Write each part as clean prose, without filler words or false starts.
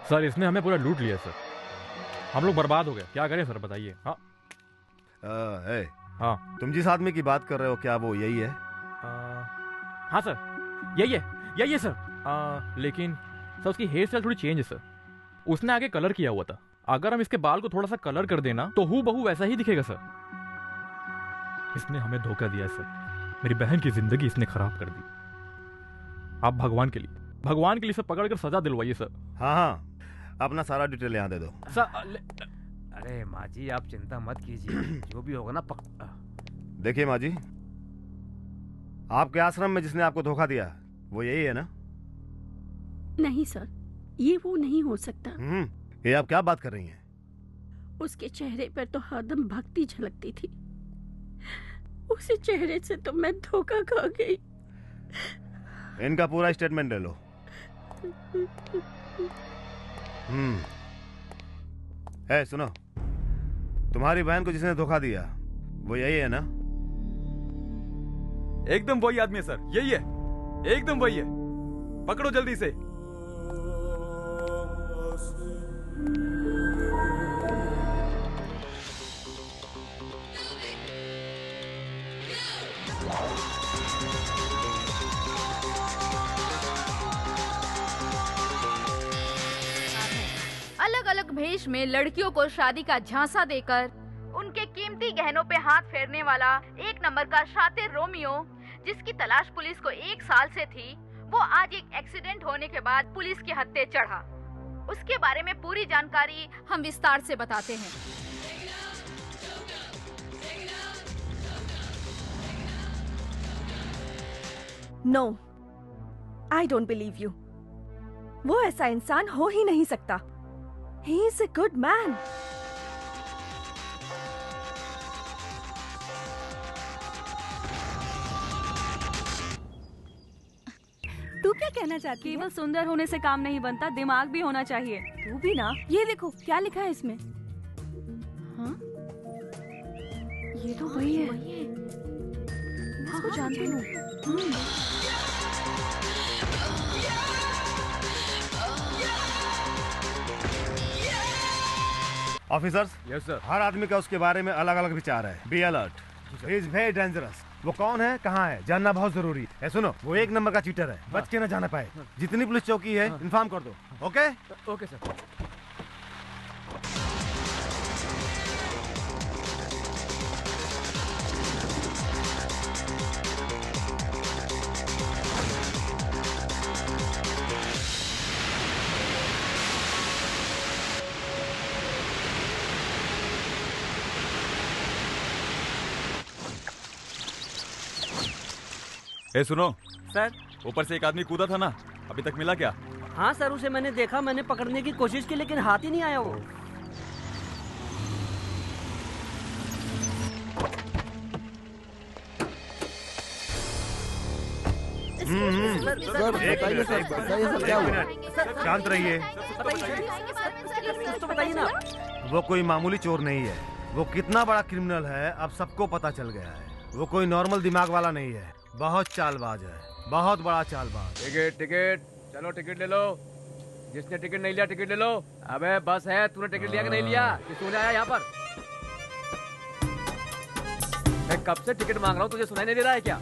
Sir इसने हमें पूरा लूट लिया सर, हम लोग बर्बाद हो गए, क्या करें सर बताइए। हाँ हाँ तुम जिस आदमी की बात कर रहे हो क्या वो यही है? हाँ सर यही है सर। लेकिन सर उसकी हेयर स्टाइल थोड़ी चेंज है सर, उसने आगे कलर किया हुआ था, अगर हम इसके बाल को थोड़ा सा कलर कर देना तो हूबहू बहू वैसा ही दिखेगा सर। इसने हमें धोखा दिया सर, मेरी बहन की जिंदगी इसने खराब कर दी। आप भगवान के लिए सर पकड़ कर सजा दिलवाइए सर। हाँ हाँ अपना सारा डिटेल यहाँ दे दो सर। अरे माँ जी आप चिंता मत कीजिए, जो भी होगा ना देखिए माँ जी, आपके आश्रम में जिसने आपको धोखा दिया वो यही है ना? नहीं सर, ये वो नहीं हो सकता। ये आप क्या बात कर रही हैं? उसके चेहरे पर तो हरदम भक्ति झलकती थी, उसी चेहरे से तो मैं धोखा खा गई। इनका पूरा स्टेटमेंट ले लो। है सुनो, तुम्हारी बहन को जिसने धोखा दिया वो यही है ना? एकदम वही आदमी है सर, यही है, एकदम वही है, पकड़ो जल्दी से। अलग अलग भेष में लड़कियों को शादी का झांसा देकर उनके कीमती गहनों पे हाथ फेरने वाला एक नंबर का शातिर रोमियो, जिसकी तलाश पुलिस को 1 साल से थी, वो आज एक एक्सीडेंट होने के बाद पुलिस के हत्थे चढ़ा। उसके बारे में पूरी जानकारी हम विस्तार से बताते हैं। No, I don't believe you. वो ऐसा इंसान हो ही नहीं सकता। He is a good man. तू क्या कहना चाहती है? केवल सुंदर होने से काम नहीं बनता, दिमाग भी होना चाहिए। तू भी ना। ये देखो क्या लिखा है इसमें। हाँ? ये तो वही है। इसको जानती हूँ। Officers, yes sir. हर आदमी का उसके बारे में अलग अलग विचार है। Be alert, he is very dangerous. वो कौन है, कहाँ है, जानना बहुत जरूरी है। सुनो, वो 1 नंबर का चीटर है, बच के न जाना पाए। जितनी पुलिस चौकी है इन्फॉर्म कर दो। Okay okay sir. ए सुनो सर। ऊपर से एक आदमी कूदा था ना, अभी तक मिला क्या? हाँ सर, उसे मैंने देखा, मैंने पकड़ने की कोशिश की लेकिन हाथ ही नहीं आया वो। शांत रहिए। तो बताइए ना। वो कोई मामूली चोर नहीं है, वो कितना बड़ा क्रिमिनल है अब सबको पता चल गया है। वो कोई नॉर्मल दिमाग वाला नहीं है, बहुत चालबाज है, बहुत बड़ा चालबाज। टिकट, चलो टिकट ले लो। जिसने टिकट नहीं लिया टिकट ले लो। अबे बस है, तूने टिकट लिया कि नहीं लिया? तूने आया यहाँ पर? मैं कब से टिकट मांग रहा हूँ, तुझे सुनाई नहीं दे रहा है क्या?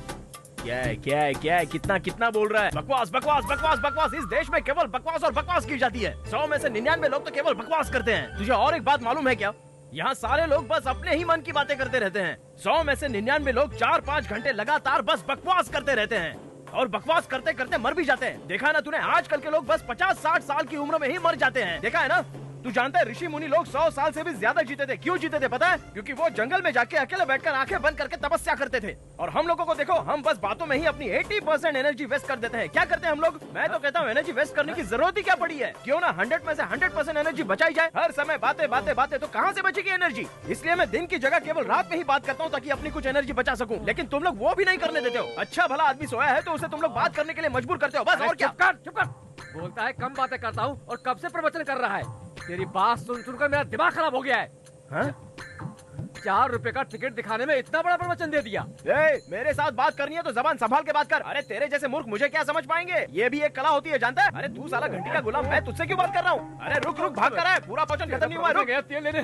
क्या है? कितना बोल रहा है? बकवास। इस देश में केवल बकवास और बकवास की जाती है। 100 में से 99 लोग तो केवल बकवास करते हैं। तुझे और एक बात मालूम है क्या? यहाँ सारे लोग बस अपने ही मन की बातें करते रहते हैं। 100 में से 99 लोग 4-5 घंटे लगातार बस बकवास करते रहते हैं और बकवास करते करते मर भी जाते हैं। देखा है ना तूने, आजकल के लोग बस 50-60 साल की उम्र में ही मर जाते हैं। देखा है ना? तू जानता है ऋषि मुनि लोग 100 साल से भी ज्यादा जीते थे। क्यों जीते थे पता है? क्योंकि वो जंगल में जाके अकेले बैठकर आंखें बंद करके तपस्या करते थे। और हम लोगों को देखो, हम बस बातों में ही अपनी 80% एनर्जी वेस्ट कर देते हैं। क्या करते हैं हम लोग? मैं तो कहता हूँ एनर्जी वेस्ट करने की जरूरत ही क्या पड़ी है? क्यों ना 100 में से 100% एनर्जी बचाई जाए। हर समय बातें तो कहाँ से बचेगी एनर्जी? इसलिए मैं दिन की जगह केवल रात में ही बात करता हूँ ताकि अपनी कुछ एनर्जी बचा सकूं। लेकिन तुम लोग वो भी नहीं करने देते हो। अच्छा भला आदमी सोया है तो उसे तुम लोग बात करने के लिए मजबूर करते हो, बस और क्या। चुप कर। बोलता है कम बातें करता हूँ और कब से प्रवचन कर रहा है। तेरी बात सुनकर मेरा दिमाग खराब हो गया है। ₹4 का टिकट दिखाने में इतना बड़ा प्रवचन दे दिया। मेरे साथ बात करनी है तो जबान संभाल के बात कर। अरे तेरे जैसे मूर्ख मुझे क्या समझ पाएंगे? ये भी एक कला होती है, जानता है? अरे तू साला घंटी का गुलाम, मैं तुझसे क्यों बात कर रहा हूँ? अरे रुक रुक, भाग कर रहा है, पूरा प्रवचन खत्म नहीं हुआ है, रुक। गया तेल लेने।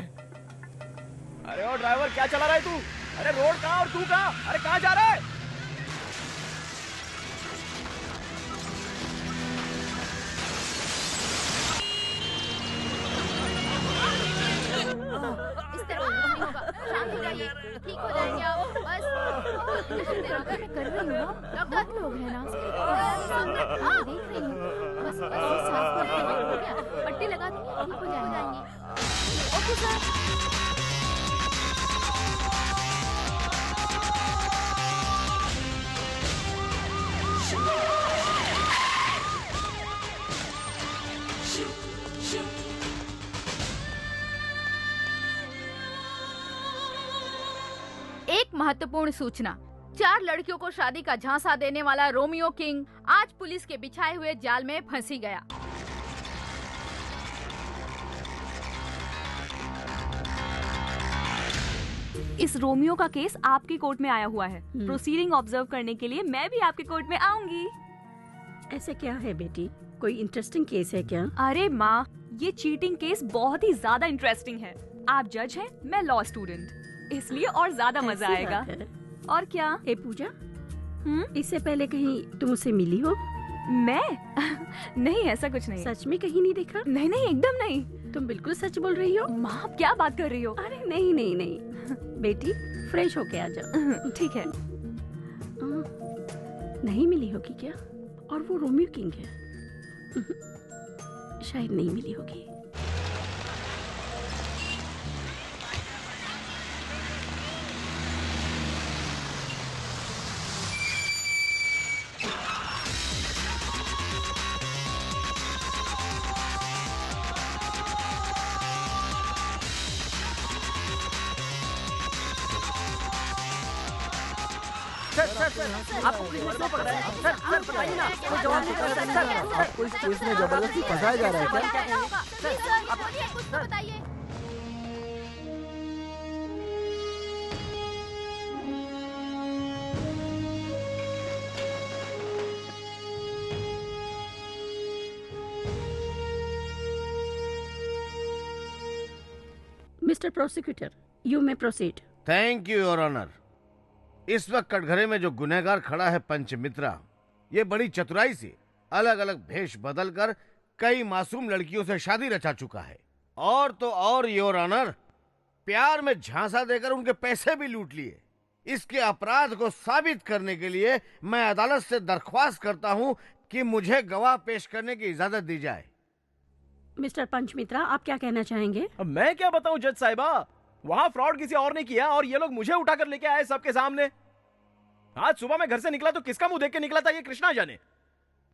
अरे ओ ड्राइवर, क्या चला रहा है तू? अरे रोड कहाँ और तू कहाँ? अरे कहाँ जा रहा है? इस तरह नहीं होगा, शांत हो जाइए, ठीक हो जाएंगे आप। बस मैं कर रही हूँ, डॉक्टर लोग हैं ना, हाँ देख रही हूँ। बस बस सांस हो गया, पट्टी लगा दूंगी, ठीक हो जाएंगे। Okay sir. एक महत्वपूर्ण सूचना। 4 लड़कियों को शादी का झांसा देने वाला रोमियो किंग आज पुलिस के बिछाए हुए जाल में फंसी गया। इस रोमियो का केस आपकी कोर्ट में आया हुआ है। प्रोसीडिंग ऑब्जर्व करने के लिए मैं भी आपके कोर्ट में आऊंगी। ऐसे क्या है बेटी, कोई इंटरेस्टिंग केस है क्या? अरे माँ, ये चीटिंग केस बहुत ही ज्यादा इंटरेस्टिंग है। आप जज हैं, मैं लॉ स्टूडेंट, इसलिए और ज्यादा मजा ऐसी आएगा। बात है। और क्या? ए पूजा, इससे पहले कहीं तुम मुझसे मिली हो? मैं नहीं, ऐसा कुछ नहीं। सच में कहीं नहीं देखा? नहीं नहीं, एकदम नहीं। तुम बिल्कुल सच बोल रही हो। माँ, आप क्या बात कर रही हो? अरे नहीं नहीं नहीं बेटी, फ्रेश होके आ जाओ। ठीक है। नहीं मिली होगी क्या? और वो रोमियो किंग है? शायद नहीं मिली होगी। आपको पुलिस ने क्यों पकड़ा है? सर बताइए ना, कोई जवाब नहीं कर रहा है। सर आपको इस केस में जबरदस्ती फंसाया जा रहा है क्या? सर आप कुछ तो बताइए। Mister prosecutor, you may proceed. Thank you your honour. इस वक्त कटघरे में जो गुनहगार खड़ा है पंचमित्रा, ये बड़ी चतुराई से अलग अलग भेष बदलकर कई मासूम लड़कियों से शादी रचा चुका है। और तो और योर ऑनर, प्यार में झांसा देकर उनके पैसे भी लूट लिए। इसके अपराध को साबित करने के लिए मैं अदालत से दरख्वास्त करता हूं कि मुझे गवाह पेश करने की इजाजत दी जाए। मिस्टर पंचमित्रा, आप क्या कहना चाहेंगे? अब मैं क्या बताऊं जज साहिबा, वहाँ फ्रॉड किसी और ने किया और ये लोग मुझे उठाकर लेके आए सबके सामने। आज सुबह मैं घर से निकला तो किसका मुंह देख के निकला था ये कृष्णा जाने।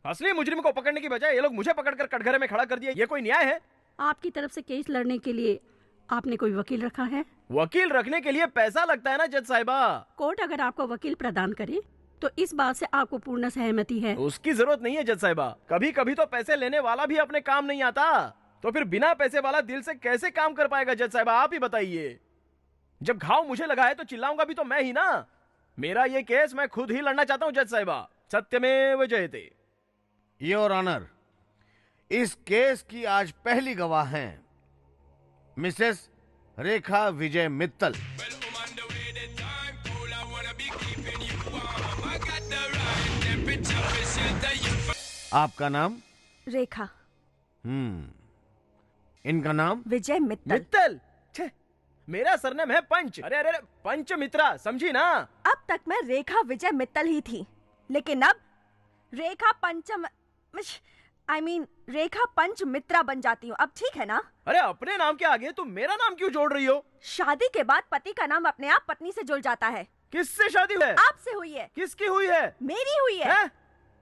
असली मुजरिम को पकड़ने की बजाय ये लोग मुझे पकड़कर कटघरे में खड़ा कर दिया। ये कोई न्याय है? आपकी तरफ से केस लड़ने के लिए आपने कोई वकील रखा है? वकील रखने के लिए पैसा लगता है ना जज साहिबा। कोर्ट अगर आपको वकील प्रदान करे तो इस बात से आपको पूर्ण सहमति है? उसकी जरूरत नहीं है जज साहिबा। कभी कभी तो पैसे लेने वाला भी अपने काम नहीं आता, तो फिर बिना पैसे वाला दिल से कैसे काम कर पाएगा जज साहिबा, आप ही बताइए। जब घाव मुझे लगा है तो चिल्लाऊंगा भी तो मैं ही ना। मेरा ये केस मैं खुद ही लड़ना चाहता हूं जज साहिबा। सत्यमेव जयते। योर ऑनर, इस केस की आज पहली गवाह हैं मिसेस रेखा विजय मित्तल। आपका नाम? रेखा। इनका नाम? विजय मित्तल। मित्तल? छे, मेरा सरनेम है पंच। अरे अरे पंच मित्रा, समझी ना? अब तक मैं रेखा विजय मित्तल ही थी, लेकिन अब रेखा रेखा पंच मित्रा बन जाती हूँ। अब ठीक है ना? अरे अपने नाम के आगे तुम मेरा नाम क्यों जोड़ रही हो? शादी के बाद पति का नाम अपने आप पत्नी से जुड़ जाता है। किससे शादी है? आपसे हुई है। किसकी हुई है? मेरी हुई है।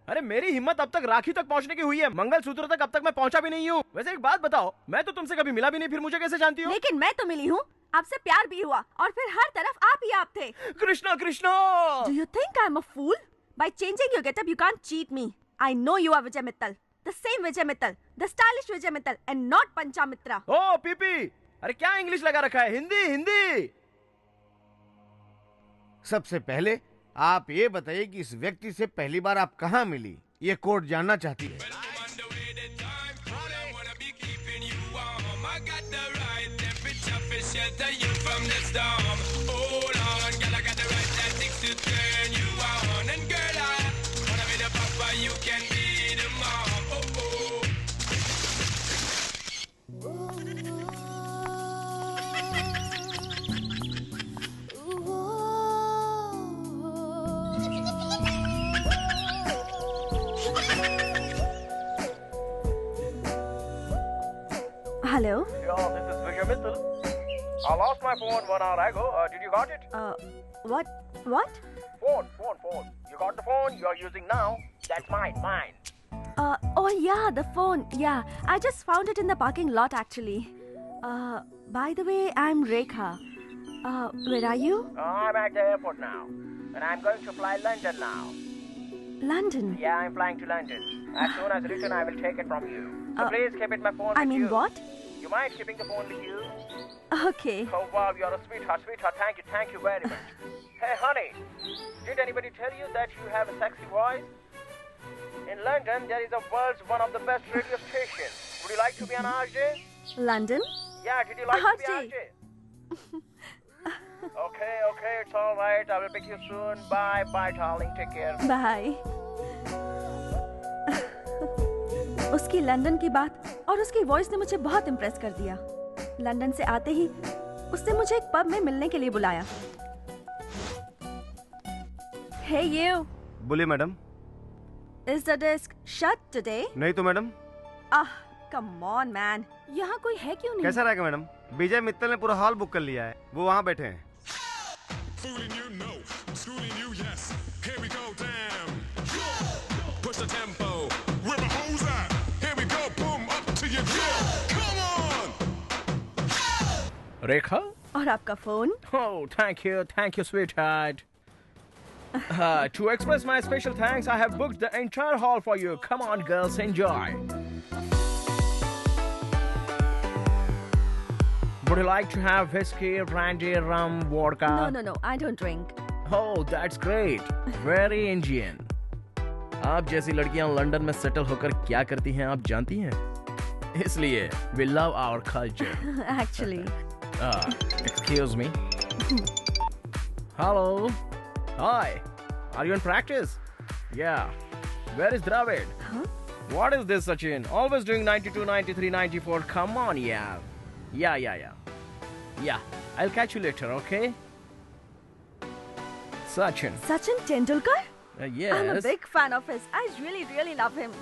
अरे मेरी हिम्मत अब तक राखी तक पहुंचने की हुई है, मंगलसूत्र तक अब तक मैं पहुंचा भी नहीं हूँ। वैसे एक बात बताओ, मैं तो तुमसे कभी मिला भी नहीं, फिर मुझे कैसे जानती हो? लेकिन मैं तो मिली हूँ, आपसे प्यार भी हुआ और फिर हर तरफ आप ही आप थे। Krishna Krishna! Do you think I'm a fool? By changing your getup, you can't cheat me. I know you are Vijay Mittal, the same Vijay Mittal, the stylish Vijay Mittal, and not Panchamitra. ओ PP, अरे क्या English लगा रखा है? हिंदी हिंदी। सबसे पहले आप ये बताइए कि इस व्यक्ति से पहली बार आप कहाँ मिली, ये कोर्ट जानना चाहती है। Hello. Yo, this is Vijay Mittal. I lost my phone 1 hour ago. Did you got it? What? What? Phone. You got the phone you are using now? That's mine. Oh yeah, the phone. Yeah, I just found it in the parking lot actually. By the way, I'm Rekha. Where are you? I'm at the airport now. And I'm going to fly London now. London. Yeah, I'm flying to London. As soon as return, I will take it from you. So please keep it my phone with I mean you. what? You mind keeping the phone with you? Okay. Oh wow, you're a sweetheart. Thank you very much. Hey honey, did anybody tell you that you have a sexy voice? In London, there is a world's one of the best radio stations. Would you like to be an RJ? London? Yeah, did you like to be RJ? RJ? Okay, it's all right. I will pick you soon. Bye, darling. Take care. Bye. उसकी London की बात और उसकी voice ने मुझे बहुत impress कर दिया। लंदन से आते ही उसने मुझे एक पब में मिलने के लिए बुलाया। Hey you. बोलिए madam. Is the desk shut today? नहीं तो मैडम। Come on man. यहाँ कोई है क्यों नहीं? कैसा रहेगा मैडम? विजय मित्तल ने पूरा हॉल बुक कर लिया है, वो वहाँ बैठे हैं। Fooling you, no. Schooling you, yes. Here we go, damn. Push the tempo. Where my hoes at? Here we go, boom, up to your grill. Come on! Rekha? और आपका phone? Oh, thank you, sweetheart. To express my special thanks, I have booked the entire hall for you. Come on, girls, enjoy. Would you like to have whiskey, brandy, rum, vodka? No, I don't drink. Oh, that's great. Very Indian. आप जैसी लड़कियां London में settle होकर क्या करती हैं आप जानती हैं? इसलिए we love our culture. Actually. Excuse me. Hello. Hi. Are you in practice? Yeah. Where is Dravid? Huh? What is this, Sachin? Always doing 92, 93, 94. Come on, yeah. Yeah. I'll catch you later, okay? Sachin. Sachin Tendulkar? Yes. I'm a big fan of his. I really love him.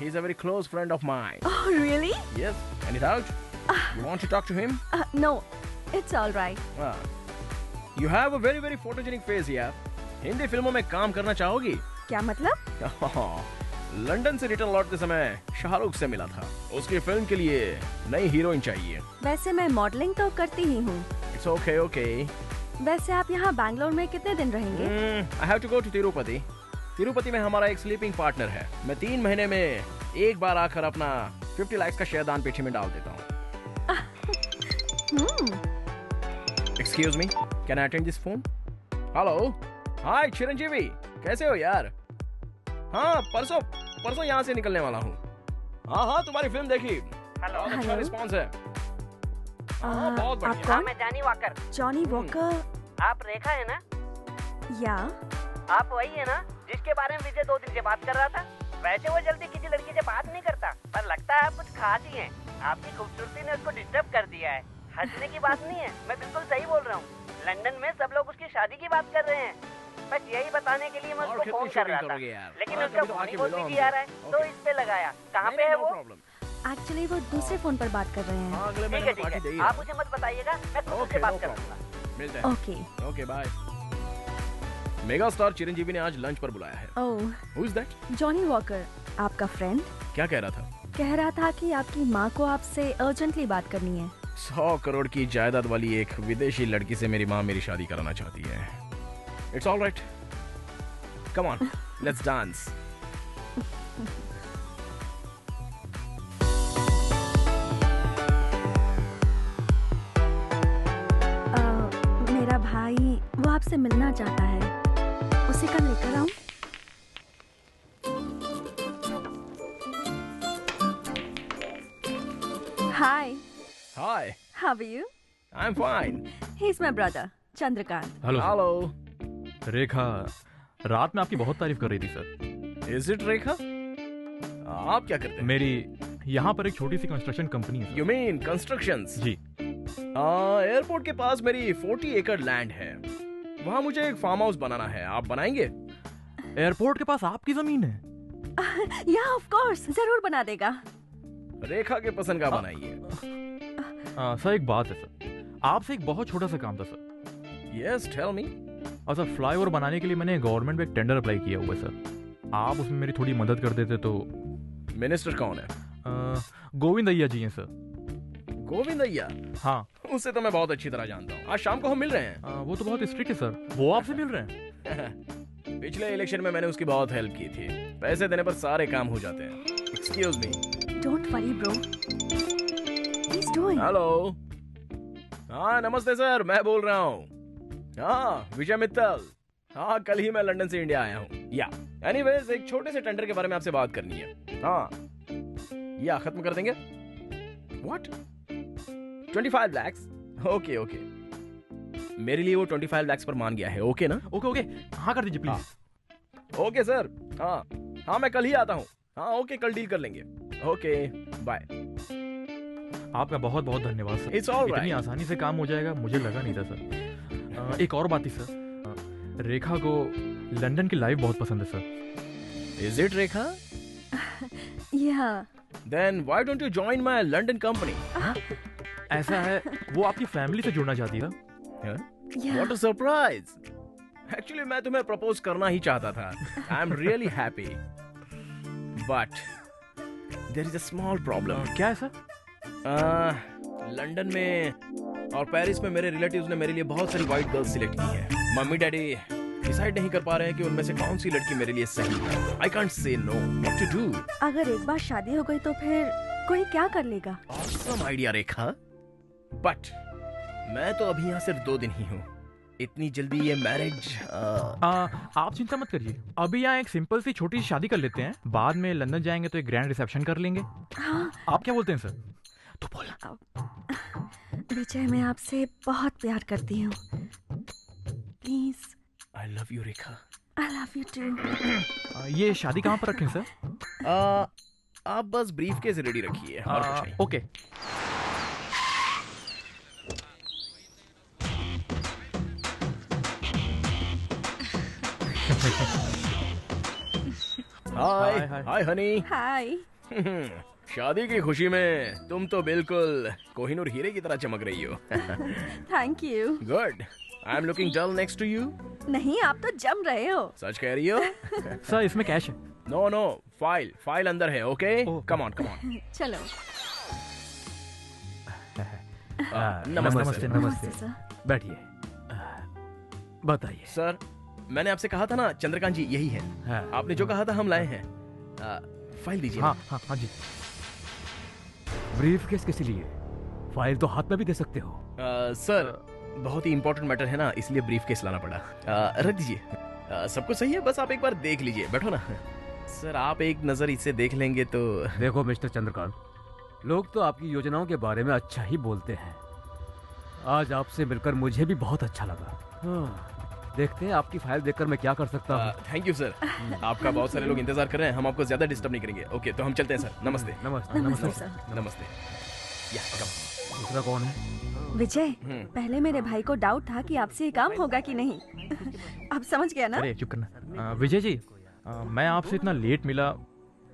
He's a very close friend of mine. Oh, really? Yes. Any doubt? You want to talk to him? No, it's all right. You have a very photogenic face, yeah. Hindi फिल्मों में काम करना चाहोगी? क्या मतलब? London से return लौटते समय शाहरुख से मिला था। उसकी फिल्म के लिए नई हीरोइन चाहिए। वैसे मैं मॉडलिंग तो करती ही हूँ। It's okay. वैसे आप यहाँ बैंगलोर में कितने दिन रहेंगे? I have to go to Tirupati. Tirupati में हमारा एक स्लीपिंग पार्टनर है। मैं 3 महीने में एक बार आकर अपना 50 लाख का शेयर दान पेटी में डाल देता हूँ। Excuse me, can I attend this phone? Hello, hi Chiranjeevi, कैसे हो यार? हाँ, परसों यहाँ से निकलने वाला हूँ। हाँ, तुम्हारी फिल्म देखी। बहुत अच्छा रिस्पॉन्स है। बहुत बढ़िया। मैं जॉनी वॉकर। Johnny walker. आप रेखा है ना? या। आप वही है ना जिसके बारे में विजय 2 दिन से बात कर रहा था? वैसे वो जल्दी किसी लड़की से बात नहीं करता, पर लगता है आप कुछ खास ही हैं। आपकी खूबसूरती ने उसको डिस्टर्ब कर दिया है। हंसने की बात नहीं है, मैं बिल्कुल सही बोल रहा हूँ। लंदन में सब लोग उसकी शादी की बात कर रहे हैं। बस यही बताने के लिए मैं उसको फोन कर रहा था, लेकिन उसका फोन ही बहुत बिजी आ रहा है, तो इस पे लगाया। कहाँ पे है वो? एक्चुअली वो दूसरे फोन पर बात कर रहे हैं। ठीक है, आप मुझे मत बताइएगा, मैं खुद उससे बात करूँगा। मिलते हैं। Okay, bye. Mega star Chiranjeevi ने आज लंच पर बुलाया है। Oh, who is that? Johnny Walker, आपका फ्रेंड। क्या कह रहा था? कह रहा था कि आपकी माँ को आपसे अर्जेंटली बात करनी है। 100 करोड़ की जायदाद वाली एक विदेशी लड़की से मेरी माँ मेरी शादी कराना चाहती है। It's all right. Come on, let's dance. मेरा भाई वो आपसे आपसे मिलना चाहता है, उसे कल लेकर आऊं? Hi. Hi. How are you? I'm fine. He's my brother, Chandrakant. Hello Hello. रेखा रात में आपकी बहुत तारीफ कर रही थी सर। Is it रेखा? आप क्या करते हैं? मेरी यहाँ पर एक छोटी सी कंस्ट्रक्शन कंपनी है। You mean constructions? जी। एयरपोर्ट के पास मेरी 40 एकड़ लैंड है, वहाँ मुझे एक फार्म हाउस बनाना है, आप बनाएंगे? एयरपोर्ट के पास आपकी जमीन है? Yeah, of course, जरूर बना देगा। रेखा के पसंद का बनाइए। सर एक बात है सर, आपसे एक बहुत छोटा सा काम था सर। Yes, tell me. और सर फ्लाईओवर बनाने के लिए मैंने गवर्नमेंट में एक टेंडर अप्लाई किया हुआ है सर, आप उसमें मेरी थोड़ी मदद कर देते तो। मिनिस्टर कौन है? गोविंद अय्या जी हैं सर। गोविंद अय्या? हाँ, उससे तो मैं बहुत अच्छी तरह जानता हूँ। आज शाम को हम मिल रहे हैं। वो तो बहुत स्ट्रिक्ट है सर, वो आपसे मिल रहे हैं? पिछले इलेक्शन में मैंने उसकी बहुत हेल्प की थी, पैसे देने पर सारे काम हो जाते हैं। Excuse me. Don't worry, bro. He's doing. Hello. हाँ नमस्ते सर, मैं बोल रहा हूँ। हाँ विजय मित्तल। हाँ कल ही मैं लंदन से इंडिया आया हूँ। या एनीवेज एक छोटे से टेंडर के बारे में आपसे बात करनी है। हाँ या खत्म कर देंगे? What? 25 lakhs? ओके ओके, मेरे लिए वो 25 lakhs पर मान गया है। ओके ना? ओके ओके, हाँ कर दीजिए प्लीज। Okay sir. हाँ हाँ मैं कल ही आता हूँ। हाँ ओके, कल डील कर लेंगे। Okay bye. आपका बहुत बहुत धन्यवाद सर। It's all right. इतनी आसानी से काम हो जाएगा मुझे लगा नहीं था सर। एक और बात थी सर, रेखा को लंदन की लाइफ बहुत पसंद है sir. Is it Rekha? Yeah. Then why don't you join my London company? ऐसा है, वो आपकी फैमिली से जुड़ना चाहती था। Yeah. What a surprise! Actually मैं तुम्हें प्रपोज करना ही चाहता था। I'm really happy. But there is a small problem. क्या है सर? लंदन में और पेरिस में मेरे रिलेटिव्स ने मेरे लिए बहुत सारी वाइट गर्ल्स सिलेक्ट की है। मम्मी डैडी डिसाइड नहीं कर पा रहे हैं कि उनमें से कौन सी लड़की मेरे लिए सही है। I can't say no. What to do? अगर एक बार शादी हो गई तो फिर कोई क्या कर लेगा? Awesome idea Rekha. But मैं तो अभी यहाँ सिर्फ 2 दिन ही हूँ। इतनी जल्दी ये मैरिज आप चिंता मत करिए, अभी यहाँ एक सिंपल सी छोटी सी शादी कर लेते हैं, बाद में लंदन जाएंगे तो एक ग्रैंड रिसेप्शन कर लेंगे। हाँ। आप क्या बोलते हैं सर? तो बोलना। विजय मैं आपसे बहुत प्यार करती हूँ, please. I love you Rekha. I love you too. ये शादी कहाँ पर रखें सर? आप बस ब्रीफकेस रेडी रखिए और कुछ नहीं। ओके। हाय हाय हनी। हाय। शादी की खुशी में तुम तो बिल्कुल कोहिनूर हीरे की तरह चमक रही हो। Thank you. Good. I am looking dull next to you. नहीं, आप तो जम रहे हो। सच कह रही हो? सर इसमें कैश है। नो नो, फाइल अंदर है। Okay come on. चलो। नमस्ते नमस्ते सर। बैठिए, बताइए सर। मैंने आपसे कहा था ना चंद्रकांत जी यही है। आपने जो कहा था हम लाए हैं। फाइल दीजिए। हाँ जी। ब्रीफकेस किस लिए? फाइल तो हाथ में भी दे सकते हो। सर बहुत ही इंपॉर्टेंट मैटर है ना, इसलिए ब्रीफकेस लाना पड़ा। रख दीजिए। सब कुछ सही है, बस आप एक बार देख लीजिए। बैठो ना। सर आप एक नजर इसे देख लेंगे तो। देखो मिस्टर चंद्रकांत, लोग तो आपकी योजनाओं के बारे में अच्छा ही बोलते हैं। आज आपसे मिलकर मुझे भी बहुत अच्छा लगा। देखते हैं आपकी फाइल देखकर मैं क्या कर सकता हूँ। Thank you sir. आपका बहुत सारे लोग इंतजार कर रहे हैं, हम आपको ज्यादा डिस्टर्ब नहीं करेंगे। ओके तो हम चलते हैं सर। नमस्ते। नमस्ते सर। नमस्ते। दूसरा कौन है? विजय, पहले मेरे भाई को डाउट था कि आपसे ये काम होगा कि नहीं। आप समझ गया ना? अरे चुप करना। विजय जी, मैं आपसे इतना लेट मिला,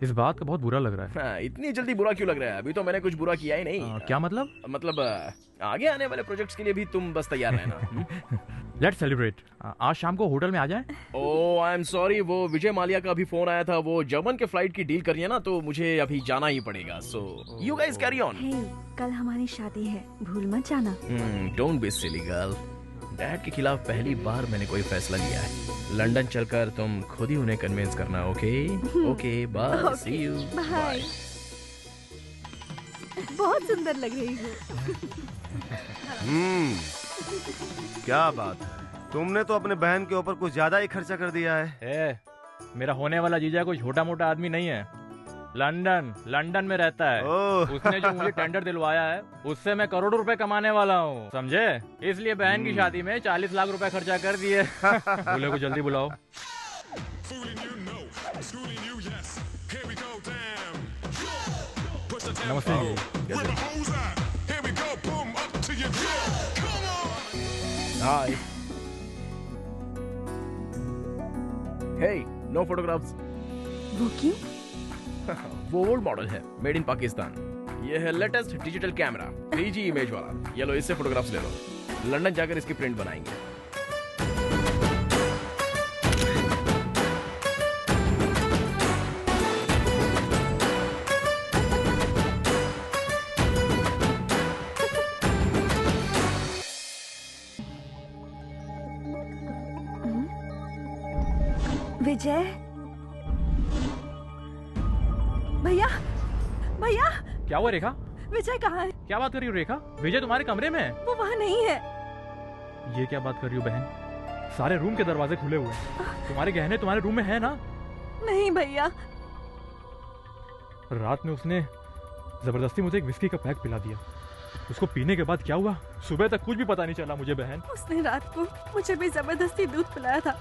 इस बात का बहुत बुरा लग रहा है। इतनी जल्दी बुरा क्यों लग रहा है? अभी तो मैंने कुछ बुरा किया ही नहीं। क्या मतलब? मतलब आगे आने वाले प्रोजेक्ट्स के लिए भी तुम बस तैयार रहना। Let's celebrate. आज शाम को होटल में आ जाएं। ओह आई एम सॉरी, वो विजय माल्या का अभी फोन आया था, वो जर्मन के फ्लाइट की डील करनी है ना, तो मुझे अभी जाना ही पड़ेगा। So you guys carry on. Hey, कल हमारी शादी है, भूल मत जाना। Don't be silly girl. Dad के खिलाफ पहली बार मैंने कोई फैसला लिया है। लंदन चलकर तुम खुद ही उन्हें कन्विंस करना। Okay okay bye. See you. Bye. बहुत सुंदर लग रही हो। क्या बात है, तुमने तो अपने बहन के ऊपर कुछ ज्यादा ही खर्चा कर दिया है। मेरा होने वाला जीजा कोई छोटा मोटा आदमी नहीं है। लंदन में रहता है। उसने जो मुझे टेंडर दिलवाया है उससे मैं करोड़ों रुपए कमाने वाला हूँ, समझे? इसलिए बहन की शादी में 40 लाख रुपए खर्चा कर दिए। दूल्हे को जल्दी बुलाओ। नमस्ते। हाय। हे, नो फोटोग्राफ्स। वो क्यों? वो ओल्ड मॉडल है, मेड इन पाकिस्तान। ये है latest digital camera, 3G image वाला। ये लो, इससे फोटोग्राफ्स ले लो। लंदन जाकर इसकी प्रिंट बनाएंगे। विजय, भैया भैया। क्या हुआ रेखा? विजय कहाँ है? क्या बात कर रही हो रेखा? विजय तुम्हारे कमरे में है। वो वहाँ नहीं है। ये क्या बात कर रही हो बहन? सारे रूम के दरवाजे खुले हुए हैं। तुम्हारे गहने तुम्हारे रूम में है ना? नहीं भैया। रात में उसने जबरदस्ती मुझे एक विस्की का पैक पिला दिया। उसको पीने के बाद क्या हुआ सुबह तक कुछ भी पता नहीं चला मुझे बहन। उसने रात को मुझे भी जबरदस्ती दूध पिलाया था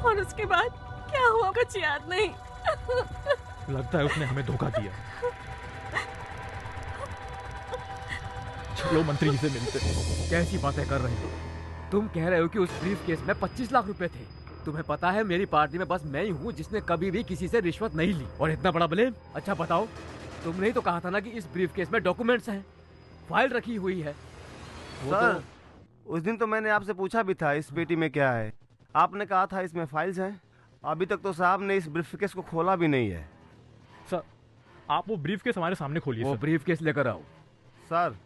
और उसके बाद क्या हुआ कुछ याद नहीं। लगता है उसने हमें धोखा दिया। चलो मंत्री जी से मिलते। कैसी बातें कर रहे हो? तुम कह रहे हो कि उस ब्रीफ केस में 25 लाख रुपए थे। तुम्हें पता है मेरी पार्टी में बस मैं ही हूँ जिसने कभी भी किसी से रिश्वत नहीं ली, और इतना बड़ा ब्लेम। अच्छा बताओ, तुमने ही तो कहा था ना कि इस ब्रीफ केस में डॉक्यूमेंट्स हैं, फाइल रखी हुई है। सर, उस दिन तो मैंने आपसे पूछा भी था इस पेटी में क्या है। आपने कहा था इसमें फाइल्स हैं। अभी तक तो साहब ने इस ब्रीफकेस को खोला भी नहीं है। सर, आप वो ब्रीफकेस हमारे सामने खोलिए। वो ब्रीफकेस लेकर आओ। सर,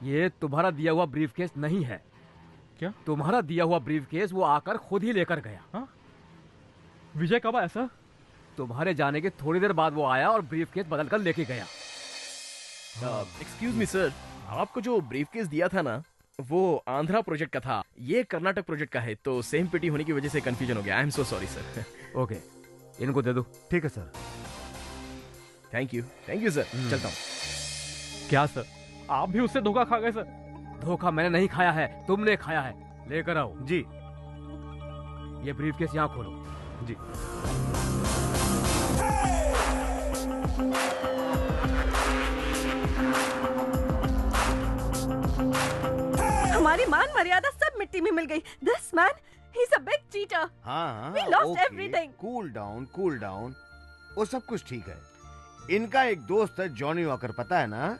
ये तुम्हारा दिया हुआ ब्रीफकेस नहीं है। क्या? तुम्हारा दिया हुआ ब्रीफकेस वो आकर खुद ही लेकर गया। हाँ? विजय कब आया सर? तुम्हारे जाने के थोड़ी देर बाद वो आया और ब्रीफकेस बदल कर लेके गया। एक्सक्यूज मी सर, आपको जो ब्रीफकेस दिया था ना वो आंध्रा प्रोजेक्ट का था, ये कर्नाटक प्रोजेक्ट का है, तो सेम पेटी होने की वजह से कंफ्यूजन हो गया। I am so sorry sir. Okay, इनको दे दो। ठीक है सर। Thank you sir. चलता हूँ। क्या सर, आप भी उससे धोखा खा गए सर? धोखा मैंने नहीं खाया है, तुमने खाया है। लेकर आओ। जी। ये ब्रीफकेस यहाँ खोलो। जी। हमारी मान मर्यादा सब मिट्टी में मिल गई। This man, he's a big cheater. हाँ, We lost okay. everything. Cool down. वो सब कुछ ठीक है। इनका एक दोस्त है जॉनी वॉकर, पता है ना?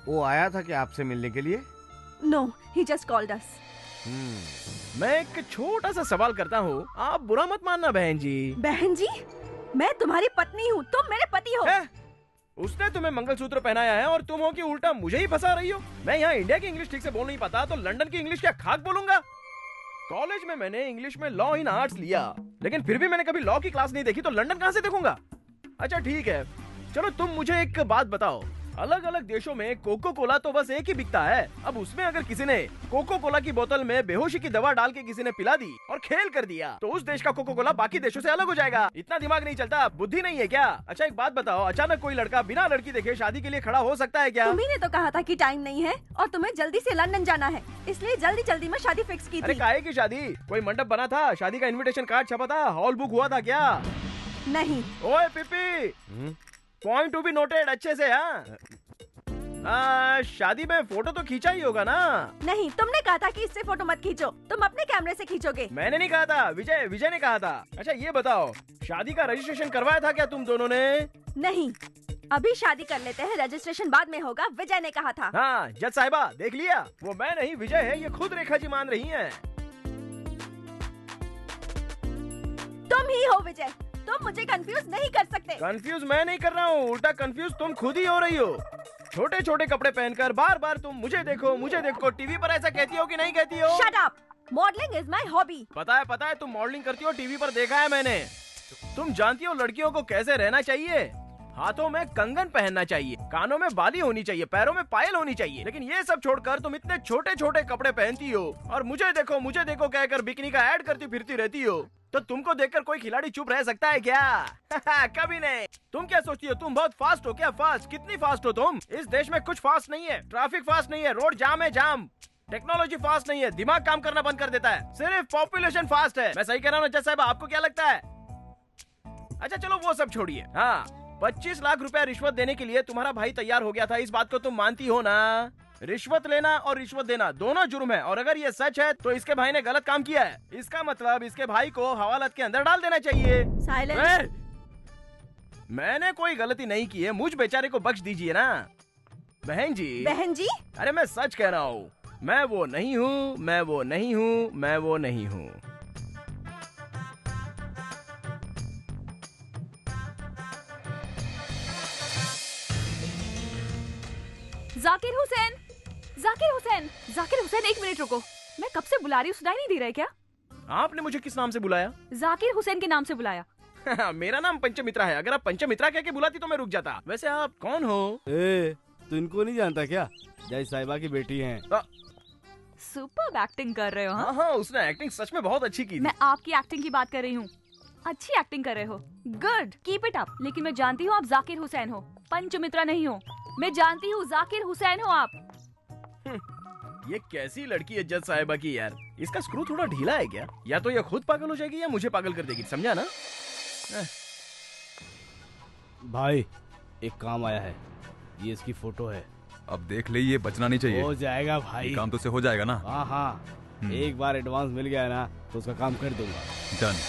वो आया था कि आपसे मिलने के लिए? No, he just called us. मैं एक छोटा सा सवाल करता हूँ, आप बुरा मत मानना बहन जी। बहन जी? मैं तुम्हारी पत्नी हूँ, तुम मेरे पति हो। उसने तुम्हें मंगलसूत्र पहनाया है और तुम हो कि उल्टा मुझे ही फंसा रही हो। मैं यहाँ इंडिया की इंग्लिश ठीक से बोल नहीं पाता तो लंदन की इंग्लिश क्या खाक बोलूंगा? कॉलेज में मैंने इंग्लिश में लॉ इन आर्ट्स लिया, लेकिन फिर भी मैंने कभी लॉ की क्लास नहीं देखी, तो लंदन कहाँ से देखूंगा? अच्छा ठीक है, चलो तुम मुझे एक बात बताओ, अलग अलग देशों में कोको कोला तो बस एक ही बिकता है। अब उसमें अगर किसी ने कोको कोला की बोतल में बेहोशी की दवा डाल के किसी ने पिला दी और खेल कर दिया, तो उस देश का कोको कोला बाकी देशों से अलग हो जाएगा। इतना दिमाग नहीं चलता, बुद्धि नहीं है क्या? अच्छा एक बात बताओ, अचानक कोई लड़का बिना लड़की देखे शादी के लिए खड़ा हो सकता है क्या? तुम्ही ने तो कहा था कि टाइम नहीं है और तुम्हें जल्दी से लंदन जाना है, इसलिए जल्दी जल्दी में शादी फिक्स की थी। अरे काहे की शादी? कोई मंडप बना था? शादी का इन्विटेशन कार्ड छपा था? हॉल बुक हुआ था क्या? नहीं। ओए पिपी, पॉइंट टू बी नोटेड अच्छे से। शादी में फोटो तो खींचा ही होगा ना? नहीं, तुमने कहा था कि इससे फोटो मत खींचो, तुम अपने कैमरे से खींचोगे। मैंने नहीं कहा था, विजय ने कहा था। अच्छा ये बताओ, शादी का रजिस्ट्रेशन करवाया था क्या तुम दोनों ने? नहीं, अभी शादी कर लेते हैं, रजिस्ट्रेशन बाद में होगा, विजय ने कहा था। हाँ जज साहिबा देख लिया, वो मैं नहीं विजय है, ये खुद रेखा जी मान रही हैं। तुम ही हो विजय, तुम मुझे कंफ्यूज नहीं कर सकते। कंफ्यूज मैं नहीं कर रहा हूँ, उल्टा कंफ्यूज तुम खुद ही हो रही हो। छोटे छोटे कपड़े पहनकर बार बार तुम मुझे देखो टीवी पर ऐसा कहती हो कि नहीं कहती हो? Shut up! Modelling is my hobby. पता है तुम मॉडलिंग करती हो, टीवी पर देखा है मैंने। तुम जानती हो लड़कियों को कैसे रहना चाहिए? हाथों में कंगन पहनना चाहिए, कानों में बाली होनी चाहिए, पैरों में पायल होनी चाहिए, लेकिन ये सब छोड़कर तुम इतने छोटे छोटे कपड़े पहनती हो और मुझे देखो कहकर बिकनी का ऐड करती फिरती रहती हो। तो तुमको देखकर कोई खिलाड़ी चुप रह सकता है क्या? कभी नहीं। तुम क्या सोचती हो तुम बहुत फास्ट हो क्या? फास्ट? कितनी फास्ट हो तुम? इस देश में कुछ फास्ट नहीं है, ट्रैफिक फास्ट नहीं है, रोड जाम है जाम, टेक्नोलॉजी फास्ट नहीं है, दिमाग काम करना बंद कर देता है, सिर्फ पॉपुलेशन फास्ट है। मैं सही कह रहा हूँ जज साहब, आपको क्या लगता है? अच्छा चलो वो सब छोड़िए। हाँ, 25 लाख रुपया रिश्वत देने के लिए तुम्हारा भाई तैयार हो गया था, इस बात को तुम मानती हो ना? रिश्वत लेना और रिश्वत देना दोनों जुर्म है, और अगर ये सच है तो इसके भाई ने गलत काम किया है। इसका मतलब इसके भाई को हवालात के अंदर डाल देना चाहिए। साइलेंस। मैंने कोई गलती नहीं की है, मुझ बेचारे को बख्श दीजिए ना। बहन जी। बहन जी? अरे मैं सच कह रहा हूँ, मैं वो नहीं हूँ, मैं वो नहीं हूँ, मैं वो नहीं हूँ। जाकिर हुसैन, जाकिर हुसैन, जाकिर हुसैन, एक मिनट रुको। मैं कब से बुला रही हूँ, सुनाई नहीं दे रहा है क्या? आपने मुझे किस नाम से बुलाया? जाकिर हुसैन के नाम से बुलाया। मेरा नाम पंचमित्रा है, अगर आप पंचमित्रा कह के बुलाती तो मैं रुक जाता। वैसे आप कौन हो? तू इनको नहीं जानता क्या? जज साहिबा की बेटी हैं। सुपर एक्टिंग कर रहे हो। हाँ हाँ, उसने एक्टिंग सच में बहुत अच्छी की थी। मैं आपकी एक्टिंग की बात कर रही हूँ। अच्छी एक्टिंग कर रहे हो, गुड, कीप इट अप। लेकिन मैं जानती हूँ आप जाकिर हुसैन हो, पंचमित्रा नहीं हो। मैं जानती हूँ जाकिर हुसैन हो आप। ये कैसी लड़की है जज साहिबा की यार, इसका स्क्रू थोड़ा ढीला है क्या? या तो ये खुद पागल हो जाएगी या मुझे पागल कर देगी, समझा ना? भाई एक काम आया है, ये इसकी फोटो है। अब देख ले, ये बचना नहीं चाहिए। हो जाएगा भाई, ये काम तो से हो जाएगा ना? हाँ हाँ, एक बार एडवांस मिल गया ना तो उसका काम कर दूंगा। डन।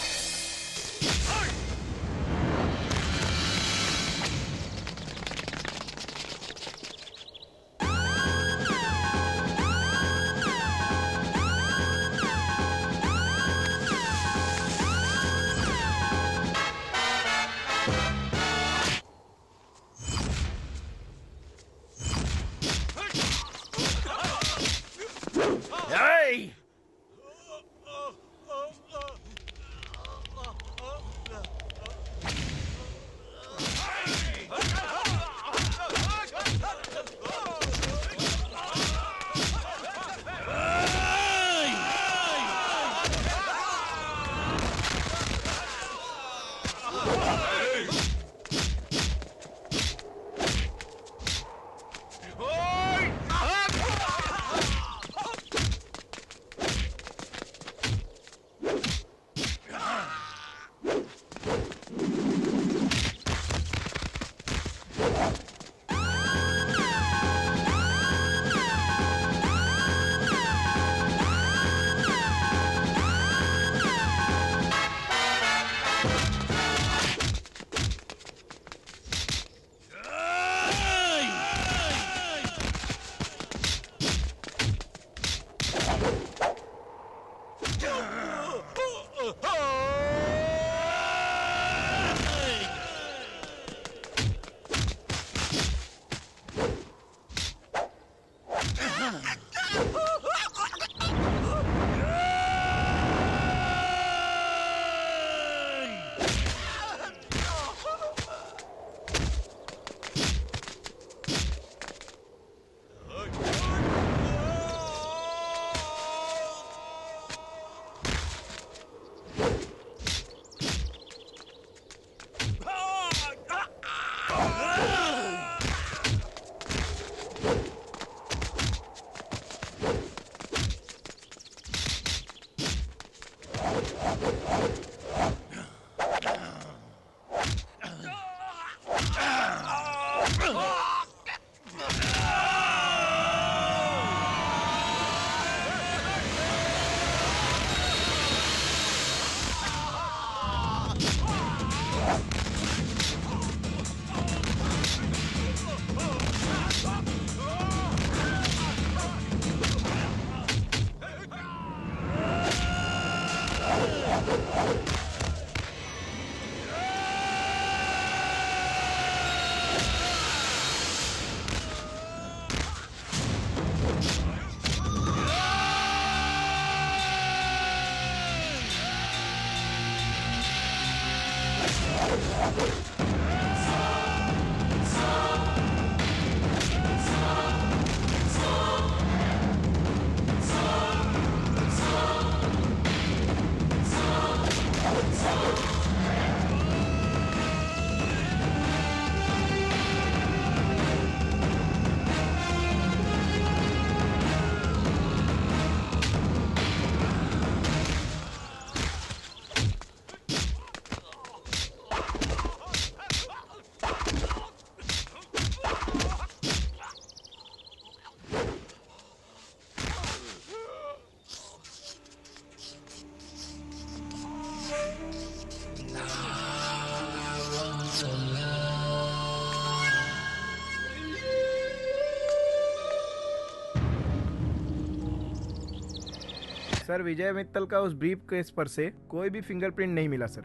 सर विजय मित्तल का उस ब्रीफ केस पर से कोई भी फिंगरप्रिंट नहीं मिला सर।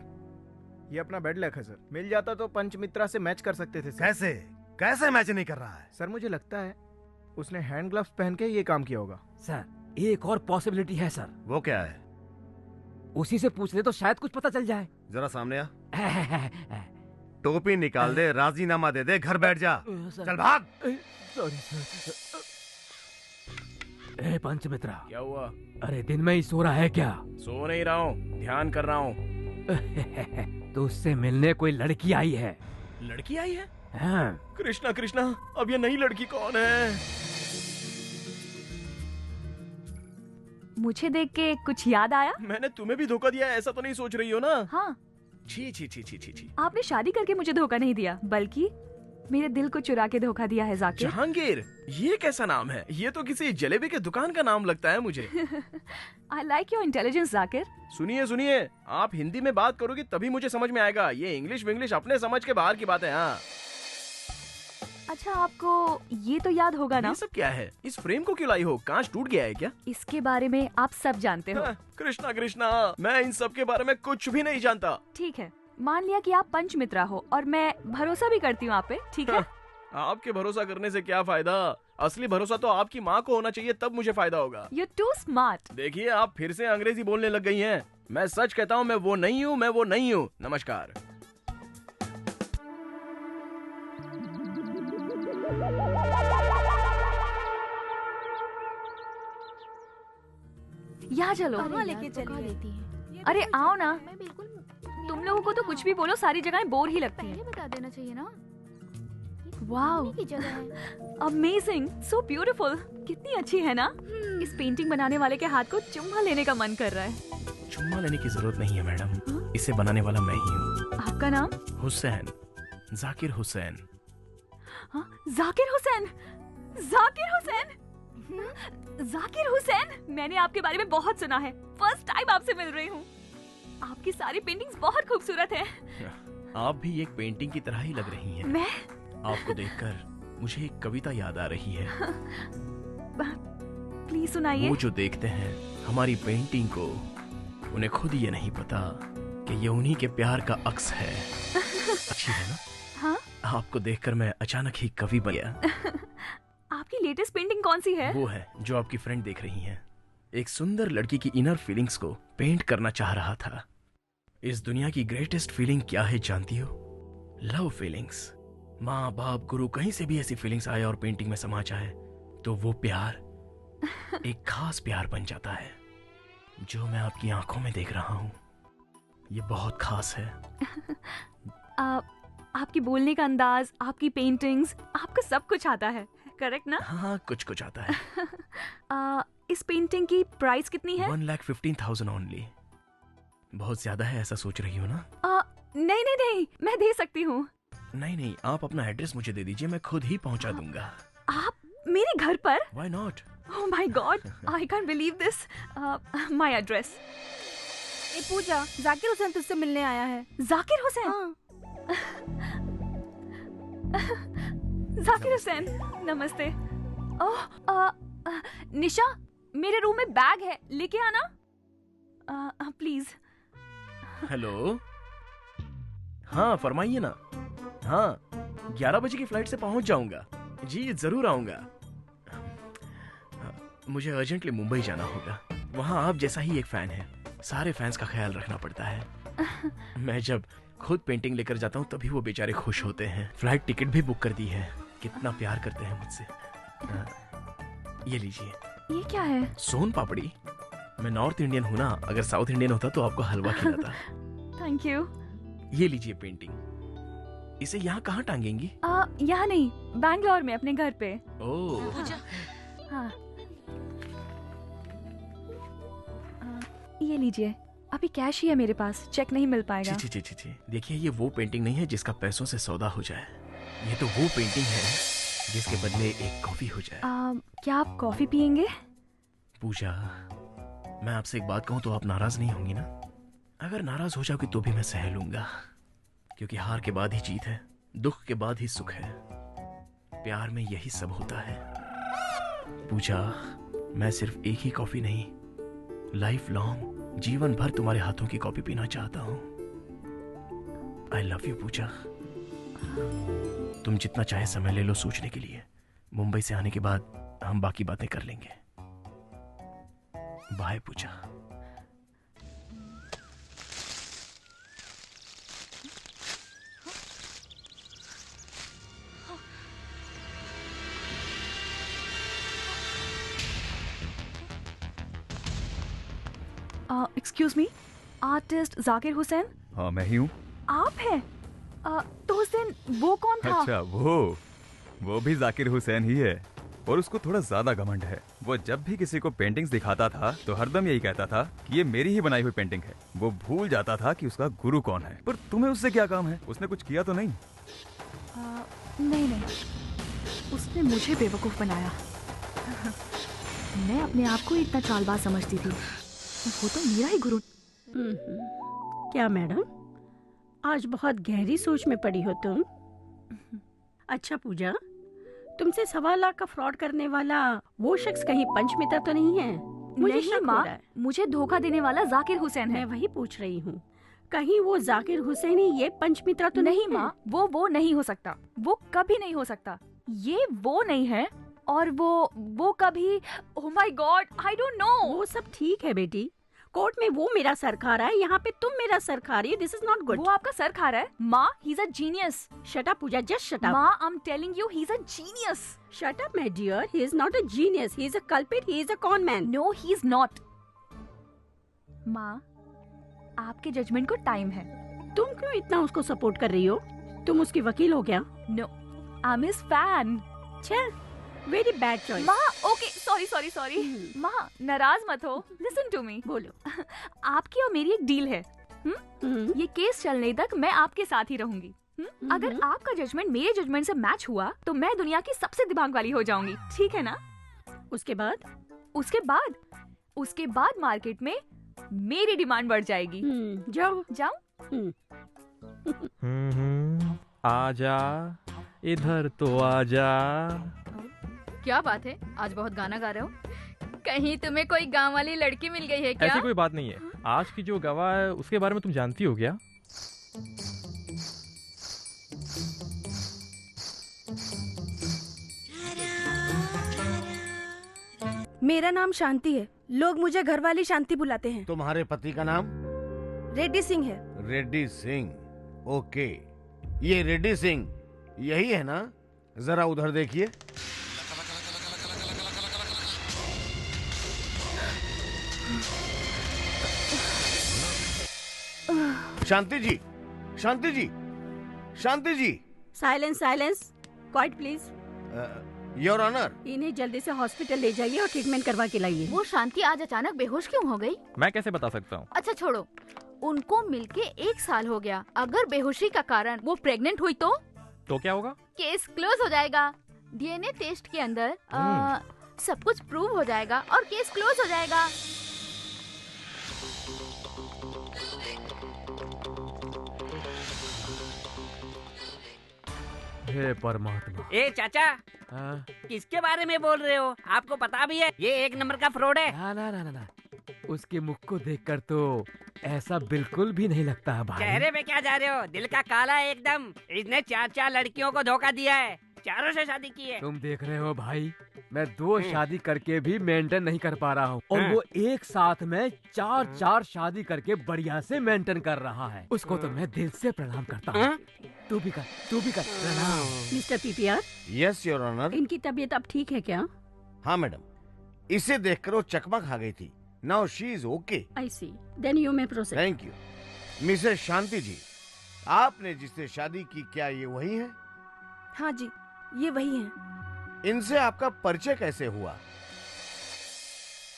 ये अपना बैड लक है सर। मिल जाता तो पंचमित्रा से मैच कर सकते थे सर। कैसे कैसे मैच नहीं कर रहा है? सर मुझे लगता है उसने हैंड ग्लव्स पहन के ये काम किया होगा। सर एक और पॉसिबिलिटी है सर। वो क्या है? उसी से पूछ ले तो शायद कुछ पता चल जाए। जरा सामने आ। टोपी निकाल दे, राजीनामा दे दे, घर बैठ जा। चल भाग। Sorry sir. ए पंचमित्रा, क्या हुआ? अरे दिन में ही सो रहा है क्या? सो नहीं रहा हूँ, ध्यान कर रहा हूँ। तो उससे मिलने कोई लड़की आई है। लड़की आई है? हाँ। कृष्णा कृष्णा, अब ये नई लड़की कौन है? मुझे देख के कुछ याद आया? मैंने तुम्हें भी धोखा दिया, ऐसा तो नहीं सोच रही हो ना? हाँ। छी छी छी छी छी छी। आपने शादी करके मुझे धोखा नहीं दिया, बल्कि मेरे दिल को चुरा के धोखा दिया है जाकिर। जहांगीर, ये कैसा नाम है? ये तो किसी जलेबी के दुकान का नाम लगता है मुझे। I like your intelligence Zakir. सुनिए सुनिए, आप हिंदी में बात करोगी तभी मुझे समझ में आएगा। ये इंग्लिश विंग्लिश अपने समझ के बाहर की बात है। हाँ। अच्छा, आपको ये तो याद होगा ना? ये सब क्या है? इस फ्रेम को क्यों लाई हो? कांच टूट गया है क्या? इसके बारे में आप सब जानते हो। कृष्णा कृष्णा, मैं इन सब के बारे में कुछ भी नहीं जानता। ठीक है, मान लिया कि आप पंचमित्रा हो और मैं भरोसा भी करती हूँ आप पे, ठीक है? आपके भरोसा करने से क्या फायदा? असली भरोसा तो आपकी माँ को होना चाहिए, तब मुझे फायदा होगा। You're too smart। देखिए, आप फिर से अंग्रेजी बोलने लग गई हैं। मैं सच कहता हूँ, मैं वो नहीं हूँ, मैं वो नहीं हूँ। नमस्कार। यहाँ चलो। कहाँ लेके चलिए? अरे आओ ना। तुम लोगों को तो कुछ भी बोलो, सारी जगहें बोर ही लगती हैं। पहले बता देना चाहिए ना। वाओ, की जगह है। Amazing, so beautiful. कितनी अच्छी है ना? इस पेंटिंग बनाने वाले के हाथ को चुम्मा लेने का मन कर रहा है। चुम्मा लेने की जरूरत नहीं है मैडम, इसे बनाने वाला मैं ही हूँ। आपका नाम? हुसैन, जाकिर हुसैन। हाँ, जाकिर हुसैन। जाकिर हुसैन। जाकिर हुसैन, मैंने आपके बारे में बहुत सुना है। फर्स्ट टाइम आपसे मिल रही हूँ। आपकी सारी पेंटिंग्स बहुत खूबसूरत है। आप भी एक पेंटिंग की तरह ही लग रही हैं। मैं? आपको देखकर मुझे एक कविता याद आ रही है। प्लीज सुनाइए। वो जो देखते हैं हमारी पेंटिंग को, उन्हें खुद ये नहीं पता कि ये उन्हीं के प्यार का अक्स है। अच्छी है ना? हाँ? आपको देखकर मैं अचानक ही कवि बन गया। आपकी लेटेस्ट पेंटिंग कौन सी है? वो है जो आपकी फ्रेंड देख रही हैं। एक सुंदर लड़की की इनर फीलिंग्स को पेंट करना चाह रहा था। इस दुनिया की ग्रेटेस्ट फीलिंग क्या है जानती हो? Love feelings. माँ बाप गुरु कहीं से भी ऐसी फीलिंग्स आए और पेंटिंग में समा जाए तो वो प्यार एक खास प्यार बन जाता है। जो मैं आपकी आंखों में देख रहा हूँ, ये बहुत खास है। आपकी बोलने का अंदाज, आपकी पेंटिंग्स, आपको सब कुछ आता है, करेक्ट ना? हाँ, कुछ कुछ आता है। इस पेंटिंग की प्राइस कितनी है? 1,15,000 ओनली। बहुत ज्यादा है ऐसा सोच रही हो ना? नहीं नहीं नहीं, मैं दे सकती हूँ। नहीं नहीं, आप अपना एड्रेस मुझे दे दीजिए, मैं खुद ही पहुंचा दूंगा। आप मेरे घर पर? Why not? Oh my God, I can't believe this. My address. ए पूजा, जाकिर हुसैन तुझसे मिलने आया है। जाकिर हुसैन? हाँ। जाकिर हुसैन, नमस्ते। ओह, निशा, मेरे रूम में बैग है, लेके आना प्लीज। हेलो, हाँ फरमाइए ना। हाँ, 11 बजे की फ्लाइट से पहुंच जाऊंगा। जी जरूर आऊंगा। मुझे अर्जेंटली मुंबई जाना होगा। वहाँ आप जैसा ही एक फैन है, सारे फैंस का ख्याल रखना पड़ता है। मैं जब खुद पेंटिंग लेकर जाता हूँ तभी वो बेचारे खुश होते हैं। फ्लाइट टिकट भी बुक कर दी है। कितना प्यार करते हैं मुझसे। ये लीजिए। ये क्या है? सोन पापड़ी। मैं नॉर्थ इंडियन हूँ ना, अगर साउथ इंडियन होता तो आपको हलवा खिलाता। Thank you. ये लीजिए पेंटिंग। इसे यहाँ कहाँ टांगेंगी? यहाँ नहीं, बैंगलोर में अपने घर पे। ओह। हाँ। ये लीजिए, अभी कैश ही है मेरे पास, चेक नहीं मिल पाएगा। ची ची ची ची। देखिए, ये वो पेंटिंग नहीं है जिसका पैसों से सौदा हो जाए। ये तो वो पेंटिंग है जिसके बदले एक कॉफी हो जाए। क्या आप कॉफी पियेंगे? पूजा, मैं आपसे एक बात कहूँ तो आप नाराज नहीं होंगी ना? अगर नाराज हो जाओगी तो भी मैं सह लूंगा, क्योंकि हार के बाद ही जीत है, दुख के बाद ही सुख है। प्यार में यही सब होता है। पूजा, मैं सिर्फ एक ही कॉफी नहीं, लाइफ लॉन्ग जीवन भर तुम्हारे हाथों की कॉफी पीना चाहता हूँ। आई लव यू पूजा। तुम जितना चाहे समय ले लो सोचने के लिए। मुंबई से आने के बाद हम बाकी बातें कर लेंगे। Bye Pooja. Excuse me, artist Zakir Hussain? हाँ मैं ही हूँ। आप हैं? तो हुसैन वो कौन था? अच्छा वो भी जाकिर हुसैन ही है, और उसको थोड़ा ज्यादा घमंड है। वो जब भी किसी को पेंटिंग्स दिखाता था तो हरदम यही कहता था कि ये मेरी ही बनाई हुई पेंटिंग है। वो भूल जाता था कि उसका गुरु कौन है। पर तुम्हें उससे क्या काम है? उसने कुछ किया तो नहीं? नहीं, उसने मुझे बेवकूफ बनाया। मैं अपने आप को इतना चालबाज समझती थी, वो तो मेरा ही गुरु। क्या मैडम, आज बहुत गहरी सोच में पड़ी हो तुम। अच्छा पूजा, तुमसे 1.25 लाख का फ्रॉड करने वाला वो शख्स कहीं पंचमिता तो नहीं है? मुझे नहीं शक हो माँ, रहा है। मुझे धोखा देने वाला जाकिर हुसैन है। मैं वही पूछ रही हूँ, कहीं वो जाकिर हुसैन ही ये पंचमित्रा तो नहीं माँ, वो नहीं हो सकता। वो कभी नहीं हो सकता। ये वो नहीं है, और वो कभी, oh my God, I don't know. वो सब ठीक है बेटी, कोर्ट में वो मेरा सर खा रहा है, यहाँ पे तुम मेरा सर खा रही हो। This is not good. वो आपका सर खा रहा है माँ। He is a genius. Shut up Pooja, just shut up. माँ, I am telling you, he is a genius. Shut up my dear, he is not a genius, he is a culprit, he is a con man. No, he is not. माँ, आपके judgement को time है। तुम क्यों इतना उसको support कर रही हो? तुम उसकी वकील हो क्या? No, I am his fan. चल, वेरी बैड चॉइस। माँ, ओके, सॉरी। माँ, नाराज मत हो। Listen to me. बोलो। आपकी और मेरी एक डील है। ये केस चलने तक मैं आपके साथ ही रहूंगी। अगर आपका जजमेंट मेरे जजमेंट से मैच हुआ तो मैं दुनिया की सबसे दिमाग वाली हो जाऊंगी, ठीक है ना? उसके बाद मार्केट में मेरी डिमांड बढ़ जाएगी। जाओ। आजा इधर तो आजा। क्या बात है, आज बहुत गाना गा रहे हो? कहीं तुम्हें कोई गांव वाली लड़की मिल गई है क्या? ऐसी कोई बात नहीं है। आज की जो गवाह है उसके बारे में तुम जानती हो क्या? मेरा नाम शांति है, लोग मुझे घरवाली शांति बुलाते हैं। तुम्हारे पति का नाम? रेड्डी सिंह है। रेड्डी सिंह, ओके। ये रेड्डी सिंह यही है ना? जरा उधर देखिए। Shanti ji, Shanti ji, Shanti ji. Silence, quiet please. Your honour, इन्हें जल्दी से हॉस्पिटल ले जाइए और ट्रीटमेंट करवा के लाइए। वो शांति आज अचानक बेहोश क्यों हो गई? मैं कैसे बता सकता हूँ? अच्छा छोड़ो, उनको मिलके 1 साल हो गया। अगर बेहोशी का कारण वो प्रेग्नेंट हुई तो क्या होगा? केस क्लोज हो जाएगा। डीएनए टेस्ट के अंदर सब कुछ प्रूव हो जाएगा और केस क्लोज हो जाएगा। हे परमात्मा। ए चाचा, किसके बारे में बोल रहे हो? आपको पता भी है ये 1 नंबर का फ्रॉड है। ना, उसके मुख को देखकर तो ऐसा बिल्कुल भी नहीं लगता है भाई। चेहरे पे क्या जा रहे हो? दिल का काला है एकदम। इसने 4 लड़कियों को धोखा दिया है, 4 से शादी की है। तुम देख रहे हो भाई, मैं 2 शादी करके भी मेंटेन नहीं कर पा रहा हूँ, और वो एक साथ में 4 शादी करके बढ़िया से मेंटेन कर रहा है। उसको तो मैं दिल से प्रणाम करता हूँ। तू भी कर प्रणाम। Mister PPR. Yes your honour. इनकी तबीयत अब ठीक है क्या? हाँ मैडम, इसे देखकर वो चकमा खा गई थी। Now she is okay. I see, then you may proceed. Thank you. Mrs Shanti ji, आपने जिससे शादी की क्या ये वही है? हाँ जी, ये वही हैं। इनसे आपका परिचय कैसे हुआ?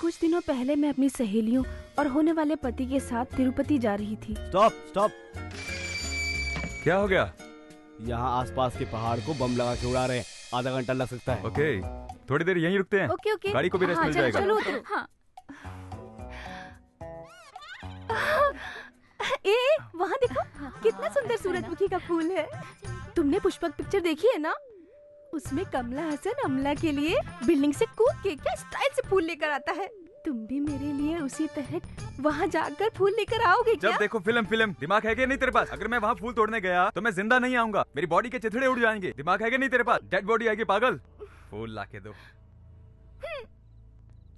कुछ दिनों पहले मैं अपनी सहेलियों और होने वाले पति के साथ तिरुपति जा रही थी। स्टॉप। क्या हो गया? यहाँ आसपास के पहाड़ को बम लगा के उड़ा रहे हैं, आधा घंटा लग सकता है। ओके, थोड़ी देर यहीं रुकते हैं। ओके। गाड़ी को भी रेस्ट मिल जाएगा। चलो। हाँ। वहाँ देखो, कितना सुंदर सूरजमुखी का फूल है। तुमने पुष्पक पिक्चर देखी है ना? उसमें कमला हसन अमला के लिए बिल्डिंग से कूद के क्या स्टाइल से फूल लेकर आता है। तुम भी मेरे लिए उसी तरह वहाँ जाकर फूल लेकर आओगे क्या? जब देखो फिल्म दिमाग है क्या नहीं तेरे पास? अगर मैं वहाँ फूल तोड़ने गया तो मैं जिंदा नहीं आऊंगा, मेरी बॉडी के चिथड़े उड़ जाएंगे। दिमाग है क्या नहीं तेरे पास? डेड बॉडी आएगी पागल। फूल लाके दो।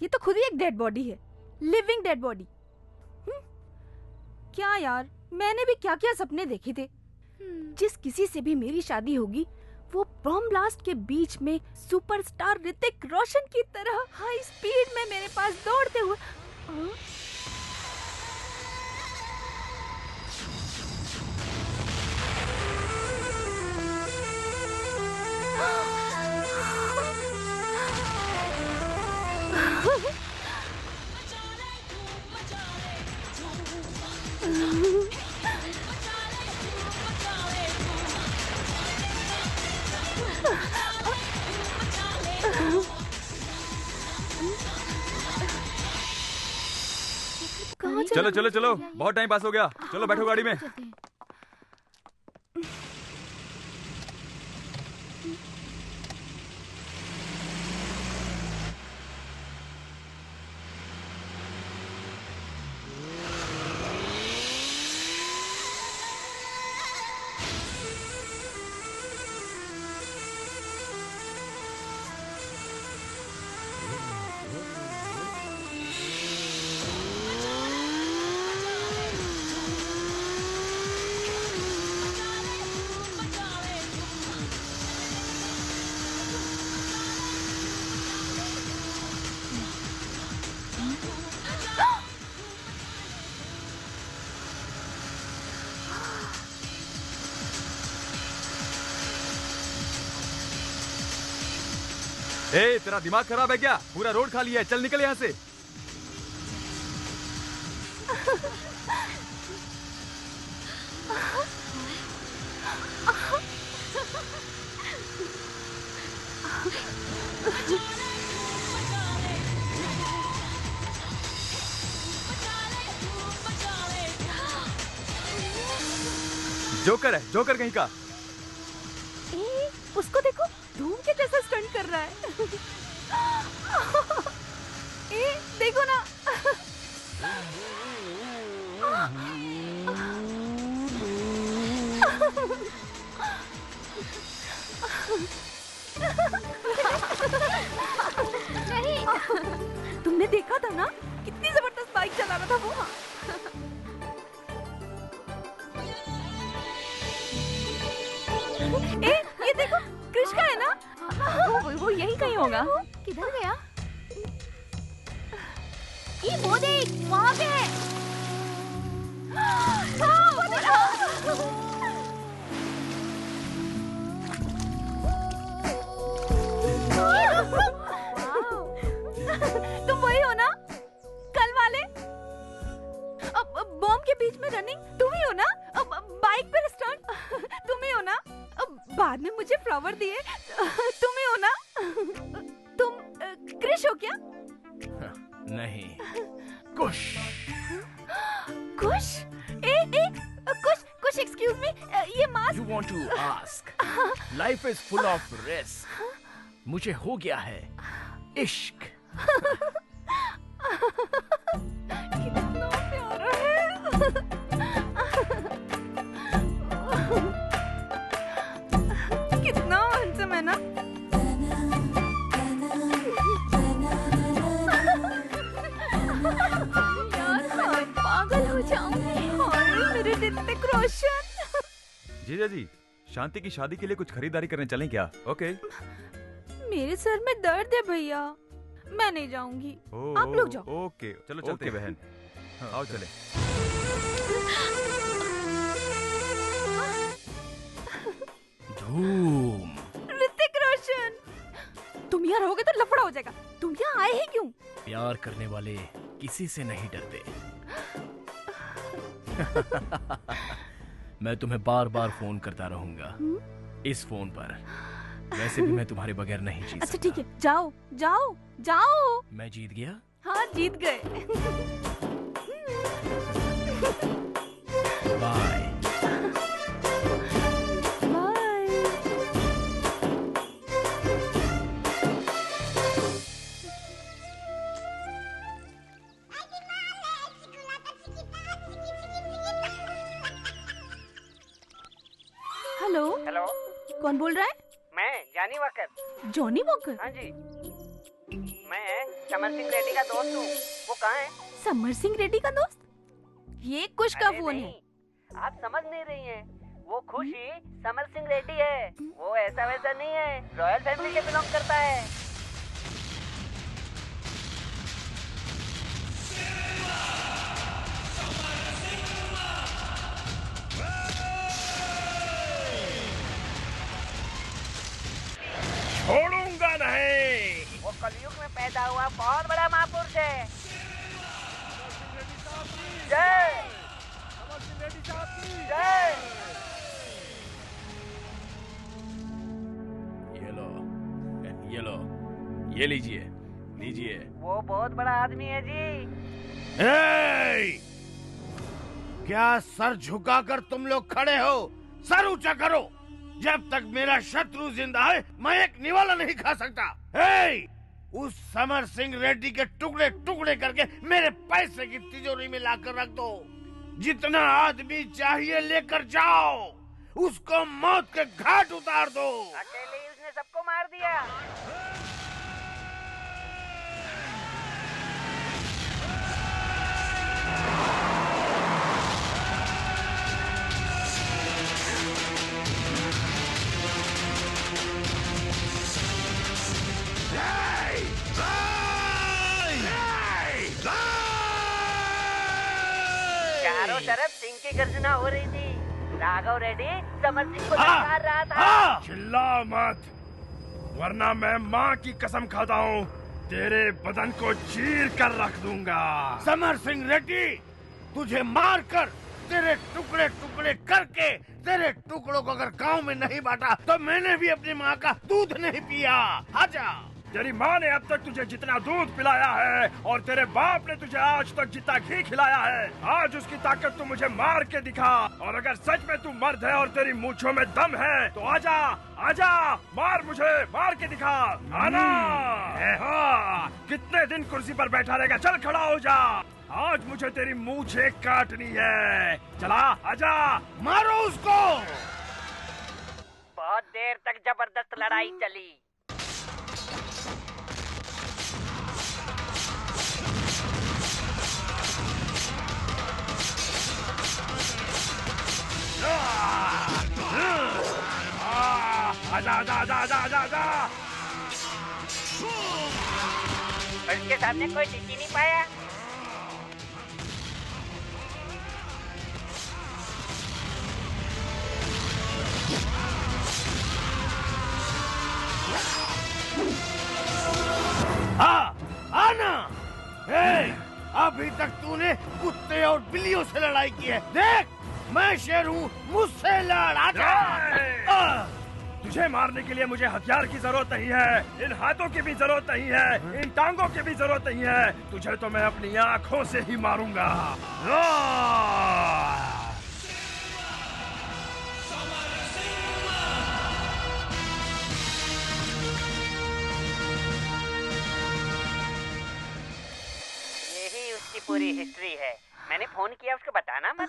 ये तो खुद ही एक डेड बॉडी है, लिविंग डेड बॉडी। क्या यार, मैंने भी क्या क्या सपने देखे थे। जिस किसी से भी मेरी शादी होगी वो बॉम्ब ब्लास्ट के बीच में सुपरस्टार ऋतिक रोशन की तरह हाई स्पीड में मेरे पास दौड़ते हुए। चलो चलो चलो, बहुत टाइम पास हो गया। चलो बैठो गाड़ी में। ए, तेरा दिमाग खराब है क्या? पूरा रोड खाली है, चल निकल यहाँ से। जोकर है, जोकर कहीं का। उसको देखो, धूम के जैसा स्टंट कर रहा है। देखो ना। नहीं, तुमने देखा था ना कितनी जबरदस्त बाइक चला रहा था वो। ये देखो, कृष का है ना? वो यही कहीं होगा। किधर गया? ये वो देख, वहाँ पे है। तुम वही हो ना, कल वाले? बॉम्ब के बीच में रनिंग तुम ही हो ना? बाइक पे स्टंट तुम ही हो ना? बाद में मुझे फ्लावर दिए तुम ही हो ना? तुम कृष हो क्या? नहीं, कुश। कुश? कुश एक्सक्यूज मी, ये mask. You want to ask? Life is full of risk. मुझे हो गया है इश्क। कितना प्यारा है। कितना हैंडसम है ना? यार मैं पागल हो जाऊंगी। और मेरे ऋतिक रोशन। जीजा जी, शांति की शादी के लिए कुछ खरीदारी करने चलें क्या? ओके। मेरे सर में दर्द है भैया, मैं नहीं जाऊंगी। आप लोग जाओ। ओके, चलो चलते हैं बहन। आओ चले। धूम। ऋतिक रोशन, तुम यहाँ रहोगे तो लफड़ा हो जाएगा। तुम यहाँ आए हैं क्यों? प्यार करने वाले किसी से नहीं डरते। मैं तुम्हें बार बार फोन करता रहूंगा इस फोन पर। वैसे भी मैं तुम्हारे बगैर नहीं जी सकता। अच्छा ठीक है, जाओ जाओ जाओ। मैं जीत गया? हाँ जीत गए। बाय। हेलो हेलो, कौन बोल रहा है? मैं जानी वॉकर। Johnny walker? हाँ जी, मैं समर सिंह रेड्डी का दोस्त हूँ। वो कहाँ है? समर सिंह रेड्डी का दोस्त? ये कुश का अरे फोन नहीं, है। आप समझ नहीं रही हैं। वो खुशी समर सिंह रेड्डी है। वो ऐसा वैसा नहीं है, रॉयल फैमिली से बिलोंग करता है। छोड़ूंगा नहीं। वो कलयुग में पैदा हुआ बहुत बड़ा महापुरुष है। जय जय। ये लो, ये लीजिए, लीजिए। वो बहुत बड़ा आदमी है जी। ए! क्या सर झुकाकर तुम लोग खड़े हो? सर ऊंचा करो। जब तक मेरा शत्रु जिंदा है मैं एक निवाला नहीं खा सकता। ए! उस समर सिंह रेड्डी के टुकड़े टुकड़े करके मेरे पैसे की तिजोरी में लाकर रख दो। जितना आदमी चाहिए लेकर जाओ। उसको मौत के घाट उतार दो। अकेले ही उसने सबको मार दिया। चारों तरफ सिंह की गर्जना हो रही थी। राघव रेड्डी समर सिंह को ललकार रहा था। चिल्ला मत, वरना मैं माँ की कसम खाता हूँ तेरे बदन को चीर कर रख दूंगा। समर सिंह रेड्डी, तुझे मारकर तेरे टुकड़े टुकड़े करके तेरे टुकड़ों को अगर गांव में नहीं बांटा तो मैंने भी अपनी माँ का दूध नहीं पिया। आजा। तेरी माँ ने अब तक तुझे जितना दूध पिलाया है और तेरे बाप ने तुझे आज तक जितना घी खिलाया है, आज उसकी ताकत तू मुझे मार के दिखा। और अगर सच में तू मर्द है और तेरी मूंछों में दम है तो आजा, आजा, मार मुझे, मार के दिखा। आना। कितने दिन कुर्सी पर बैठा रहेगा? चल खड़ा हो जा। आज मुझे तेरी मूंछें काटनी है। चला, आजा, मारो उसको। बहुत देर तक जबरदस्त लड़ाई चली। आजा, आजा, आजा, आजा, आजा, आजा। उसके सामने कोई टिक ही नहीं पाया। आना। अभी तक तूने कुत्ते और बिल्लियों से लड़ाई की है। देख, मैं शेर हूँ, मुझसे लड़। आजा। तुझे मारने के लिए मुझे हथियार की जरूरत नहीं है, इन हाथों की भी जरूरत नहीं है, इन टांगों की भी जरूरत नहीं है। तुझे तो मैं अपनी आंखों से ही मारूंगा। यही उसकी पूरी हिस्ट्री है। मैंने फोन किया, उसको बताना मत।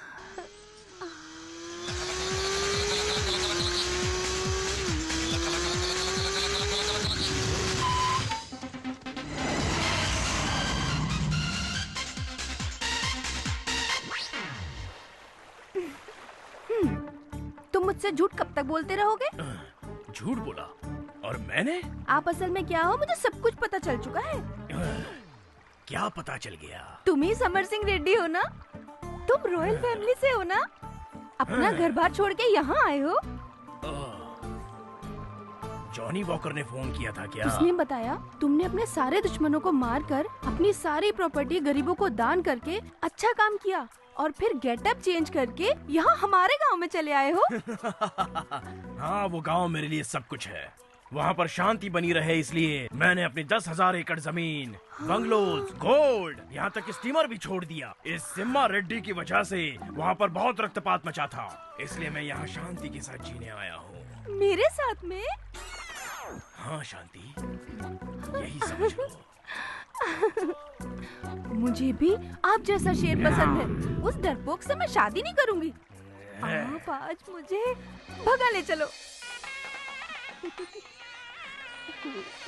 तुम मुझसे झूठ कब तक बोलते रहोगे? झूठ बोला? और मैंने? आप असल में क्या हो मुझे सब कुछ पता चल चुका है। क्या पता चल गया? तुम ही समर सिंह रेड्डी हो ना? तुम रॉयल फैमिली से हो ना? अपना घर बार छोड़ के यहाँ आए हो? जॉनी वॉकर ने फोन किया था क्या? उसने बताया तुमने अपने सारे दुश्मनों को मारकर अपनी सारी प्रॉपर्टी गरीबों को दान करके अच्छा काम किया और फिर गेटअप चेंज करके यहाँ हमारे गांव में चले आए हो। हाँ, वो गांव मेरे लिए सब कुछ है। वहाँ पर शांति बनी रहे इसलिए मैंने अपनी 10,000 एकड़ जमीन, बंगलोज, गोल्ड, यहाँ तक स्टीमर भी छोड़ दिया। इस सिम्मा रेड्डी की वजह से वहाँ पर बहुत रक्तपात मचा था, इसलिए मैं यहाँ शांति के साथ जीने आया हूँ। मेरे साथ में? हाँ शांति, यही समझ लो। मुझे भी आप जैसा शेर पसंद है। उस डरपोक से मैं शादी नहीं करूंगी। आप सिर्फ आज मुझे भगा ले चलो।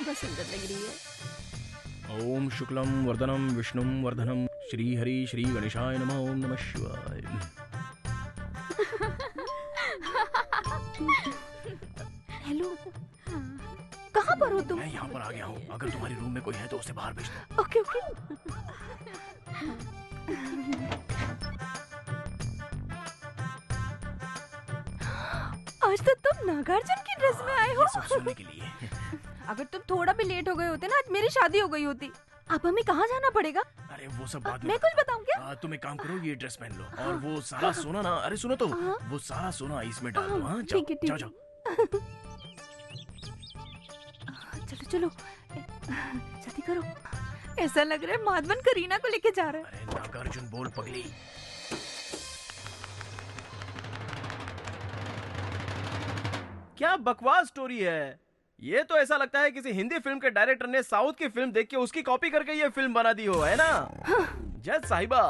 बहुत सुंदर लग रही है। ओम शुक्लम वर्धनम विष्णुम वर्धनम श्री हरि श्री गणेशाय नमः। ओम नमः शिवाय। हेलो, कहाँ पर हो तुम? मैं यहाँ पर आ गया हूँ। अगर तुम्हारे रूम में कोई है तो उसे बाहर भेज दो। Okay okay. आज तो तुम नागार्जुन की ड्रेस में आए हो। ये सब सुनने के लिए। अगर तुम थोड़ा भी लेट हो गए होते ना, आज मेरी शादी हो गई होती। अब हमें कहाँ जाना पड़ेगा? अरे वो सब बाद में। मैं कुछ बताऊं क्या? तुम एक काम करो, ये ड्रेस पहन लो और वो सारा सोना ना, अरे सुनो तो, वो सारा सोना इसमें डाल दो। हाँ जाओ जाओ जाओ। चलो चलो, जल्दी करो। ऐसा लग रहा है माधवन करीना को लेके जा रहा है। अरे नागार्जुन बोल पगली। क्या बकवास स्टोरी है ये। तो ऐसा लगता है किसी हिंदी फिल्म के डायरेक्टर ने साउथ की फिल्म देख के उसकी कॉपी करके ये फिल्म बना दी हो, है ना? जज साहिबा,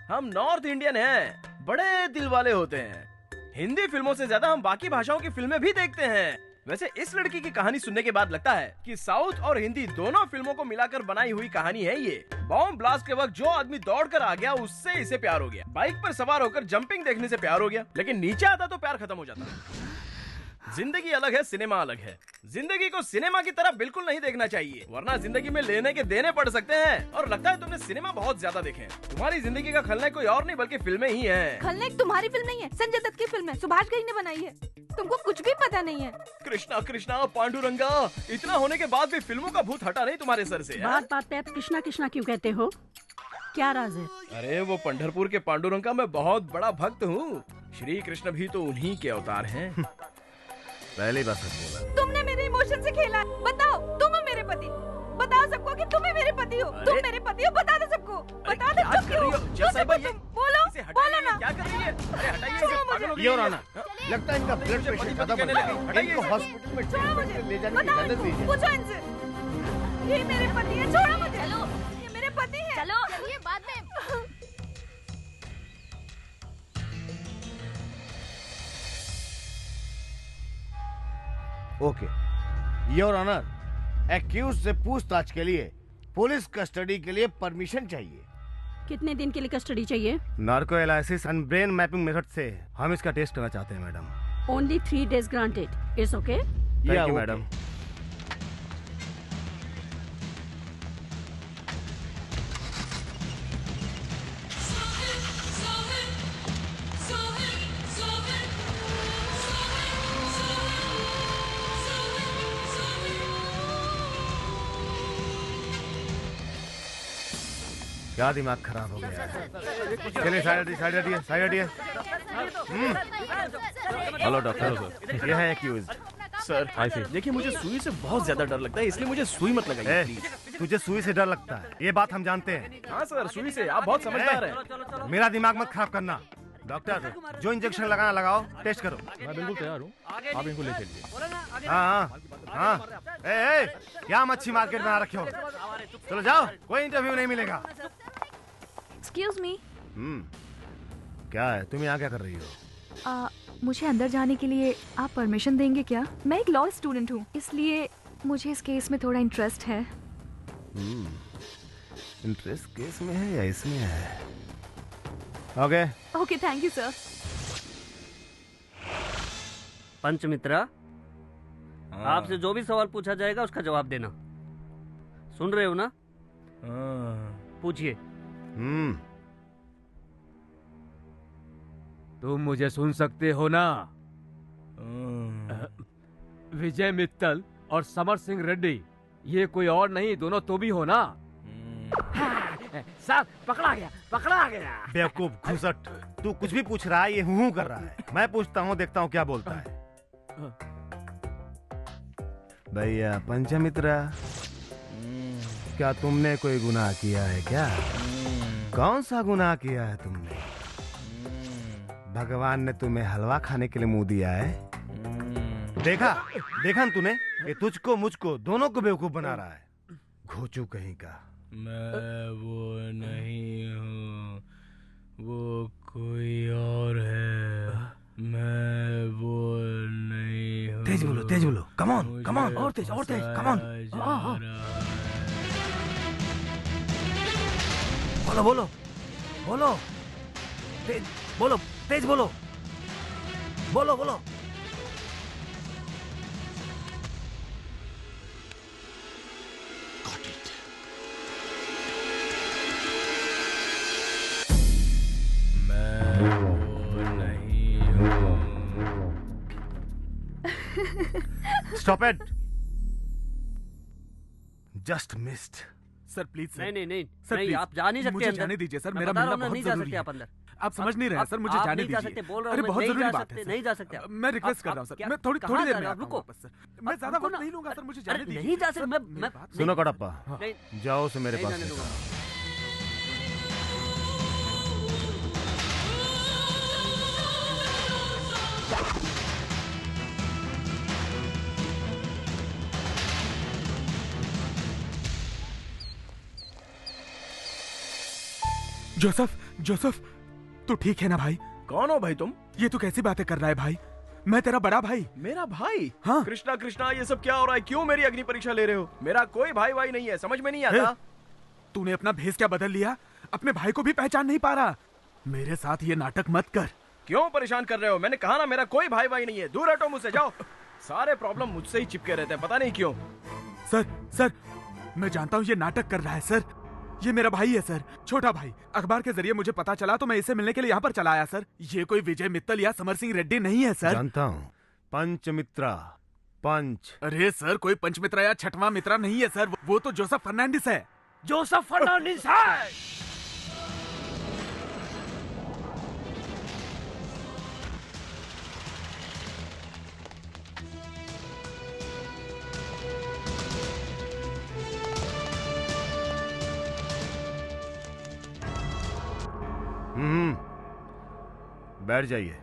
हम नॉर्थ इंडियन हैं, बड़े दिल वाले होते हैं। हिंदी फिल्मों से ज्यादा हम बाकी भाषाओं की फिल्में भी देखते हैं। वैसे इस लड़की की कहानी सुनने के बाद लगता है कि साउथ और हिंदी दोनों फिल्मों को मिलाकर बनाई हुई कहानी है ये। बॉम्ब ब्लास्ट के वक्त जो आदमी दौड़ कर आ गया उससे इसे प्यार हो गया। बाइक पर सवार होकर जंपिंग देखने से प्यार हो गया, लेकिन नीचे आता तो प्यार खत्म हो जाता। जिंदगी अलग है, सिनेमा अलग है। जिंदगी को सिनेमा की तरह बिल्कुल नहीं देखना चाहिए, वरना जिंदगी में लेने के देने पड़ सकते हैं। और लगता है तुमने सिनेमा बहुत ज्यादा देखे हैं। तुम्हारी जिंदगी का खलनायक कोई और नहीं बल्कि फिल्में ही हैं। खलनायक तुम्हारी फिल्म नहीं है, संजय दत्त की फिल्म है, सुभाष घई ने बनाई है। तुमको कुछ भी पता नहीं है। कृष्णा कृष्णा पांडुरंगा, इतना होने के बाद भी फिल्मों का भूत हटा नहीं तुम्हारे सर से। बात बात पे आप कृष्णा कृष्णा क्यों कहते हो? क्या राज है? अरे वो पंढरपुर के पांडुरंग का मैं बहुत बड़ा भक्त हूँ। श्री कृष्ण भी तो उन्हीं के अवतार हैं। पहली बार सच बोला। तुमने मेरे इमोशन से खेला। बताओ, तुम हो मेरे पति। बताओ सबको कि तुम ही मेरे पति हो। तुम मेरे पति हो, बता दो सबको। बता दो चुप क्यों? बोलो बोलो ना। क्या कर रही है? अरे हटाइए। योर ऑनर, लगता है इनका ब्लड प्रेशर ज्यादा बढ़ गया है। इनको हॉस्पिटल में ट्रीटमेंट ले जाने की इजाजत दीजिए। पूछो इनसे। ये मेरे पति है, छोड़ो मुझे। चलो, ये मेरे पति है। चलो चलिए बाद में। ओके योर ऑनर, एक्यूज से पूछताछ के लिए पुलिस कस्टडी के लिए परमिशन चाहिए। कितने दिन के लिए कस्टडी चाहिए? Narco analysis and brain mapping method से हम इसका टेस्ट करना चाहते हैं madam. Only 3 days granted. It's okay? Thank you madam. क्या दिमाग खराब हो गया है? चलिए साइड हटिए। हेलो डॉक्टर, ये है एक्यूज। सर देखिए, मुझे सुई से बहुत ज्यादा डर लगता है, इसलिए मुझे सुई मत लगाइए प्लीज। तुझे सुई से डर लगता है, ये बात हम जानते हैं। हाँ सर, सुई से आप बहुत समझदार हैं। मेरा दिमाग मत खराब करना। डॉक्टर, जो इंजेक्शन लगाना लगाओ, टेस्ट करो। मैं बिल्कुल तैयार हूँ, आप इनको ले चलिए। हाँ। क्या मच्छी मार्केट बना रखे हो? चलो जाओ, कोई इंटरव्यू नहीं मिलेगा। Excuse me. क्या है, तुम यहाँ क्या कर रही हो? मुझे अंदर जाने के लिए आप परमिशन देंगे क्या? मैं एक लॉ स्टूडेंट हूँ, इसलिए मुझे इस केस में थोड़ा इंटरेस्ट है। इंटरेस्ट केस में है या इसमें है? Okay, thank you sir. Panchamitra, आपसे जो भी सवाल पूछा जाएगा उसका जवाब देना। सुन रहे हो ना? पूछिए। तुम मुझे सुन सकते हो ना? विजय मित्तल और समर सिंह रेड्डी, ये कोई और नहीं, दोनों तो भी हो ना? सर पकड़ा गया। बेवकूफ घुसट, तू कुछ भी पूछ रहा है, ये हूँ कर रहा है। मैं पूछता हूँ, देखता हूँ क्या बोलता है। भैया पंचमित्रा, क्या तुमने कोई गुनाह किया है क्या? कौन सा गुनाह किया है तुमने? भगवान ने तुम्हें हलवा खाने के लिए मुंह दिया है? देखा न तूने, ये तुझको मुझको दोनों को बेवकूफ बना रहा है। घोचू कहीं का। मैं वो नहीं हूँ, वो कोई और है। मैं तेज बोलो, कम ऑन, और तेज, कम ऑन। बोलो, तेज बोलो। Stop it, just missed. Sir please sir. नहीं सर नहीं, प्लीज, आप जा नहीं सकते मुझे अंदर। जाने दीजिए सर, मैं मेरा बता रहा मिलना हूं ना, बहुत नहीं जा जरूरी सकते है। आप अंदर। आप समझ नहीं रहे हैं सर, मुझे जाने नहीं जा दीजिए। सकते, बोल रहा अरे हूं मैं, बहुत नहीं जरूरी जा बात है सकते, सर। नहीं जा सकते आप। मैं रिक्वेस्ट कर आप रहा हूँ सर, क्या- मैं थोड़ी कहाँ देर जा में रहे हो? आता हूँ रुको। वापस सर। मैं ज्यादा रुको वक्त ना। नहीं लूंगा सर, मुझे जाने दीजिए। नहीं जा सकते, मेरी मैं बात सुनो कड़प्पा, नहीं, जाओ से मेरे नहीं पास जाने से। दूंगा। जोसेफ, तू ठीक है ना भाई? कौन हो भाई तुम? ये तू कैसी बातें कर रहा है भाई? मैं तेरा बड़ा भाई। मेरा भाई? हाँ। कृष्णा, ये सब क्या हो रहा है? क्यों मेरी अग्नि परीक्षा ले रहे हो? मेरा कोई भाई नहीं है, समझ में नहीं आता। तूने अपना भेष क्या बदल लिया? अपने भाई को भी पहचान नहीं पा रहा। मेरे साथ ये नाटक मत कर। क्यों परेशान कर रहे हो? मैंने कहा ना, मेरा कोई भाई नहीं है। दूर हटो मुझसे, जाओ। सारे प्रॉब्लम मुझसे ही चिपके रहते हैं, पता नहीं क्यों। सर, मैं जानता हूँ ये नाटक कर रहा है सर। ये मेरा भाई है सर, छोटा भाई। अखबार के जरिए मुझे पता चला तो मैं इसे मिलने के लिए यहाँ पर चला आया सर। ये कोई विजय मित्तल या समर सिंह रेड्डी नहीं है सर। जानता हूँ, पंचमित्रा, पंच। अरे सर, कोई पंचमित्रा या छठवां मित्रा नहीं है सर, वो तो जोसेफ फर्नांडिस है। जोसेफ फर्नांडिस है। बैठ जाइए।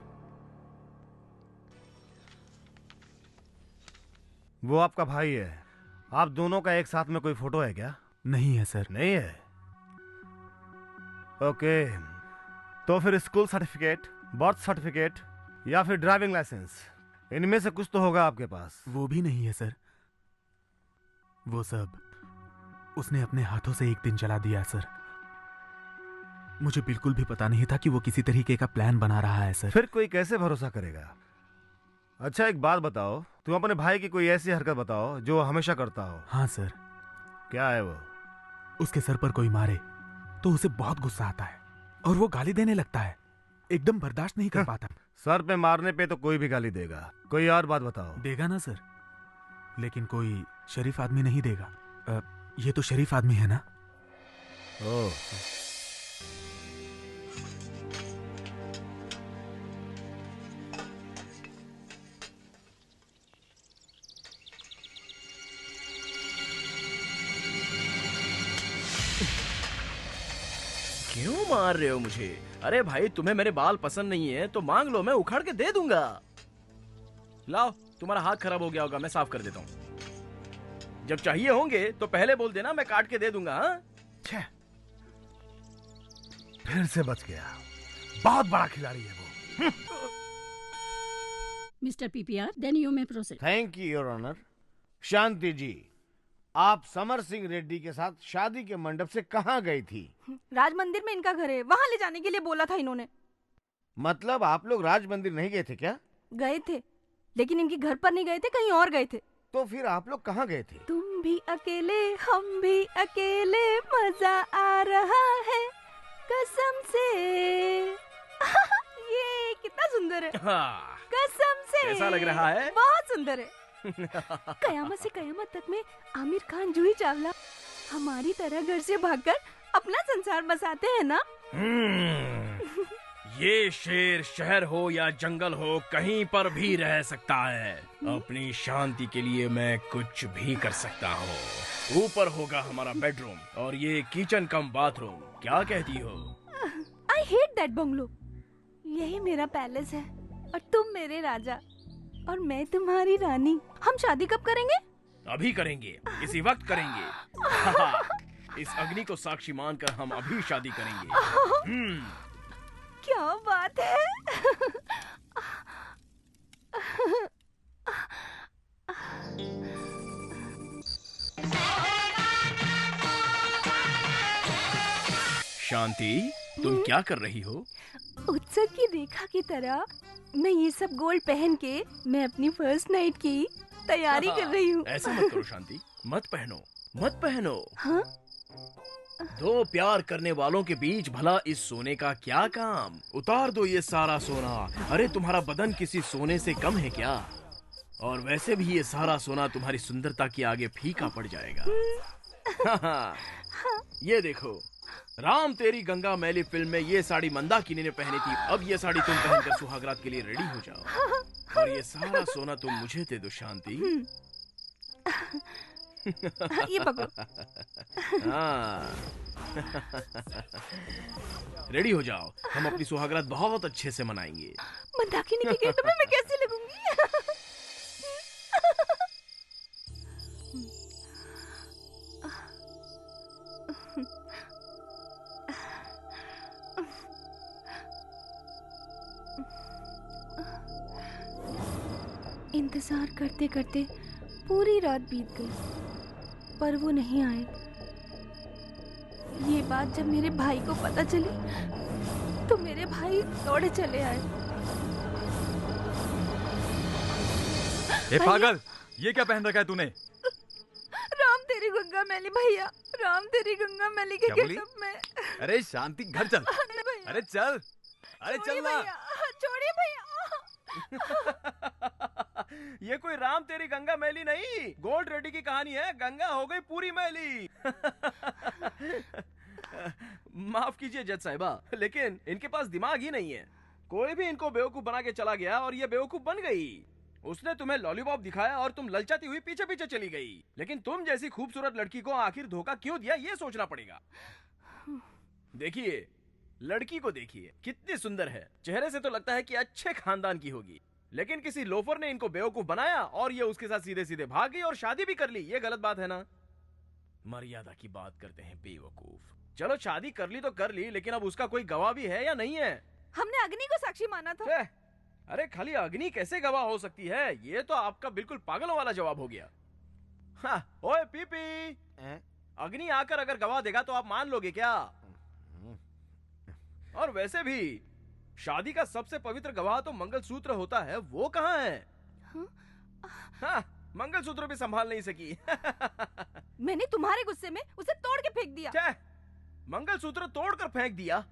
वो आपका भाई है। आप दोनों का एक साथ में कोई फोटो है क्या? नहीं है सर। नहीं है? ओके, तो फिर स्कूल सर्टिफिकेट, बर्थ सर्टिफिकेट या फिर ड्राइविंग लाइसेंस, इनमें से कुछ तो होगा आपके पास। वो भी नहीं है सर। वो सब उसने अपने हाथों से एक दिन जला दिया सर। मुझे बिल्कुल भी पता नहीं था कि वो किसी तरीके का प्लान बना रहा है सर। फिर कोई कैसे भरोसा करेगा? अच्छा एक बात बताओ, तुम अपने भाई की कोई ऐसी हरकत बताओ जो वो हमेशा करता हो। हाँ सर। क्या है वो? उसके सर पर कोई मारे तो उसे बहुत गुस्सा आता है और वो गाली देने लगता है। एकदम बर्दाश्त नहीं कर पाता। सर पे मारने पे तो कोई भी गाली देगा। कोई और बात बताओ। देगा ना सर, लेकिन कोई शरीफ आदमी नहीं देगा। ये तो शरीफ आदमी है ना। ओह, क्यों मार रहे हो मुझे? अरे भाई, तुम्हें मेरे बाल पसंद नहीं है तो मांग लो, मैं उखाड़ के दे दूंगा। लाओ, तुम्हारा हाथ खराब हो गया होगा, मैं साफ कर देता हूँ। जब चाहिए होंगे तो पहले बोल देना, मैं काट के दे दूंगा। हाँ? फिर से बच गया। बहुत बड़ा खिलाड़ी है वो। Mister PPR, then you may proceed. Thank you your honour. Shanti ji, आप समर सिंह रेड्डी के साथ शादी के मंडप से कहाँ गई थी? राज मंदिर में इनका घर है, वहाँ ले जाने के लिए बोला था इन्होंने। मतलब आप लोग राज मंदिर नहीं गए थे क्या? गए थे, लेकिन इनके घर पर नहीं गए थे, कहीं और गए थे। तो फिर आप लोग कहाँ गए थे? तुम भी अकेले, हम भी अकेले, मजा आ रहा है कसम से। ये कितना सुंदर है। हाँ। कसम से। कैसा लग रहा है? बहुत सुंदर है। कयामत से कयामत तक में आमिर खान, जूही चावला हमारी तरह घर से भागकर अपना संसार बसाते हैं ना। ये शेर शहर हो या जंगल हो, कहीं पर भी रह सकता है। अपनी शांति के लिए मैं कुछ भी कर सकता हूँ। ऊपर होगा हमारा बेडरूम और ये किचन कम बाथरूम। क्या कहती हो? I hate that bungalow. यही मेरा पैलेस है और तुम मेरे राजा और मैं तुम्हारी रानी। हम शादी कब करेंगे? अभी करेंगे, इसी वक्त करेंगे। इस अग्नि को साक्षी मानकर हम अभी शादी करेंगे। क्या बात है। शांति, तुम क्या कर रही हो? उत्सव की रेखा की तरह मैं ये सब गोल्ड पहन के मैं अपनी फर्स्ट नाइट की तैयारी कर रही हूँ। ऐसा मत करो शांति, मत पहनो, मत पहनो। हाँ? दो प्यार करने वालों के बीच भला इस सोने का क्या काम? उतार दो ये सारा सोना। अरे तुम्हारा बदन किसी सोने से कम है क्या? और वैसे भी ये सारा सोना तुम्हारी सुंदरता के आगे फीका पड़ जाएगा। ये देखो, राम तेरी गंगा मैली फिल्म में ये साड़ी मंदाकिनी ने पहनी थी, अब ये साड़ी तुम पहनकर सुहागरात के लिए रेडी हो जाओ और ये सारा सोना तुम मुझे दे दो शांति। ये पकड़ो। हाँ। रेडी हो जाओ, हम अपनी सुहागरात बहुत अच्छे से मनाएंगे। मंदाकिनी के गेटअप में मैं कैसे लगूंगी? इंतजार करते करते पूरी रात बीत गई, पर वो नहीं आए। ये बात जब मेरे भाई को पता चली तो मेरे भाई दौड़े चले आए। ए पागल, ये क्या पहन रखा है तूने? राम तेरी गंगा मैली भैया, राम तेरी गंगा मैली के क्या बोली? गेटअप में। अरे शांति, घर चल। अरे चल, अरे चल ना। छोड़िए भैया। ये कोई राम तेरी गंगा मैली नहीं, गोल्ड रेडी की कहानी है। गंगा हो गई पूरी मैली। माफ कीजिए जज साहिबा, लेकिन इनके पास दिमाग ही नहीं है। कोई भी इनको बेवकूफ बना के चला गया और ये बेवकूफ बन गई। उसने तुम्हें लॉलीपॉप दिखाया और तुम ललचाती हुई पीछे पीछे चली गई, लेकिन तुम जैसी खूबसूरत लड़की को आखिर धोखा क्यों दिया, ये सोचना पड़ेगा। देखिए, लड़की को देखिए, कितनी सुंदर है। चेहरे से तो लगता है कि अच्छे खानदान की होगी, लेकिन किसी लोफर ने इनको बेवकूफ बनाया और ये उसके साथ सीधे सीधे भाग गई और शादी भी कर ली। ये गलत बात है ना? मर्यादा की बात करते हैं बेवकूफ। चलो शादी कर ली तो कर ली, लेकिन अब उसका कोई गवाह भी है या नहीं है? हमने अग्नि को साक्षी माना था। अरे खाली अग्नि कैसे गवाह हो सकती है? ये तो आपका बिल्कुल पागलों वाला जवाब हो गया। हाँ, ओए पीपी, अग्नि आकर अगर गवाह देगा तो आप मान लोगे क्या? और वैसे भी शादी का सबसे पवित्र गवाह तो मंगलसूत्र होता है, वो कहाँ है? हाँ, मंगलसूत्र भी संभाल नहीं सकी। मैंने तुम्हारे गुस्से में उसे तोड़ के फेंक दिया। मंगलसूत्र तोड़कर फेंक दिया?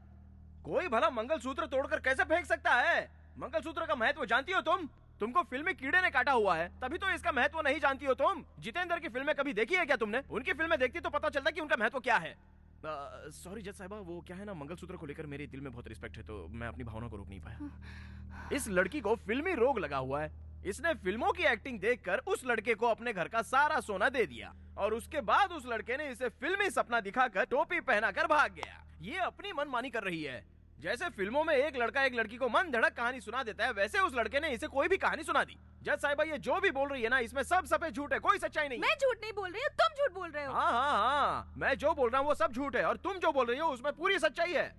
कोई भला मंगलसूत्र तोड़कर कैसे फेंक सकता है? मंगलसूत्र का महत्व जानती हो तुम? तुमको फिल्मी कीड़े ने काटा हुआ है, तभी तो इसका महत्व नहीं जानती हो तुम। जितेंद्र की फिल्में कभी देखी है क्या तुमने? उनकी फिल्में देखती तो पता चलता कि उनका महत्व क्या है। सॉरी जज साहिबा, वो क्या है ना, मंगलसूत्र को लेकर मेरे दिल में बहुत रिस्पेक्ट है, तो मैं अपनी भावना को रोक नहीं पाया। इस लड़की को फिल्मी रोग लगा हुआ है। इसने फिल्मों की एक्टिंग देखकर उस लड़के को अपने घर का सारा सोना दे दिया और उसके बाद उस लड़के ने इसे फिल्मी सपना दिखाकर टोपी पहनाकर भाग गया। ये अपनी मनमानी कर रही है। जैसे फिल्मों में एक लड़का एक लड़की को मन धड़क कहानी सुना देता है, वैसे उस लड़के ने इसे कोई भी कहानी सुना दी। जज साहिबा, ये जो भी बोल रही है ना, इसमें सब सफेद झूठ है, कोई सच्चाई नहीं। मैं झूठ नहीं बोल रही हूँ, तुम झूठ बोल रहे हो। हाँ हाँ हाँ, मैं जो बोल रहा हूँ वो सब झूठ है और तुम जो बोल रही हो उसमें पूरी सच्चाई है।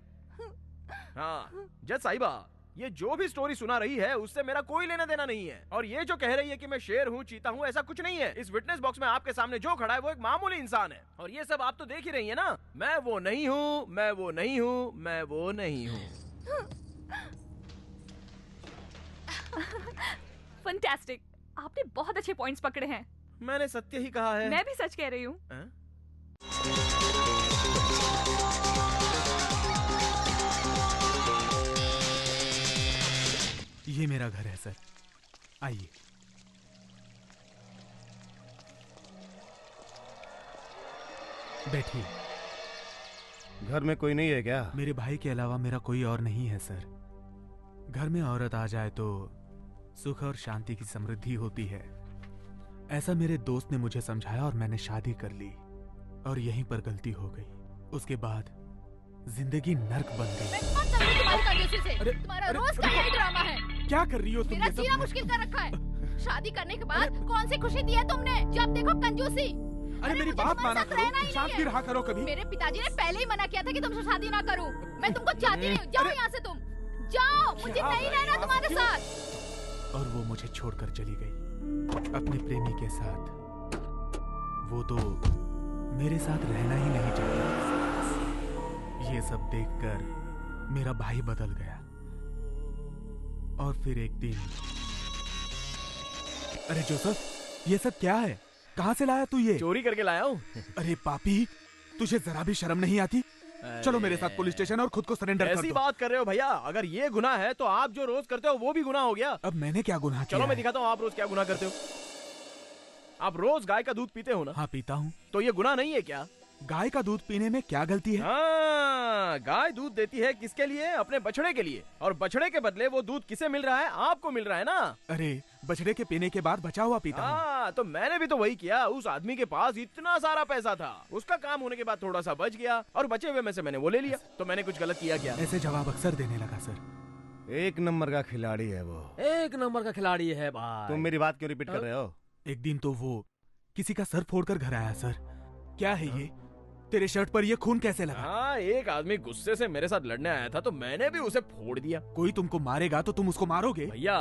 हाँ जज साहिबा, ये जो भी स्टोरी सुना रही है उससे मेरा कोई लेना देना नहीं है। और ये जो कह रही है कि मैं शेर हूँ, चीता हूँ, ऐसा कुछ नहीं है। इस विटनेस बॉक्स में आपके सामने जो खड़ा है वो एक मामूली इंसान है। और ये सब आप तो देख ही रही है ना। मैं वो नहीं हूँ, मैं वो नहीं हूँ, मैं वो नहीं हूँ। फैंटास्टिक, आपने बहुत अच्छे पॉइंट्स पकड़े हैं। मैंने सत्य ही कहा है। मैं भी सच कह रही हूँ। ये मेरा घर है सर, आइए। बैठिए। घर में कोई नहीं है क्या? मेरे भाई के अलावा मेरा कोई और नहीं है सर। घर में औरत आ जाए तो सुख और शांति की समृद्धि होती है, ऐसा मेरे दोस्त ने मुझे समझाया और मैंने शादी कर ली और यहीं पर गलती हो गई। उसके बाद जिंदगी नर्क बन गई। तुम्हारा रोज का यही ड्रामा है। क्या कर रही हो तुम? मेरा जीना मुश्किल कर रखा है। शादी करने के बाद कौन सी खुशी दी है तुमने? जब देखो कंजूसी। अरे मेरी बात माना करो, शांति रहा करो कभी। मेरे पिताजी ने पहले ही मना किया था कि तुमसे शादी ना करूं। मैं तुमको चाहती नहीं हूँ। जाओ यहाँ से तुम, जाओ, मुझे नहीं रहना तुम्हारे साथ। और वो मुझे छोड़कर चली गई अपने प्रेमी के साथ। वो तो मेरे साथ रहना ही नहीं चाहती। ये सब देखकर मेरा भाई बदल गया। और फिर एक दिन, अरे जोसेफ, ये सब क्या है? कहाँ से लाया तू ये? चोरी करके लाया हूँ। अरे पापी, तुझे जरा भी शर्म नहीं आती? चलो मेरे साथ पुलिस स्टेशन और खुद को सरेंडर कर दो। ऐसी बात कर रहे हो भैया? अगर ये गुनाह है तो आप जो रोज करते हो वो भी गुनाह हो गया। अब मैंने क्या गुनाह किया? चलो मैं दिखाता हूँ आप रोज क्या गुनाह करते हो। आप रोज गाय का दूध पीते हो ना? हाँ पीता हूँ। तो ये गुनाह नहीं है क्या? गाय का दूध पीने में क्या गलती है? हाँ, गाय दूध देती है किसके लिए? अपने बछड़े के लिए। और बछड़े के बदले वो दूध किसे मिल रहा है? आपको मिल रहा है ना। अरे बछड़े के पीने के बाद बचा हुआ पीता हूँ। हाँ, तो मैंने भी तो वही किया। उस आदमी के पास इतना सारा पैसा था, उसका काम होने के बाद थोड़ा सा बच गया और बचे हुए में से मैंने वो ले लिया। तो मैंने कुछ गलत किया क्या? ऐसे जवाब अक्सर देने लगा सर। एक नंबर का खिलाड़ी है वो। एक नंबर का खिलाड़ी है भाई। तुम मेरी बात क्यों रिपीट कर रहे हो? एक दिन तो वो किसी का सर फोड़कर घर आया सर। क्या है ये? तेरे शर्ट पर ये खून कैसे लगा? हाँ, एक आदमी गुस्से से मेरे साथ लड़ने आया था तो मैंने भी उसे फोड़ दिया। कोई तुमको मारेगा तो तुम उसको मारोगे? भैया,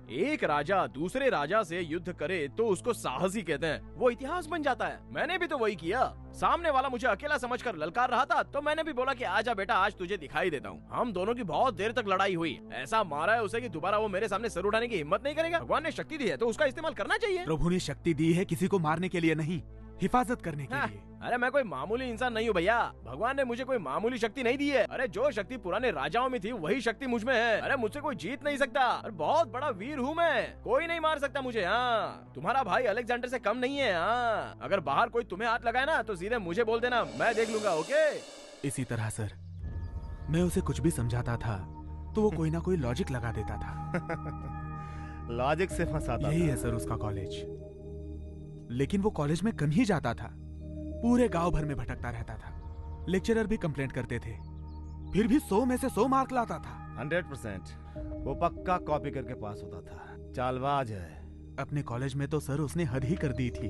एक राजा दूसरे राजा से युद्ध करे तो उसको साहसी कहते हैं, वो इतिहास बन जाता है। मैंने भी तो वही किया। सामने वाला मुझे अकेला समझकर ललकार रहा था तो मैंने भी बोला कि आजा बेटा, आज तुझे दिखाई देता हूँ। हम दोनों की बहुत देर तक लड़ाई हुई। ऐसा मारा है उसे कि दोबारा वो मेरे सामने सर उठाने की हिम्मत नहीं करेगा। भगवान ने शक्ति दी है तो उसका इस्तेमाल करना चाहिए। प्रभु ने शक्ति दी है किसी को मारने के लिए नहीं, हिफाजत करने के लिए। अरे मैं कोई मामूली इंसान नहीं हूँ भैया। भगवान ने मुझे कोई मामूली शक्ति नहीं दी है। अरे जो शक्ति पुराने राजाओं में थी वही शक्ति मुझ में है। अरे मुझसे कोई जीत नहीं सकता। अरे बहुत बड़ा वीर हूँ मैं, कोई नहीं मार सकता मुझे। हाँ, तुम्हारा भाई अलेक्जेंडर से कम नहीं है। हाँ, अगर बाहर कोई तुम्हें हाथ लगाए ना तो सीधे मुझे बोल देना, मैं देख लूंगा। ओके? इसी तरह सर, मैं उसे कुछ भी समझाता था तो वो कोई ना कोई लॉजिक लगा देता था। लॉजिक से फंसाता। यही है सर उसका कॉलेज। लेकिन वो कॉलेज में कम ही जाता था, पूरे गांव भर में भटकता रहता था। लेक्चरर भी कंप्लेंट करते थे, फिर भी 100 में से 100 मार्क लाता था। 100%। वो पक्का कॉपी करके पास होता था। चालबाज है। अपने कॉलेज में तो सर उसने हद ही कर दी थी।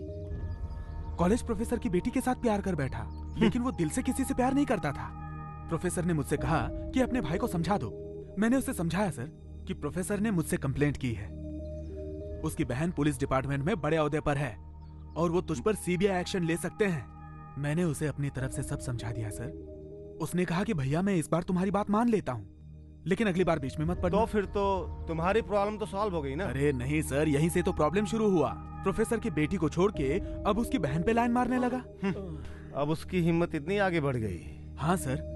कॉलेज प्रोफेसर की बेटी के साथ प्यार कर बैठा, लेकिन वो दिल से किसी से प्यार नहीं करता था। प्रोफेसर ने मुझसे कहा कि अपने भाई को समझा दो। मैंने उसे समझाया सर कि प्रोफेसर ने मुझसे कंप्लेंट की है, उसकी बहन पुलिस डिपार्टमेंट में बड़े ओहदे पर है और वो तुझ पर सीबीआई एक्शन ले सकते हैं। मैंने उसे अपनी तरफ से सब समझा दिया सर। उसने कहा कि भैया मैं इस बार तुम्हारी बात मान लेता हूँ, लेकिन अगली बार बीच में मत पड़ना। तो फिर तो तुम्हारी प्रॉब्लम तो सॉल्व हो गई ना? अरे नहीं सर, यहीं से तो प्रॉब्लम शुरू हुआ। प्रोफेसर की बेटी को छोड़ के अब उसकी बहन पे लाइन मारने लगा। अब उसकी हिम्मत इतनी आगे बढ़ गई। हाँ सर,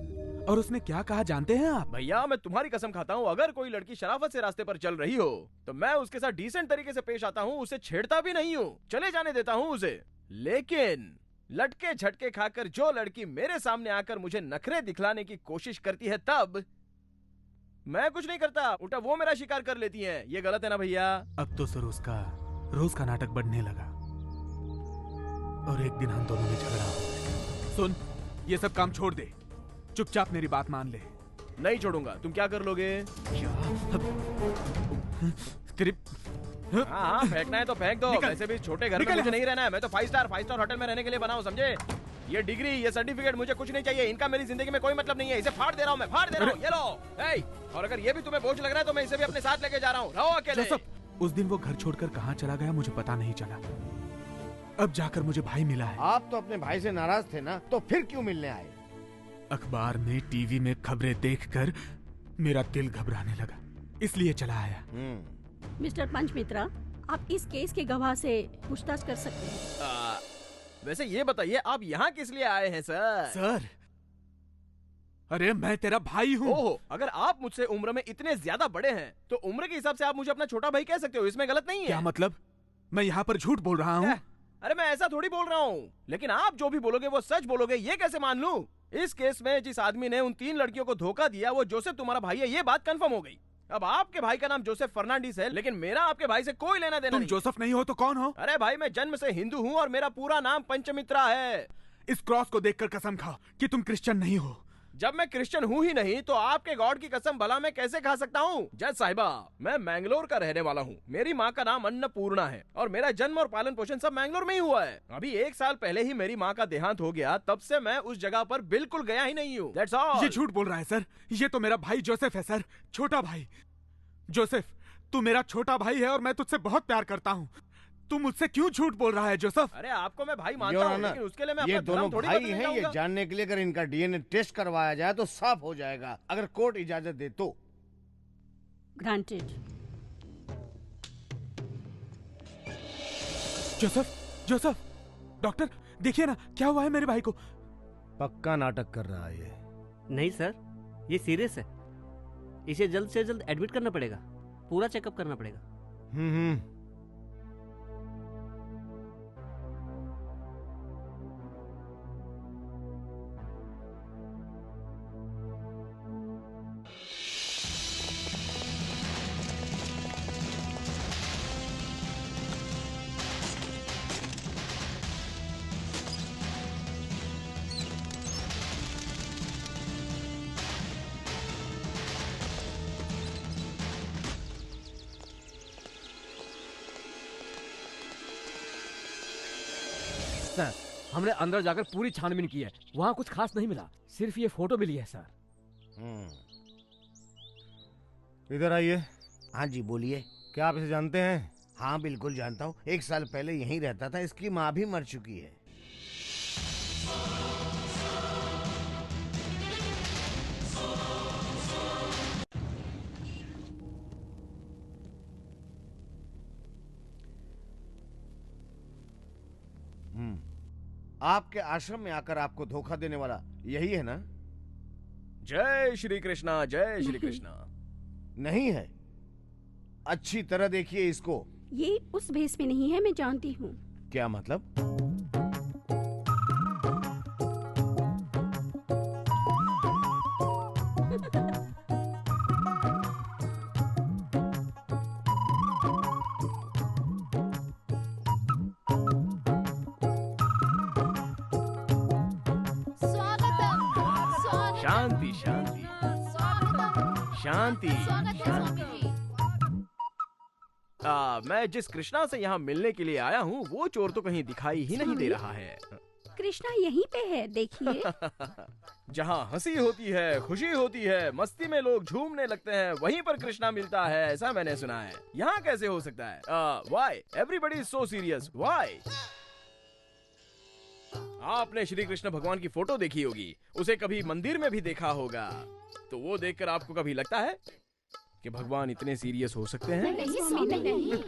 और उसने क्या कहा जानते हैं आप? भैया मैं तुम्हारी कसम खाता हूँ, अगर कोई लड़की शराफत से रास्ते पर चल रही हो तो मैं उसके साथ डिसेंट तरीके से पेश आता हूँ, उसे छेड़ता भी नहीं हूँ, चले जाने देता हूँ उसे। लेकिन लटके झटके खाकर जो लड़की मेरे सामने आकर मुझे नखरे दिखलाने की कोशिश करती है तब मैं कुछ नहीं करता, उल्टा वो मेरा शिकार कर लेती है। ये गलत है ना भैया? अब तो सर उसका रोज का नाटक बढ़ने लगा और एक दिन हम दोनों में झगड़ा हो गया। सुन, ये सब काम छोड़ दे, चुपचाप मेरी बात मान ले। नहीं छोड़ूंगा। तुम क्या कर लोगे? हाँ, फेंकना है तो फेंक दो। वैसे भी छोटे घर में मुझे नहीं रहना है। मैं तो 5 स्टार होटल में रहने के लिए बना हूँ, समझे? ये डिग्री, ये सर्टिफिकेट मुझे कुछ नहीं चाहिए। इनका मेरी जिंदगी में कोई मतलब नहीं है। इसे फाड़ दे रहा हूँ मैं, फाड़ दे रहा हूँ। ये लो। और अगर ये भी तुम्हें बोझ लग रहा है तो मैं इसे भी अपने साथ लेके जा रहा हूँ। रहो अकेले। उस दिन वो घर छोड़कर कहाँ चला गया मुझे पता नहीं चला। अब जाकर मुझे भाई मिला है। आप तो अपने भाई से नाराज थे ना, तो फिर क्यों मिलने आए? अखबार में, टीवी में खबरें देखकर मेरा दिल घबराने लगा, इसलिए चला आया। मिस्टर पंचमित्रा, आप इस केस के गवाह से पूछताछ कर सकते हैं। वैसे ये बताइए, आप यहाँ किस लिए आए हैं सर? सर, अरे मैं तेरा भाई हूँ। ओहो, अगर आप मुझसे उम्र में इतने ज्यादा बड़े हैं तो उम्र के हिसाब से आप मुझे अपना छोटा भाई कह सकते हो, इसमें गलत नहीं है। क्या मतलब? मैं यहाँ पर झूठ बोल रहा हूँ? अरे मैं ऐसा थोड़ी बोल रहा हूँ, लेकिन आप जो भी बोलोगे वो सच बोलोगे, ये कैसे मान लूं? इस केस में जिस आदमी ने उन 3 लड़कियों को धोखा दिया वो जोसेफ तुम्हारा भाई है, ये बात कंफर्म हो गई। अब आपके भाई का नाम जोसेफ फर्नांडिस है, लेकिन मेरा आपके भाई से कोई लेना देना नहीं। तुम जोसेफ नहीं हो तो कौन हो? अरे भाई, मैं जन्म से हिंदू हूँ और मेरा पूरा नाम पंचमित्रा है। इस क्रॉस को देखकर कसम खाओ कि तुम क्रिश्चियन नहीं हो। जब मैं क्रिश्चियन हूँ ही नहीं तो आपके गॉड की कसम भला मैं कैसे खा सकता हूँ? जज साहिबा, मैं मैंगलोर का रहने वाला हूँ। मेरी माँ का नाम अन्नपूर्णा है और मेरा जन्म और पालन पोषण सब मैंगलोर में ही हुआ है। अभी 1 साल पहले ही मेरी माँ का देहांत हो गया, तब से मैं उस जगह पर बिल्कुल गया ही नहीं हूँ। That's all। ये झूठ बोल रहा है सर। ये तो मेरा भाई जोसेफ है सर, छोटा भाई। जोसेफ, तू मेरा छोटा भाई है और मैं तुझसे बहुत प्यार करता हूँ। तू मुझसे क्यों झूठ बोल रहा है जोसेफ? अरे आपको मैं भाई मानता योर हूँ, ऑनर, लेकिन उसके लिए मैं ये अपना दोनों धर्म थोड़ी भाई बदलने हैं। ये जाऊंगा। जानने के लिए अगर इनका डीएनए टेस्ट करवाया जाए तो साफ हो जाएगा, अगर कोर्ट इजाजत दे तो। ग्रांटेड। जोसेफ, डॉक्टर देखिए ना क्या हुआ है मेरे भाई को। पक्का नाटक कर रहा है ये। नहीं सर, ये सीरियस है। इसे जल्द से जल्द एडमिट करना पड़ेगा, पूरा चेकअप करना पड़ेगा। सर, हमने अंदर जाकर पूरी छानबीन की है, वहाँ कुछ खास नहीं मिला, सिर्फ ये फोटो मिली है सर। इधर आइए। हाँ जी बोलिए। क्या आप इसे जानते हैं? हाँ बिल्कुल जानता हूँ, 1 साल पहले यहीं रहता था। इसकी माँ भी मर चुकी है। आपके आश्रम में आकर आपको धोखा देने वाला यही है ना? जय श्री कृष्णा, जय श्री कृष्णा। नहीं है, अच्छी तरह देखिए इसको। ये उस भेस में नहीं है, मैं जानती हूँ। क्या मतलब? शांति शांति शांति शांति। मैं जिस कृष्णा से यहाँ मिलने के लिए आया हूँ वो चोर तो कहीं दिखाई ही नहीं दे रहा है। कृष्णा यहीं पे है, देखिए। जहाँ हंसी होती है, खुशी होती है, मस्ती में लोग झूमने लगते हैं, वहीं पर कृष्णा मिलता है, ऐसा मैंने सुना है। यहाँ कैसे हो सकता है? Why everybody is so serious? Why? आपने श्री कृष्ण भगवान की फोटो देखी होगी, उसे कभी मंदिर में भी देखा होगा, तो वो देखकर आपको कभी लगता है कि भगवान इतने सीरियस हो सकते हैं? नहीं।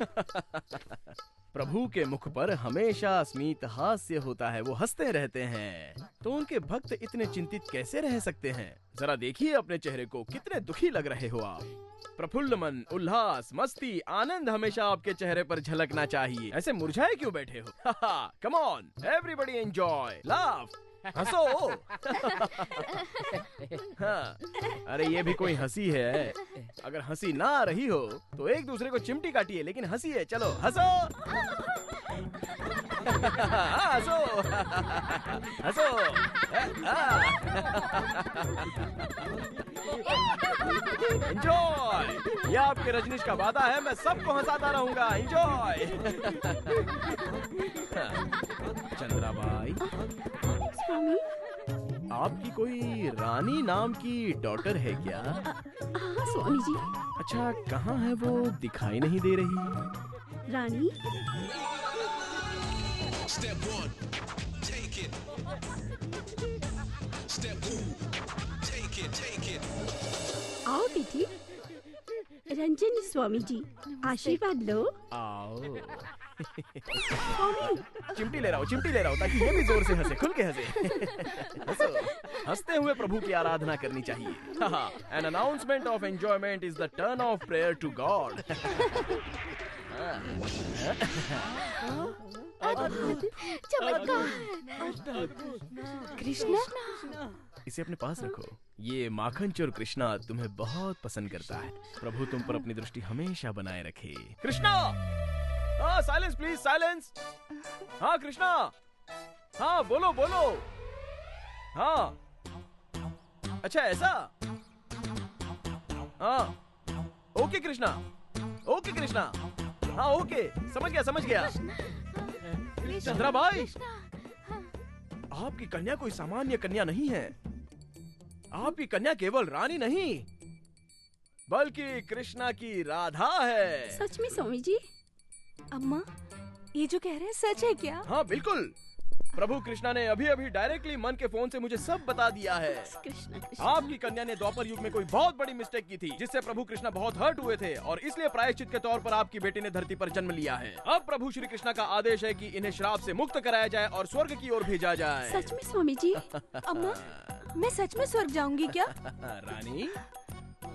प्रभु के मुख पर हमेशा स्मित हास्य होता है, वो हंसते रहते हैं, तो उनके भक्त इतने चिंतित कैसे रह सकते हैं? जरा देखिए अपने चेहरे को, कितने दुखी लग रहे हो आप। प्रफुल्ल मन, उल्लास, मस्ती, आनंद हमेशा आपके चेहरे पर झलकना चाहिए। ऐसे मुरझाए क्यों बैठे हो? Come on everybody enjoy, laugh, हंसो। हाँ, अरे ये भी कोई हंसी है? अगर हंसी ना आ रही हो तो एक दूसरे को चिमटी काटिए, लेकिन हंसी है, चलो हंसो। हंसो हंसो। एंजॉय, ये आपके रजनीश का वादा है, मैं सबको हंसाता रहूंगा। एंजॉय। चंद्राबाई, आपकी कोई रानी नाम की डॉटर है क्या? हाँ स्वामी जी। अच्छा, कहाँ है वो? दिखाई नहीं दे रही। रानी? Step 1, take it. Step 2, take it, take it. आओ बेटी। रंजन स्वामी जी, आशीर्वाद लो। आओ। स्वामी। चिमटी ले रहा हूँ ताकि ये भी जोर से हंसे, खुल के हंसे। हंसो। हंसते हुए प्रभु की आराधना करनी चाहिए। An announcement of enjoyment is the turn of prayer to God. Krishna, इसे अपने पास रखो। ये माखन चोर कृष्णा तुम्हें बहुत पसंद करता है। प्रभु तुम पर अपनी दृष्टि हमेशा बनाए रखे। कृष्णा, हाँ साइलेंस प्लीज, साइलेंस। हाँ कृष्णा, हाँ बोलो बोलो। हाँ अच्छा ऐसा? हाँ ओके कृष्णा, ओके कृष्णा, हाँ ओके, समझ गया। चंद्रा भाई, आपकी कन्या कोई सामान्य कन्या नहीं है। आपकी कन्या केवल रानी नहीं, बल्कि कृष्णा की राधा है। सच में स्वामी जी? अम्मा, ये जो कह रहे हैं सच है क्या? हाँ बिल्कुल। प्रभु कृष्णा ने अभी अभी डायरेक्टली मन के फोन से मुझे सब बता दिया है। आपकी कन्या ने द्वापर युग में कोई बहुत बड़ी मिस्टेक की थी, जिससे प्रभु कृष्णा बहुत हर्ट हुए थे और इसलिए प्रायश्चित के तौर पर आपकी बेटी ने धरती पर जन्म लिया है। अब प्रभु श्री कृष्णा का आदेश है कि इन्हें श्राप से मुक्त कराया जाए और स्वर्ग की ओर भेजा जाए। सच में स्वामी जी? अम्मा, मैं सच में स्वर्ग जाऊंगी क्या? Rani,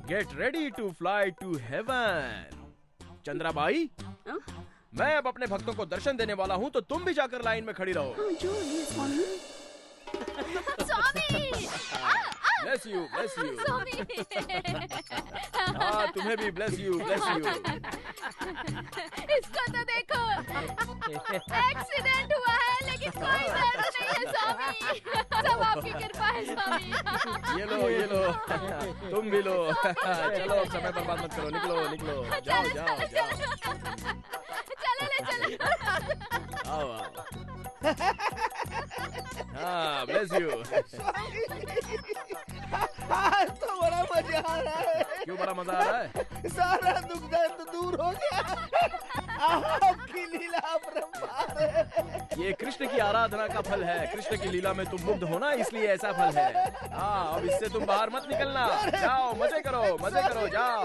get ready to fly to heaven. Chandrabai, मैं अब अपने भक्तों को दर्शन देने वाला हूँ, तो तुम भी जाकर लाइन में खड़ी रहो। Swami. Bless you, bless you. हाँ, तुम्हें भी ब्लेस यू, ब्लेस यू। इसको तो देखो, एक्सीडेंट हुआ है लेकिन कोई दर्द नहीं है स्वामी। सब आपकी कृपा है स्वामी। ये लो, ये लो। तुम भी लो। चलो, अब समय बर्बाद मत करो, निकलो, निकलो। जाओ, जाओ, जाओ। चलो ले चलो। आओ, आओ। हाँ, ब्लेस यू। आज तो बड़ा मजा आ रहा है। क्यों बड़ा मजा आ रहा है? सारा दुख दर्द दूर हो गया। आपकी लीला अपरंपार है। ये कृष्ण की आराधना का फल है। कृष्ण की लीला में तुम मुग्ध हो ना, इसलिए ऐसा फल है। हाँ, अब इससे तुम बाहर मत निकलना। जाओ, मजे करो, मजे करो, जाओ।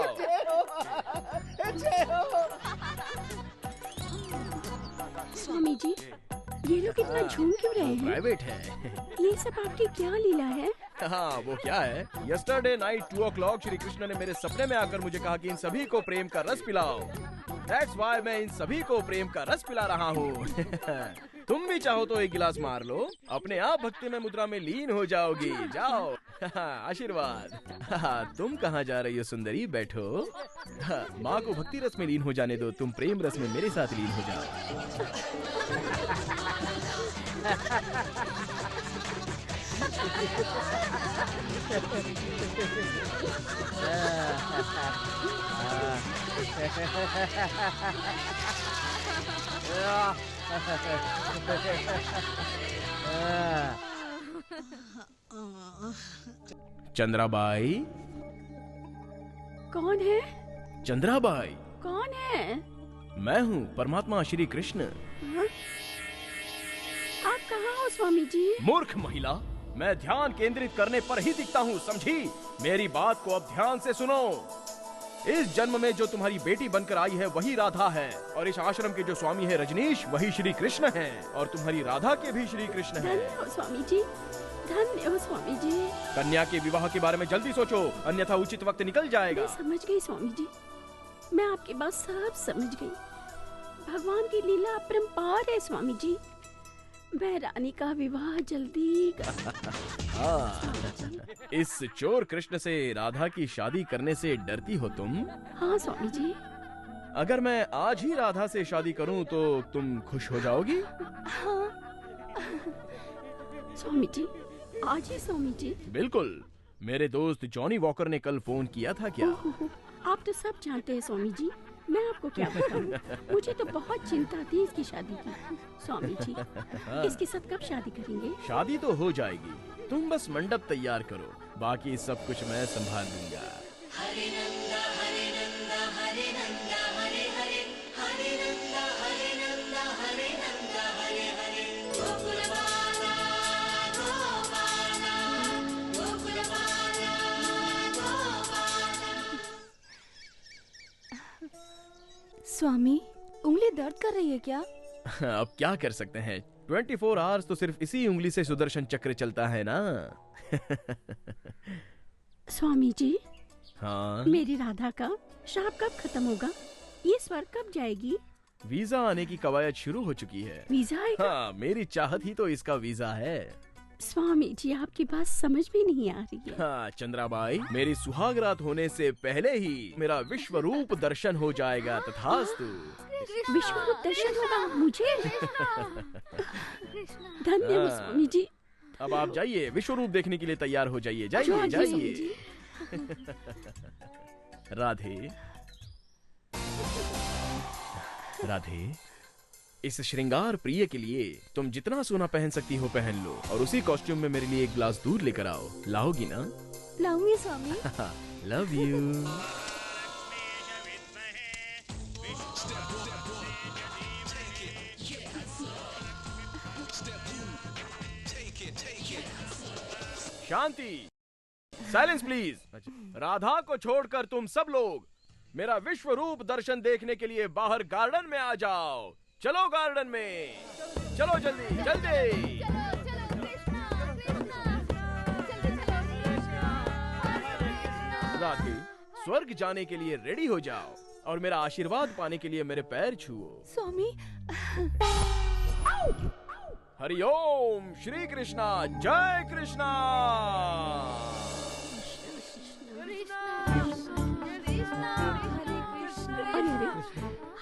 स्वामी जी, ये लोग इतना झूम क्यों रहे हैं? प्राइवेट है। ये सब आपकी क्या लीला है? हाँ, वो क्या है? Yesterday night 2 o'clock Shri Krishna ने मेरे सपने में आकर मुझे कहा कि इन सभी को प्रेम का रस पिलाओ। That's why मैं इन सभी को प्रेम का रस पिला रहा हूँ। तुम भी चाहो तो एक गिलास मार लो, अपने आप भक्ति में मुद्रा में लीन हो जाओगी। जाओ। आशीर्वाद। तुम कहाँ जा रही हो सुंदरी? बैठो। माँ को भक्ति रस में लीन हो जाने दो, तुम प्रेम रस में मेरे साथ लीन हो जाओ। चंद्राबाई। कौन है? चंद्राबाई। कौन है? मैं हूँ परमात्मा श्री कृष्ण। हाँ? आप कहाँ हो स्वामी जी? मूर्ख महिला, मैं ध्यान केंद्रित करने पर ही दिखता हूँ, समझी? मेरी बात को अब ध्यान से सुनो। इस जन्म में जो तुम्हारी बेटी बनकर आई है वही राधा है, और इस आश्रम के जो स्वामी है रजनीश वही श्री कृष्ण है, और तुम्हारी राधा के भी श्री कृष्ण है। धन्य हो स्वामी जी, धन्य हो स्वामी जी। कन्या के विवाह के बारे में जल्दी सोचो, अन्यथा उचित वक्त निकल जाएगा। मैं समझ गई स्वामी जी, मैं आपकी बात सब समझ गई। भगवान की लीला अपरंपार है स्वामी जी। मैं रानी का विवाह जल्दी हाँ, इस चोर कृष्ण से राधा की शादी करने से डरती हो तुम? हाँ स्वामी जी। अगर मैं आज ही राधा से शादी करूं तो तुम खुश हो जाओगी? हाँ स्वामी जी, आज ही स्वामी जी। बिल्कुल। मेरे दोस्त जॉनी वॉकर ने कल फोन किया था क्या? आप तो सब जानते हैं स्वामी जी, मैं आपको क्या बताऊं। मुझे तो बहुत चिंता थी इसकी शादी की। स्वामी जी, इसके साथ कब शादी करेंगे? शादी तो हो जाएगी, तुम बस मंडप तैयार करो, बाकी सब कुछ मैं संभाल लूंगा। हरे नंदा हरे नंदा हरे नंदा हरे हरे हरे नंदा हरे नंदा हरे नंदा हरे हरे गोकुल बाला गोपाला गोकुल बाला गोपाला। स्वामी, उंगली दर्द कर रही है क्या? अब क्या कर सकते हैं, 24 आवर्स तो सिर्फ इसी उंगली से सुदर्शन चक्र चलता है ना। स्वामी जी, हाँ? मेरी राधा का श्राप कब खत्म होगा? ये स्वर्ग कब जाएगी? वीजा आने की कवायद शुरू हो चुकी है। वीजा आएगा? हाँ, मेरी चाहत ही तो इसका वीजा है। स्वामी जी, आपकी बात समझ में नहीं आ रही है। हाँ चंद्राबाई, मेरी सुहागरात होने से पहले ही मेरा विश्व रूप दर्शन हो जाएगा, तथास्तु। विश्व रूप दर्शन होगा मुझे? धन्य हो स्वामी जी। अब आप जाइए, विश्व रूप देखने के लिए तैयार हो जाइए। जाइए जाइए। राधे राधे, इस श्रृंगार प्रिय के लिए तुम जितना सोना पहन सकती हो पहन लो, और उसी कॉस्ट्यूम में मेरे लिए एक ग्लास दूध लेकर आओ। लाओगी ना? लाऊंगी Swami. Love you. Shanti, silence please. Radha को छोड़कर तुम सब लोग मेरा विश्व रूप दर्शन देखने के लिए बाहर गार्डन में आ जाओ। चलो गार्डन में, चलो जल्दी जल्दी। राधे, स्वर्ग जाने के लिए रेडी हो जाओ और मेरा आशीर्वाद पाने के लिए मेरे पैर छुओ। स्वामी। हरिओम श्री कृष्णा, जय कृष्णा।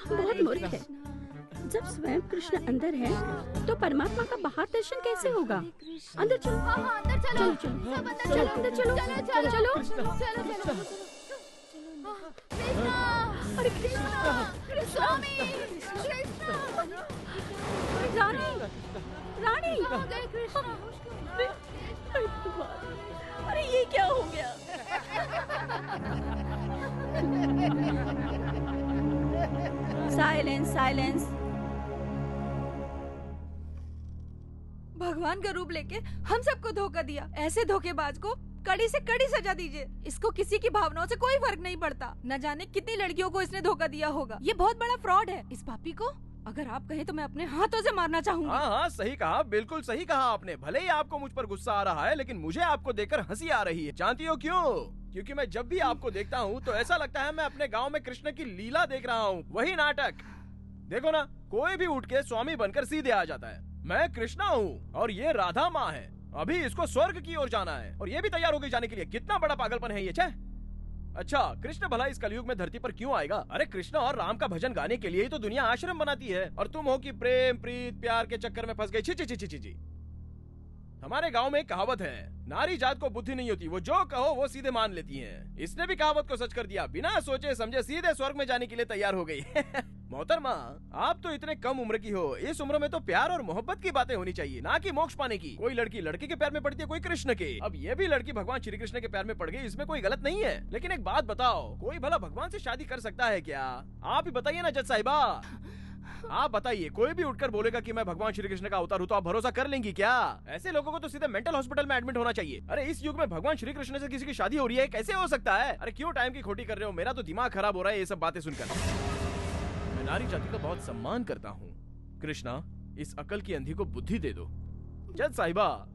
बहुत मूर्ख है। जब स्वयं कृष्ण अंदर है तो परमात्मा का बाहर दर्शन कैसे होगा? अंदर चलो। अंदर चलो। चलो अंदर चलो। चलो। अरे कृष्णा, स्वामी, रानी। अरे ये क्या हो गया? साइलेंस। भगवान का रूप लेके हम सबको धोखा दिया। ऐसे धोखेबाज को कड़ी से कड़ी सजा दीजिए। इसको किसी की भावनाओं से कोई फर्क नहीं पड़ता। न जाने कितनी लड़कियों को इसने धोखा दिया होगा। ये बहुत बड़ा फ्रॉड है। इस पापी को अगर आप कहें तो मैं अपने हाथों से मारना चाहूंगी। हाँ, सही कहा, बिल्कुल सही कहा आपने। भले ही आपको मुझ पर गुस्सा आ रहा है, लेकिन मुझे आपको देखकर हंसी आ रही है। जानती हो क्यों? क्योंकि मैं जब भी आपको देखता हूँ तो ऐसा लगता है मैं अपने गांव में कृष्ण की लीला देख रहा हूँ। वही नाटक। देखो ना, कोई भी उठ के स्वामी बनकर सीधे आ जाता है। मैं कृष्णा हूँ और ये राधा माँ है। अभी इसको स्वर्ग की ओर जाना है और ये भी तैयार हो गई जाने के लिए। कितना बड़ा पागलपन है ये। छे। अच्छा, कृष्ण भला इस कलयुग में धरती पर क्यों आएगा? अरे कृष्ण और राम का भजन गाने के लिए ही तो दुनिया आश्रम बनाती है। और तुम हो कि प्रेम प्रीत प्यार के चक्कर में फंस गई। छी। हमारे गांव में एक कहावत है, नारी जात को बुद्धि नहीं होती, वो जो कहो वो सीधे मान लेती हैं। इसने भी कहावत को सच कर दिया। बिना सोचे समझे सीधे स्वर्ग में जाने के लिए तैयार हो गई। मोहतरमा, आप तो इतने कम उम्र की हो। इस उम्र में तो प्यार और मोहब्बत की बातें होनी चाहिए, ना कि मोक्ष पाने की। कोई लड़की लड़के के प्यार में पड़ती है, कोई कृष्ण के। अब ये भी लड़की भगवान श्री कृष्ण के प्यार में पड़ गई, इसमें कोई गलत नहीं है। लेकिन एक बात बताओ, कोई भला भगवान से शादी कर सकता है क्या? आप ही बताइए ना जज साहिबा। आप बताइए, कोई भी उठकर बोलेगा कि मैं भगवान श्री कृष्ण का अवतार हूँ तो आप भरोसा कर लेंगी क्या? ऐसे लोगों को तो सीधे मेंटल हॉस्पिटल में एडमिट होना चाहिए। अरे इस युग में भगवान श्री कृष्ण से किसी की शादी हो रही है, कैसे हो सकता है? अरे क्यों टाइम की खोटी कर रहे हो? मेरा तो दिमाग खराब हो रहा है ये सब बातें सुनकर। मैं नारी जाति का बहुत सम्मान करता हूँ। कृष्णा, इस अकल की अंधी को बुद्धि दे दो। जज साहिबा,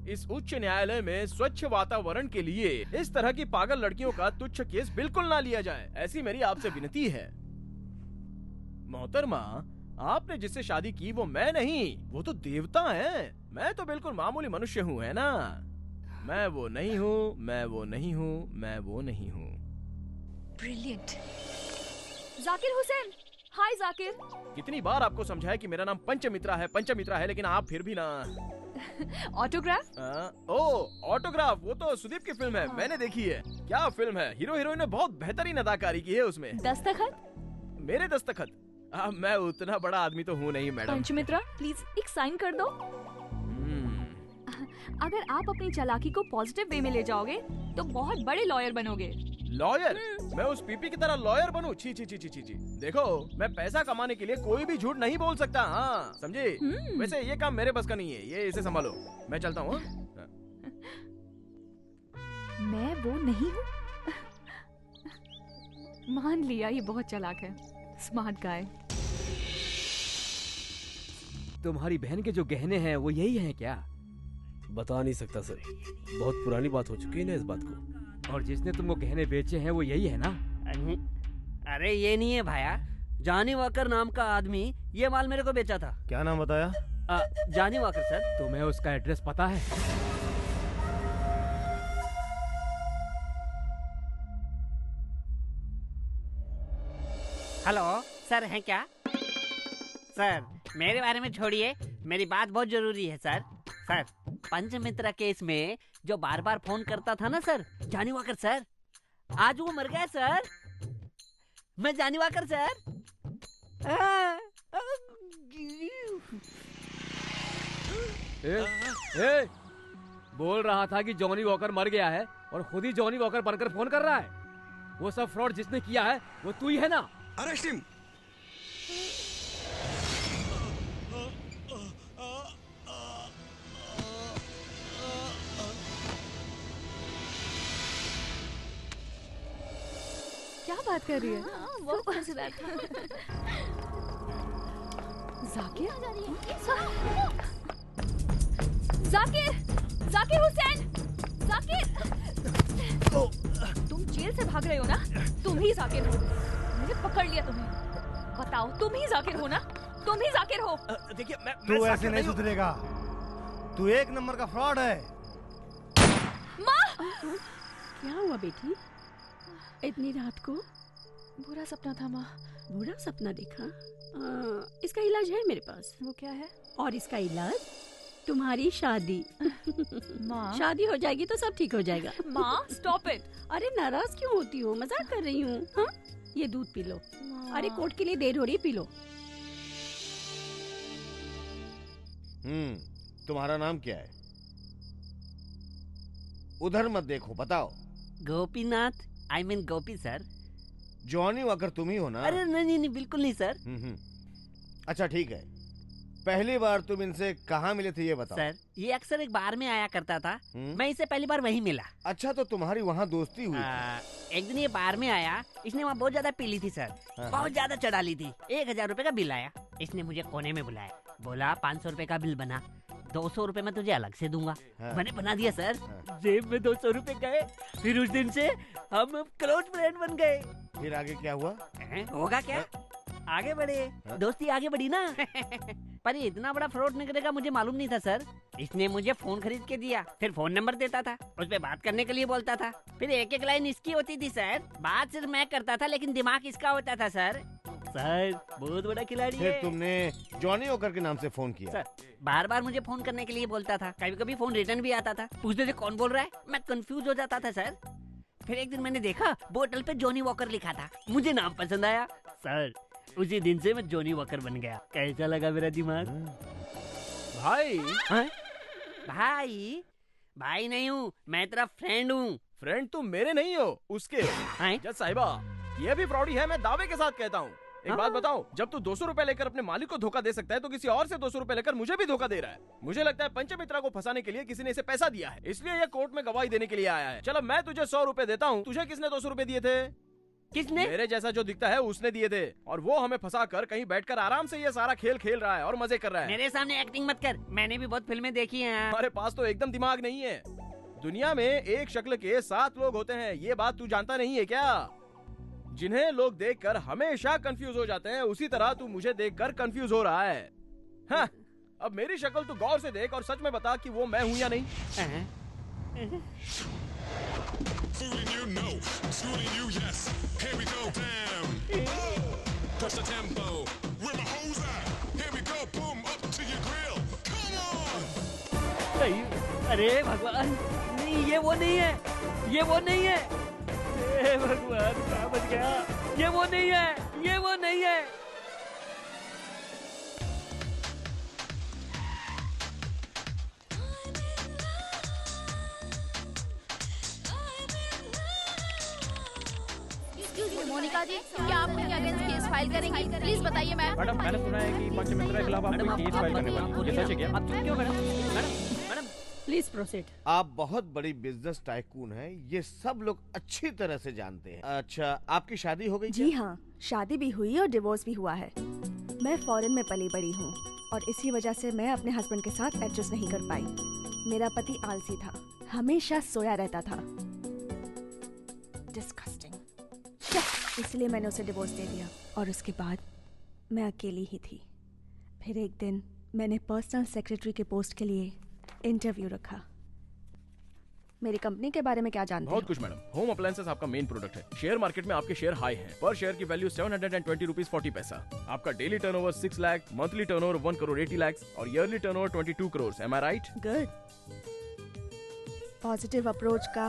इस उच्च न्यायालय में स्वच्छ वातावरण के लिए इस तरह की पागल लड़कियों का तुच्छ केस बिल्कुल ना लिया जाए, ऐसी मेरी आपसे विनती है। मोहतरमा, आपने जिससे शादी की वो मैं नहीं, वो तो देवता है। मैं तो बिल्कुल मामूली मनुष्य हूँ, है ना? मैं वो नहीं हूँ, मैं वो नहीं हूँ, मैं वो नहीं हूँ। ब्रिलियंट। जाकिर हुसैन, हाय जाकिर। कितनी बार आपको समझाया कि मेरा नाम पंचमित्रा है, लेकिन आप फिर भी ना। ऑटोग्राफ? ऑटोग्राफ, वो तो सुदीप की फिल्म है, मैंने देखी है। क्या फिल्म है, हीरो हीरोइन ने बहुत बेहतरीन अदाकारी की है उसमें। दस्तखत? मेरे दस्तखत? मैं उतना बड़ा आदमी तो हूँ नहीं मैडम। पंचमित्रा, प्लीज एक साइन कर दो। अगर आप अपनी चालाकी को पॉजिटिव वे में ले जाओगे तो बहुत बड़े लॉयर बनोगे। लॉयर? मैं उस पीपी की तरह लॉयर बनूं? छी। देखो, मैं पैसा कमाने के लिए कोई भी झूठ नहीं बोल सकता। हाँ, समझे? वैसे ये काम मेरे बस का नहीं है, ये इसे संभालो। मैं चलता हूँ। मैं वो नहीं हूँ। मान लिया, ये बहुत चालाक है। Smart guy. तुम्हारी बहन के जो गहने हैं वो यही हैं क्या? बता नहीं सकता सर, बहुत पुरानी बात हो चुकी है ना इस बात को। और जिसने तुमको गहने बेचे हैं वो यही है ना? अरे ये नहीं है भाया, जॉनी वॉकर नाम का आदमी ये माल मेरे को बेचा था। क्या नाम बताया? Johnny walker sir. तुम्हें उसका एड्रेस पता है? हेलो सर, हैं क्या? सर मेरे बारे में छोड़िए, मेरी बात बहुत जरूरी है सर। सर, पंचमित्रा केस में जो बार बार फोन करता था ना सर, जॉनी वॉकर सर, आज वो मर गया सर। मैं जॉनी वॉकर सर। बोल रहा था कि जॉनी वॉकर मर गया है और खुद ही जॉनी वॉकर बनकर फोन कर रहा है। वो सब फ्रॉड जिसने किया है वो तू ही है ना? Arrest him. बात कर रही है? बहुत मजेदार था। जाकिर? जाकिर! जाकिर हुसैन! जाकिर! तुम जेल से भाग रहे हो ना? तुम ही जाकिर हो। मैंने पकड़ लिया तुम्हें। बताओ, तुम ही जाकिर हो ना? तुम ही जाकिर हो। देखिए तू ऐसे नहीं सुधरेगा। तू एक नंबर का फ्रॉड है। माँ! क्या हुआ बेटी? इतनी रात को? बुरा सपना था माँ। बुरा सपना देखा? इसका इलाज है मेरे पास। वो क्या है? और इसका इलाज तुम्हारी शादी। माँ? शादी हो जाएगी तो सब ठीक हो जाएगा। माँ, स्टॉप इट। अरे नाराज क्यों होती हो? मजाक कर रही हूँ। हाँ, ये दूध पी लो। अरे कोर्ट के लिए देर हो रही, पी लो। तुम्हारा नाम क्या है? उधर मत देखो, बताओ। Gopinath, I mean Gopi sir. Johnny walker तुम ही हो ना? अरे नहीं नहीं, बिल्कुल नहीं सर। अच्छा ठीक है, पहली बार तुम इनसे कहाँ मिले थे ये बताओ। सर, ये अक्सर एक बार में आया करता था। मैं इसे पहली बार वहीं मिला। अच्छा, तो तुम्हारी वहाँ दोस्ती हुई? एक दिन ये बार में आया, इसने वहाँ बहुत ज्यादा पी ली थी सर। बहुत ज्यादा चढ़ा ली थी। 1000 रुपए का बिल आया। इसने मुझे कोने में बुलाया, बोला 500 रुपए का बिल बना, 200 रुपए मैं तुझे अलग से दूंगा। मैंने बना दिया सर। जेब में 200 रुपए गए। फिर उस दिन से हम क्लोज फ्रेंड बन गए। फिर आगे क्या हुआ? होगा क्या, आगे बढ़े, दोस्ती आगे बढ़ी ना। पर ये इतना बड़ा फ्रॉड निकलेगा मुझे मालूम नहीं था सर। इसने मुझे फोन खरीद के दिया, फिर फोन नंबर देता था, उस पे बात करने के लिए बोलता था। फिर एक एक लाइन इसकी होती थी सर। बात सिर्फ मैं करता था, लेकिन दिमाग इसका होता था सर। सर, बहुत बड़ा खिलाड़ी फिर है। तुमने जॉनी वॉकर के नाम से फोन किया? सर, बार बार मुझे फोन करने के लिए बोलता था। कभी कभी फोन रिटर्न भी आता था। पूछते थे कौन बोल रहा है, मैं कंफ्यूज हो जाता था सर। फिर एक दिन मैंने देखा बोतल पे जॉनी वॉकर लिखा था। मुझे नाम पसंद आया सर। उसी दिन से मैं जॉनी वॉकर बन गया। कैसा लगा मेरा दिमाग? भाई? भाई? भाई नहीं हूँ, मैं तेरा फ्रेंड हूँ। फ्रेंड तुम मेरे नहीं हो, उसके हो। जज साहिबा, ये भी फ्रॉडी है, मैं दावे के साथ कहता हूँ। एक बात बताओ, जब तू 200 रुपए लेकर अपने मालिक को धोखा दे सकता है, तो किसी और से 200 रुपए लेकर मुझे भी धोखा दे रहा है। मुझे लगता है पंचमित्रा को फंसाने के लिए किसी ने इसे पैसा दिया है, इसलिए ये कोर्ट में गवाही देने के लिए आया है। चलो मैं तुझे 100 रुपए देता हूँ। तुझे किसने 200 रुपए दिए थे? किसने? मेरे जैसा जो दिखता है उसने दिए थे, और वो हमें फंसा कर कहीं बैठकर आराम से ये सारा खेल खेल रहा है और मजे कर रहा है। मेरे सामने एक्टिंग मत कर, मैंने भी बहुत फिल्में देखी हैं। हमारे पास तो एकदम दिमाग नहीं है। दुनिया में एक शक्ल के 7 लोग होते हैं, ये बात तू जानता नहीं है क्या? जिन्हें लोग देखकर हमेशा कंफ्यूज हो जाते हैं, उसी तरह तू मुझे देखकर कंफ्यूज हो रहा है। हाँ, अब मेरी शक्ल तू गौर से देख और सच में बता कि वो मैं हूँ या नहीं। Fooling you, no. Schooling you, yes. Here we go, damn. Push the tempo. Where my hoes at? Here we go, boom, up to your grill. Come on. नहीं, अरे भगवान, नहीं, ये वो नहीं है, ये वो नहीं है। हे भगवान, कहाँ बच गया? ये वो नहीं है, ये वो नहीं है। मोनिका जी, क्या आप उनके अगेंस्ट केस फाइल करेंगी? प्लीज बताइए मैम। मैडम, मैंने सुना है कि पंचमित्रा के खिलाफ आप कोई केस फाइल करने वाली हैं। ये सच है क्या? Please proceed. आप बहुत बड़ी बिजनेस टाइकून हैं, ये सब लोग अच्छी तरह से जानते हैं। अच्छा, आपकी शादी हो गई? जी हाँ, शादी भी हुई और डिवोर्स भी हुआ है। मैं फॉरेन में पली बड़ी हूँ और इसी वजह से मैं अपने हस्बैंड के साथ एडजस्ट नहीं कर पाई। मेरा पति आलसी था, हमेशा सोया रहता था। डिस्गस्टिंग। इसलिए मैंने उसे डिवोर्स दे दिया और उसके बाद मैं अकेली ही थी। फिर एक दिन मैंने पर्सनल सेक्रेटरी के पोस्ट के लिए इंटरव्यू रखा। मेरी कंपनी के बारे में क्या जानते बहुत हो? कुछ मैडम। होम अप्लायंसेस आपका मेन प्रोडक्ट है। शेयर मार्केट में आपके शेयर हाई हैं। पर शेयर की वैल्यू 720 रुपीज 40 पैसा। आपका daily turnover 6 lakh, monthly turnover 1 crore 80 lakh और ईयरली टर्नओवर 22 करोड़। एम आई राइट? गुड। पॉजिटिव अप्रोच का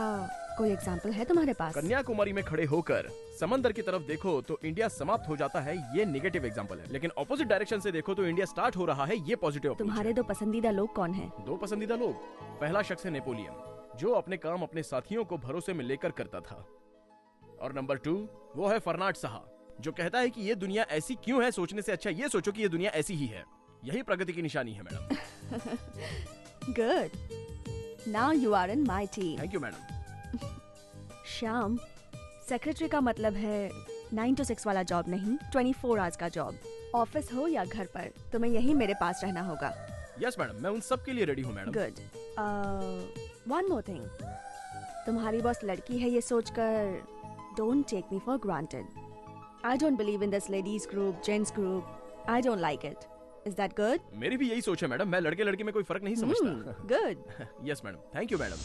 कोई एग्जाम्पल है तुम्हारे पास? कन्याकुमारी में खड़े होकर समंदर की तरफ देखो तो इंडिया समाप्त हो जाता है, ये नेगेटिव एग्जांपल है। लेकिन ऑपोजिट डायरेक्शन से देखो तो इंडिया स्टार्ट हो रहा है, ये पॉजिटिव। तुम्हारे 2 पसंदीदा लोग कौन हैं? 2 पसंदीदा लोग? पहला शख्स है नेपोलियन, जो अपने काम अपने साथियों को भरोसे में लेकर करता था। और नंबर 2 वो है फर्नाड साहा, जो कहता है कि ये दुनिया ऐसी क्यों है, सोचने से अच्छा ये सोचो कि ये दुनिया ऐसी ही है। यही प्रगति की निशानी है madam. Good. Now you are in my team. Thank you madam. Shyam, secretary का मतलब है 9 to 6 वाला जॉब नहीं, 24 आवर्स का जॉब। ऑफिस हो या घर पर, तुम्हें यहीं मेरे पास रहना होगा। यस मैडम, मैं उन सब के लिए रेडी हूँ madam. Good. One more thing, तुम्हारी बॉस लड़की है ये सोचकर don't take me for granted. I don't believe in this ladies group, gents group. I don't like it. Is that good? मेरी भी यही सोच है मैडम, मैं लड़के लड़के में कोई फर्क नहीं समझता। Good. Yes madam, thank you madam.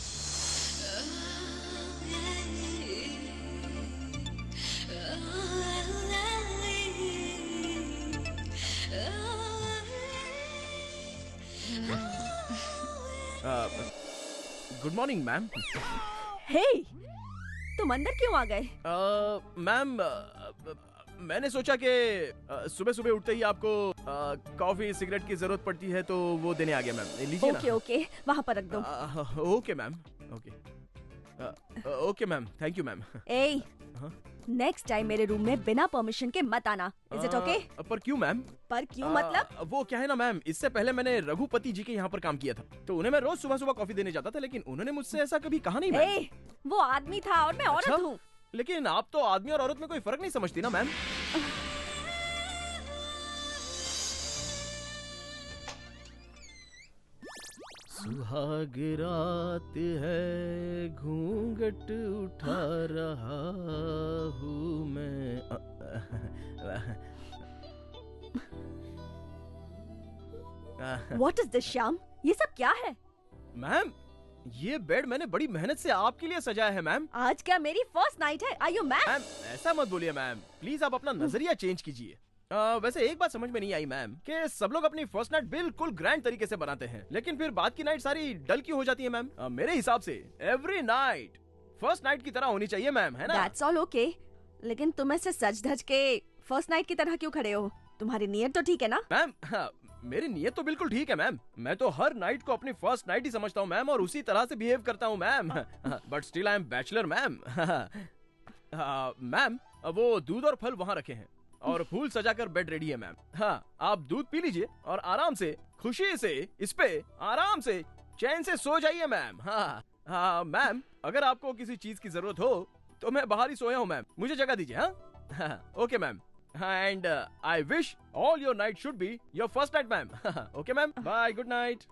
Good morning ma'am. Hey, तुम अंदर क्यों आ गए? मैम, मैंने सोचा कि सुबह सुबह उठते ही आपको कॉफी सिगरेट की जरूरत पड़ती है, तो वो देने आ गया मैम। लीजिए ना। ओके ओके, वहाँ पर रख दो। Okay ma'am, okay ma'am, thank you ma'am. A, next time मेरे रूम में बिना परमिशन के मत आना। Is it okay? पर क्यों मैम? पर क्यों मतलब? वो क्या है ना मैम, इससे पहले मैंने रघुपति जी के यहाँ पर काम किया था, तो उन्हें मैं रोज सुबह सुबह कॉफी देने जाता था, लेकिन उन्होंने मुझसे ऐसा कभी कहा नहीं मैम। ए, वो आदमी था और मैं औरत हूँ। लेकिन आप तो आदमी और औरत में कोई फर्क नहीं समझती ना मैम। सुहाग रात है, घूंघट उठा रहा हूँ मैं। What is this, Shyam? ये सब क्या है? मैम, ये बेड मैंने बड़ी मेहनत से आपके लिए सजाया है मैम। आज क्या मेरी फर्स्ट नाइट है? Are you mad? मैम, ऐसा मत बोलिए मैम, प्लीज आप अपना नजरिया चेंज कीजिए। वैसे एक बात समझ में नहीं आई मैम, कि सब लोग अपनी फर्स्ट नाइट बिल्कुल ग्रैंड तरीके से बनाते हैं, लेकिन फिर बाद की नाइट सारी डल क्यों हो जाती है मैम? मेरे हिसाब से एवरी नाइट फर्स्ट नाइट की तरह होनी चाहिए मैम, है ना? That's all okay. लेकिन तुम ऐसे सज धज के फर्स्ट नाइट की तरह क्यों खड़े हो? तुम्हारी नीयत तो ठीक है ना? मैम, मेरी नीयत तो बिल्कुल ठीक है मैम। मैं तो हर नाइट को अपनी फर्स्ट नाइट ही समझता हूँ मैम, और उसी तरह से बिहेव करता हूँ ma'am. But still I am bachelor ma'am. Ma'am, वो दूध और फल वहाँ रखे हैं, और फूल सजाकर बेड रेडी है मैम। हाँ, आप दूध पी लीजिए और आराम से, खुशी से इस पे आराम से चैन से सो जाइए मैम। हाँ मैम, अगर आपको किसी चीज की जरूरत हो तो मैं बाहर ही सोया हूँ मैम, मुझे जगह दीजिए। हाँ, okay ma'am, and I wish all your night should be your first night ma'am. Okay ma'am, bye, good night.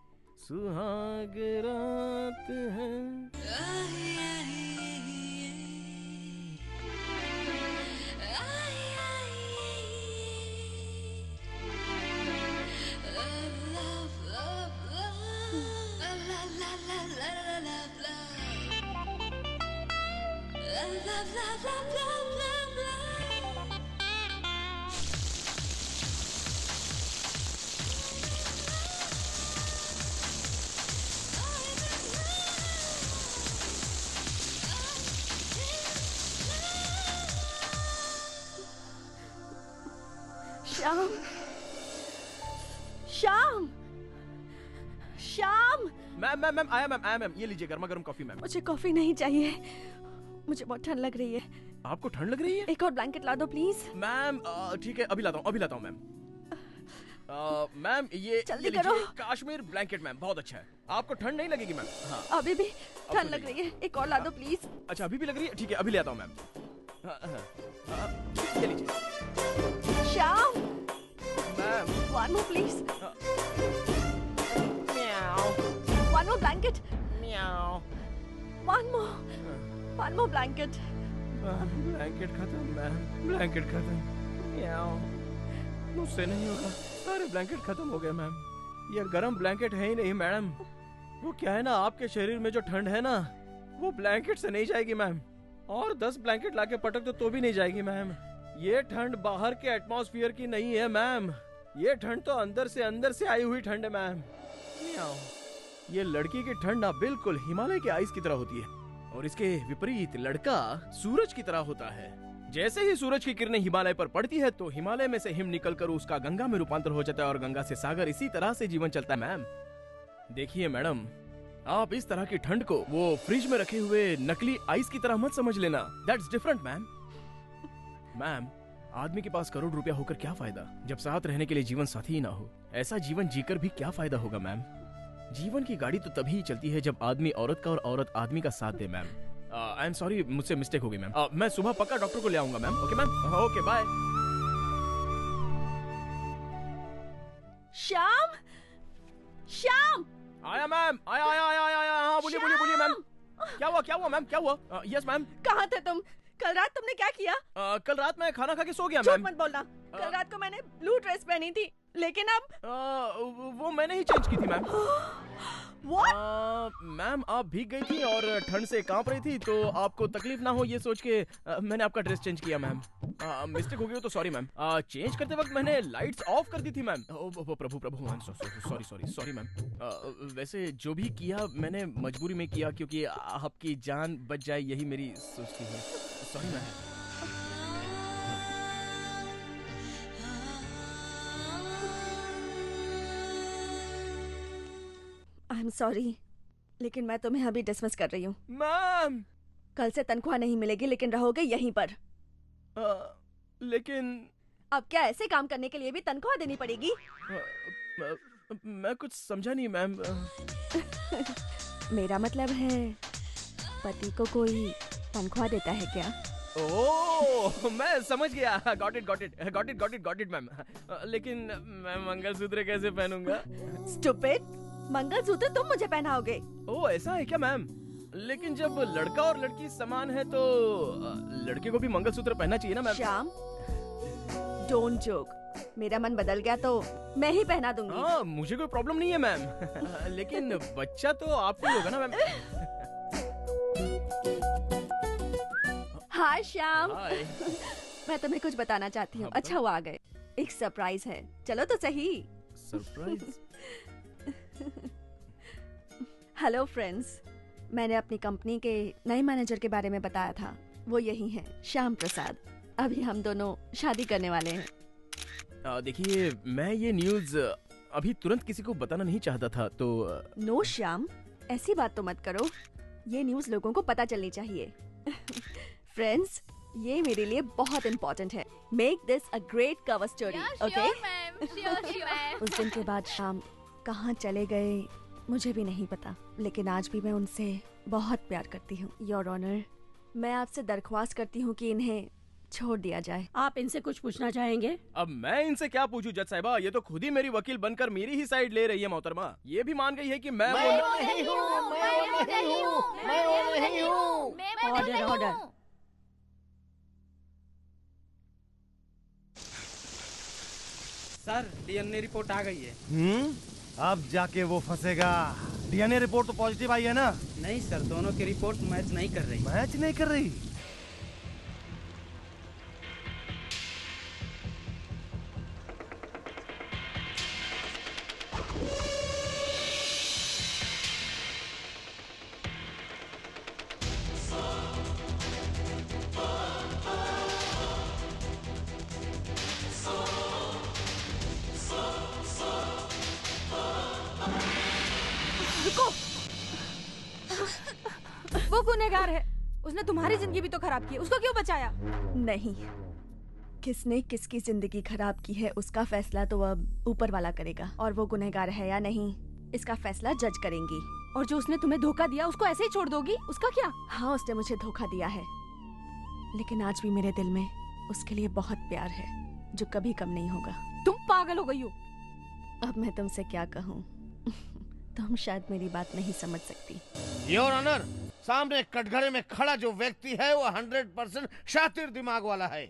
सुहाग रात है। श्याम, श्याम, श्याम। मैम, आया मैम, ये लीजिए गर्मा गर्म कॉफी मैम। मुझे कॉफी नहीं चाहिए, मुझे बहुत ठंड लग रही है। आपको ठंड लग रही है? एक और ब्लैंकेट ला दो प्लीज। मैम, ठीक है, अभी लाता हूँ मैम। मैम, ये जल्दी लीजिए, करो। काश्मीर ब्लैंकेट मैम, बहुत अच्छा है। आपको ठंड नहीं लगेगी मैम? हाँ, अभी भी ठंड लग रही है, एक और ला दो प्लीज। अच्छा, अभी भी लग रही है? ठीक है, अभी ले आता हूँ मैम। ये लीजिए। Shyam, ma'am, one more please. Meow. One more blanket. Meow. One more blanket. Blanket खत्म मैम, ब्लैंकेट खत्म। Meow. मुझसे नहीं होगा, सारे ब्लैंकेट खत्म हो गए मैम। ये गर्म ब्लैंकेट है ही नहीं मैडम, वो क्या है ना, आपके शरीर में जो ठंड है ना, वो ब्लैंकेट से नहीं जाएगी मैम। और 10 ब्लैंकेट लाके पटक दो तो भी नहीं जाएगी मैम। ये ठंड बाहर के एटमॉस्फेयर की नहीं है मैम, ये ठंड तो अंदर से आई हुई ठंड है मैम। ये लड़की की ठंड ना बिल्कुल हिमालय के आइस की तरह होती है, और इसके विपरीत लड़का सूरज की तरह होता है। जैसे ही सूरज की किरणें हिमालय पर पड़ती है तो हिमालय में से हिम निकलकर उसका गंगा में रूपांतर हो जाता है, और गंगा से सागर, इसी तरह से जीवन चलता है मैम। देखिए मैडम, आप इस तरह की ठंड को वो फ्रिज में रखे हुए नकली आइस की तरह मत समझ लेना। That's different ma'am. मैम, आदमी के पास करोड़ रुपया होकर क्या फायदा जब साथ रहने के लिए जीवन साथी ही ना हो। ऐसा जीवन जीकर भी क्या फायदा होगा मैम। जीवन की गाड़ी तो तभी ही चलती है जब आदमी औरत का और औरत आदमी का साथ दे मैम। आई एम सॉरी, मुझसे मिस्टेक हो गई मैम। मैं सुबह पक्का डॉक्टर को ले आऊंगा ma'am. Okay ma'am, okay bye. Shyam, Shyam, आया मैम, आया आया आया आया आया। हाँ बोलिए बोलिए बोलिए मैम। क्या हुआ मैम, क्या हुआ? Yes ma'am. कहाँ थे तुम? कल रात तुमने क्या किया? कल रात मैं खाना खा के सो गया झूठ मैम। मत बोलना। कल रात को मैंने ब्लू ड्रेस पहनी थी, लेकिन अब वो मैंने ही चेंज की थी मैम। What? मैम आप भीग गई थी और ठंड से कांप रही थी, तो आपको तकलीफ ना हो ये सोच के मैंने आपका ड्रेस चेंज किया मैम। मिस्टेक हो गई हो तो सॉरी मैम। चेंज करते वक्त मैंने लाइट्स ऑफ कर दी थी ma'am. Prabhu Prabhu ma'am, sorry sorry sorry ma'am. वैसे जो भी किया मैंने मजबूरी में किया, क्योंकि आपकी जान बच जाए यही मेरी सोच थी। Sorry ma'am. I am sorry, लेकिन मैं तुम्हें अभी डिसमिस कर रही हूँ। मैम कल से तनख्वाह नहीं मिलेगी, लेकिन रहोगे यहीं पर। लेकिन अब क्या ऐसे काम करने के लिए भी तनख्वाह देनी पड़ेगी? मैं कुछ समझा नहीं मैम। मेरा मतलब है पति को कोई तनख्वाह देता है क्या? ओह मैं समझ गया। Got it ma'am. लेकिन मैं मंगलसूत्र कैसे पहनूंगा? स्टूपिड, मंगलसूत्र तुम मुझे पहनाओगे। ओह ऐसा है क्या मैम? लेकिन जब लड़का और लड़की समान है तो लड़के को भी मंगलसूत्र पहनना चाहिए ना मैम। Shyam, don't joke. मेरा मन बदल गया तो मैं ही पहना दूंगी। हाँ मुझे कोई प्रॉब्लम नहीं है मैम। लेकिन बच्चा तो आपको ही होगा ना मैम। हाय श्याम। हाय। मैं तुम्हें कुछ बताना चाहती हूँ। अच्छा हुआ आ गए, एक सरप्राइज है। चलो तो सही। सरप्राइज? हेलो फ्रेंड्स, मैंने अपनी कंपनी के नए मैनेजर के बारे में बताया था। वो यही हैं, श्याम प्रसाद। अभी हम दोनों शादी करने वाले हैं। देखिए मैं ये न्यूज़ अभी तुरंत किसी को बताना नहीं चाहता था, तो नो श्याम, ऐसी बात तो मत करो। ये न्यूज़ लोगों को पता चलनी चाहिए। फ्रेंड्स, ये मेरे लिए बहुत इम्पोर्टेंट है। Make this a great cover story, okay? उस दिन के बाद शाम कहाँ चले गए मुझे भी नहीं पता, लेकिन आज भी मैं उनसे बहुत प्यार करती हूँ। योर ऑनर, मैं आपसे दरख्वास्त करती हूँ कि इन्हें छोड़ दिया जाए। आप इनसे कुछ पूछना चाहेंगे? अब मैं इनसे क्या पूछूं जज साहिबा? ये तो खुद ही मेरी वकील बनकर मेरी ही साइड ले रही है मोहतरमा। ये भी मान गई है कि मैं नहीं हूँ। Order order. Sir DNA report आ गई है। अब जाके वो फंसेगा। डीएनए रिपोर्ट तो पॉजिटिव आई है ना? नहीं सर, दोनों की रिपोर्ट मैच नहीं कर रही। मैच नहीं कर रही? वो गुनहगार है, उसने तुम्हारी जिंदगी भी तो खराब की, उसको क्यों बचाया? नहीं, किसने किसकी जिंदगी खराब की है उसका फैसला तो अब ऊपर वाला करेगा, और वो गुनहगार है या नहीं इसका फैसला जज करेंगी। और जो उसने तुम्हें धोखा दिया उसको ऐसे ही छोड़ दोगी? उसका क्या? हाँ, उसने मुझे धोखा दिया है, लेकिन आज भी मेरे दिल में उसके लिए बहुत प्यार है जो कभी कम नहीं होगा। तुम पागल हो गई हो। अब मैं तुमसे क्या कहूँ? तुम शायद मेरी बात नहीं समझ सकती। योर ऑनर, सामने कटघरे में खड़ा जो व्यक्ति है वो 100% शातिर दिमाग वाला है।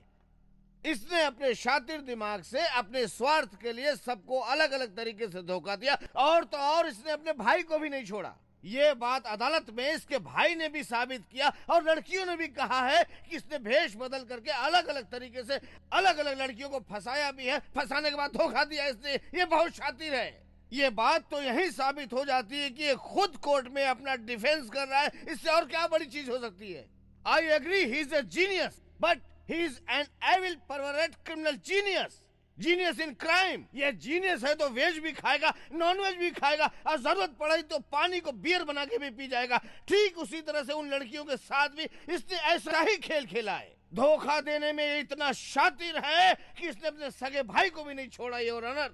इसने अपने शातिर दिमाग से अपने स्वार्थ के लिए सबको अलग अलग तरीके से धोखा दिया, और तो और इसने अपने भाई को भी नहीं छोड़ा। ये बात अदालत में इसके भाई ने भी साबित किया, और लड़कियों ने भी कहा है कि इसने भेष बदल करके अलग अलग तरीके से अलग अलग लड़कियों को फंसाया भी है, फंसाने के बाद धोखा दिया इसने। ये बहुत शातिर है। ये बात तो यही साबित हो जाती है कि ये खुद कोर्ट में अपना डिफेंस कर रहा है। इससे और क्या बड़ी चीज हो सकती है? I agree, he is a genius, but he is an evil perverted criminal genius. Genius in crime. ये जीनियस है तो वेज भी खाएगा, नॉन वेज भी खाएगा, और जरूरत पड़े तो पानी को बियर बना के भी पी जाएगा। ठीक उसी तरह से उन लड़कियों के साथ भी इसने ऐसा ही खेल खेला है। धोखा देने में इतना शातिर है कि इसने अपने सगे भाई को भी नहीं छोड़ा। योर ऑनर,